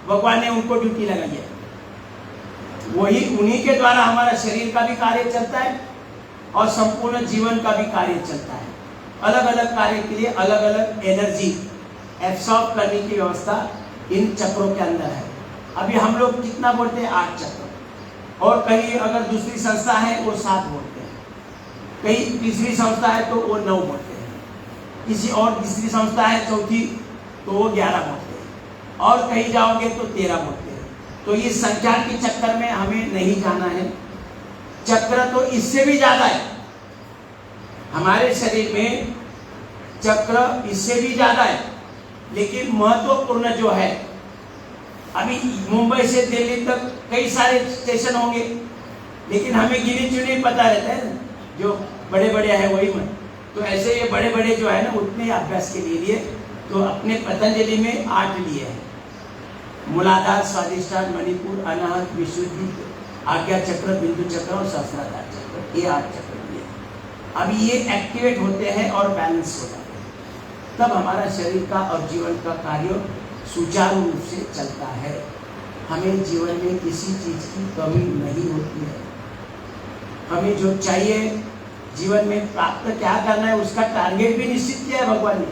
भगवान ने उनको ड्यूटी लगाई है। वही उन्हीं के द्वारा हमारा शरीर का भी कार्य चलता है और संपूर्ण जीवन का भी कार्य चलता है। अलग अलग कार्य के लिए अलग अलग एनर्जी एब्सॉर्ब करने की व्यवस्था इन चक्रों के अंदर है। अभी हम लोग कितना बोलते हैं? 8 चक्र, और कहीं अगर दूसरी संस्था है वो 7 बोलते हैं, कहीं तीसरी संस्था है तो वो 9 बोलते हैं, किसी और तीसरी संस्था है चौथी तो वो 11 बोलते हैं, और कहीं जाओगे तो 13 बोलते हैं। तो ये संख्या के चक्कर में हमें नहीं जाना है। चक्र तो इससे भी ज्यादा है, हमारे शरीर में चक्र इससे भी ज्यादा है, लेकिन महत्वपूर्ण जो है, अभी मुंबई से दिल्ली तक कई सारे स्टेशन होंगे, लेकिन हमें गिने चुने पता रहता है ना, जो बड़े बड़े हैं वही में। तो ऐसे ये बड़े बड़े जो है ना उतने अभ्यास के लिए तो अपने पतंजलि में 8 लिए हैं, मूलाधार, स्वादिष्ठान, मणिपुर, अनाहत, विशुद्धि, आज्ञा चक्र, बिंदु चक्र और सहस्त्रार चक्र, ये 8 चक्र लिए। अब ये एक्टिवेट होते हैं और बैलेंस हो जाते हैं, तब हमारा शरीर का और जीवन का कार्य सुचारू रूप से चलता है। हमें जीवन में किसी चीज की कमी नहीं होती है। हमें जो चाहिए जीवन में प्राप्त क्या करना है उसका टारगेट भी निश्चित किया है भगवान ने।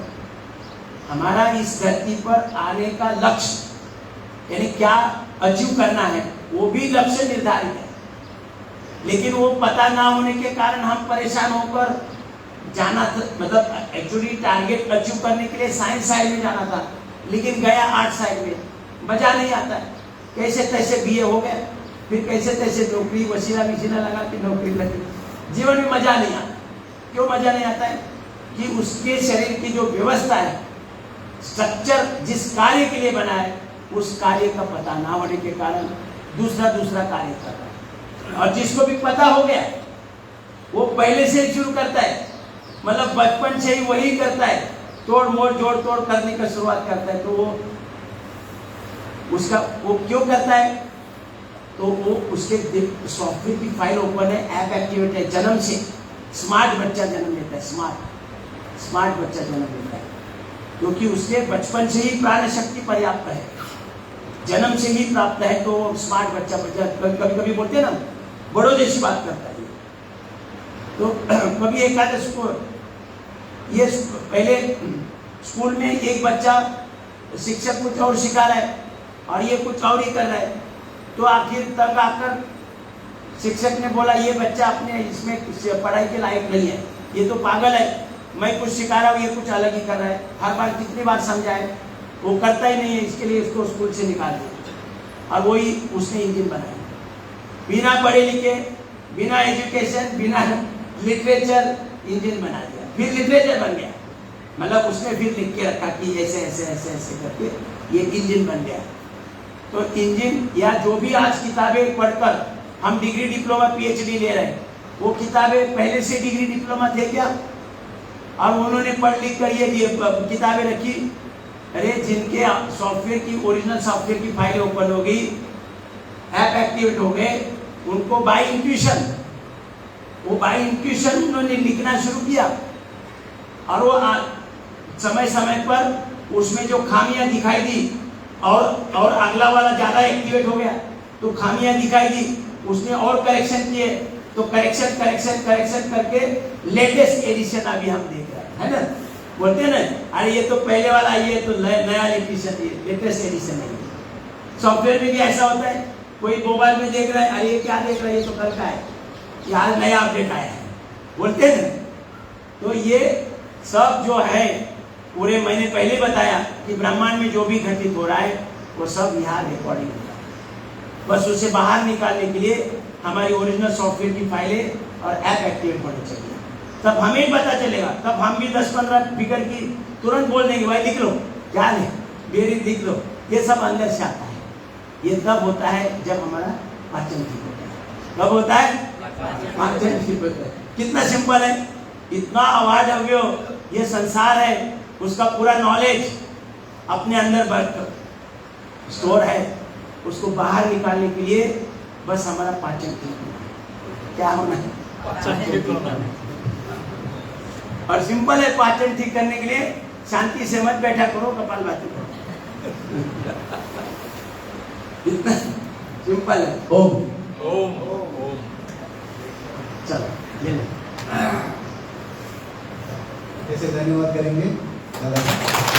हमारा इस धरती पर आने का लक्ष्य यानी क्या अचीव करना है वो भी लक्ष्य निर्धारित है, लेकिन वो पता ना होने के कारण हम परेशान होकर जाना था। मतलब एक्चुअली टारगेट अचीव करने के लिए साइंस साइड में जाना था, लेकिन गया आर्ट साइड में, मजा नहीं आता है। कैसे तैसे बीए हो गया, फिर कैसे तैसे नौकरी वसीला मिशीला लगा के नौकरी लगी, जीवन में मजा नहीं आता। क्यों मजा नहीं आता है? कि उसके शरीर की जो व्यवस्था है, स्ट्रक्चर जिस कार्य के लिए बना है उस कार्य का पता ना होने के कारण दूसरा कार्य कर रहा है। और जिसको भी पता हो गया वो पहले से ही शुरू करता है, मतलब बचपन से ही वही करता है, तोड़ मोड़ जोड़ तोड़ करने का शुरुआत करता है। तो वो उसका वो क्यों करता है? तो वो उसके सॉफ्टवेयर की फाइल ओपन है, ऐप एक्टिवेट है, जन्म से स्मार्ट बच्चा जन्म लेता है, स्मार्ट बच्चा जन्म लेता है, क्योंकि उसके बचपन से ही प्राण शक्ति पर्याप्त है, जन्म से ही प्राप्त है। तो स्मार्ट बच्चा कभी कभी बोलते हैं ना बड़ों जैसी बात करता है। तो कभी एकादश को ये पहले स्कूल में एक बच्चा शिक्षक कुछ और सिखा रहा है और ये कुछ और ही कर रहा है, तो आखिर तक आकर शिक्षक ने बोला ये बच्चा अपने इसमें पढ़ाई के लायक नहीं है, ये तो पागल है, मैं कुछ सिखा रहा हूँ ये कुछ अलग ही कर रहा है, हर बार कितनी बार समझाए वो करता ही नहीं है, इसके लिए इसको स्कूल से निकाल दिया। और वही उसने इंजन बनाया, बिना पढ़े लिखे, बिना एजुकेशन, बिना लिटरेचर इंजन बना दिया, फिर लिटरेचर बन गया, मतलब उसने फिर लिख के रखा कि ऐसे ऐसे ऐसे ऐसे करके ये इंजन बन गया। तो इंजन या जो भी आज किताबें पढ़कर हम डिग्री डिप्लोमा पीएचडी ले रहे हैं, वो किताबें पहले से डिग्री डिप्लोमा थे क्या? और उन्होंने पढ़ लिख कर ये किताबें रखी, अरे जिनके सॉफ्टवेयर की ओरिजिनल सॉफ्टवेयर की फाइल ओपन हो गई, ऐप एक्टिवेट हो गए, उनको बाय इंट्यूशन उन्होंने लिखना शुरू किया और वो समय समय पर उसमें जो खामियां दिखाई दी और अगला वाला ज्यादा एक्टिवेट हो गया तो खामियां दिखाई दी, उसने और करेक्शन किए, तो करेक्शन करके लेटेस्ट एडिशन अभी हम देख रहे हैं, है ना? बोलते हैं ना, अरे ये तो पहले वाला, ये तो नया लेटेस्ट एडिशन है। सॉफ्टवेयर में भी ऐसा होता है, कोई मोबाइल में देख रहा है, अरे ये क्या देख रहा है, ये तो कल का है, यार नया अपडेट आया है, बोलते हैं ना। तो ये सब जो है पूरे, मैंने पहले बताया कि ब्रह्मांड में जो भी घटित हो रहा है वो सब यहाँ रिकॉर्डिंग होता है, बस उसे बाहर निकालने के लिए हमारी ओरिजिनल सॉफ्टवेयर की फाइलें और ऐप एक्टिवेट होनी चाहिए, तब हमें पता चलेगा, तब हम भी 10-15 फिगर की तुरंत बोल देंगे, भाई लिख लो, क्या है बेरी लिख लो, ये सब अंदर से आता है। ये तब होता है जब हमारा पाचन ठीक होता है। कब होता है? पाचन ठीक होता है। कितना सिंपल है, इतना अवार्ड अव्यो ये संसार है, उसका पूरा नॉलेज अपने अंदर स्टोर है, उसको बाहर निकालने के लिए बस हमारा पाचन ठीक होना है। क्या होना है? पाचन ठीक होना है। और सिंपल है, पाचन ठीक करने के लिए शांति से मत बैठा करो, कपालभाति करो, इतना सिंपल है। ओम। चलो ये ले। ऐसे धन्यवाद करेंगे दादा।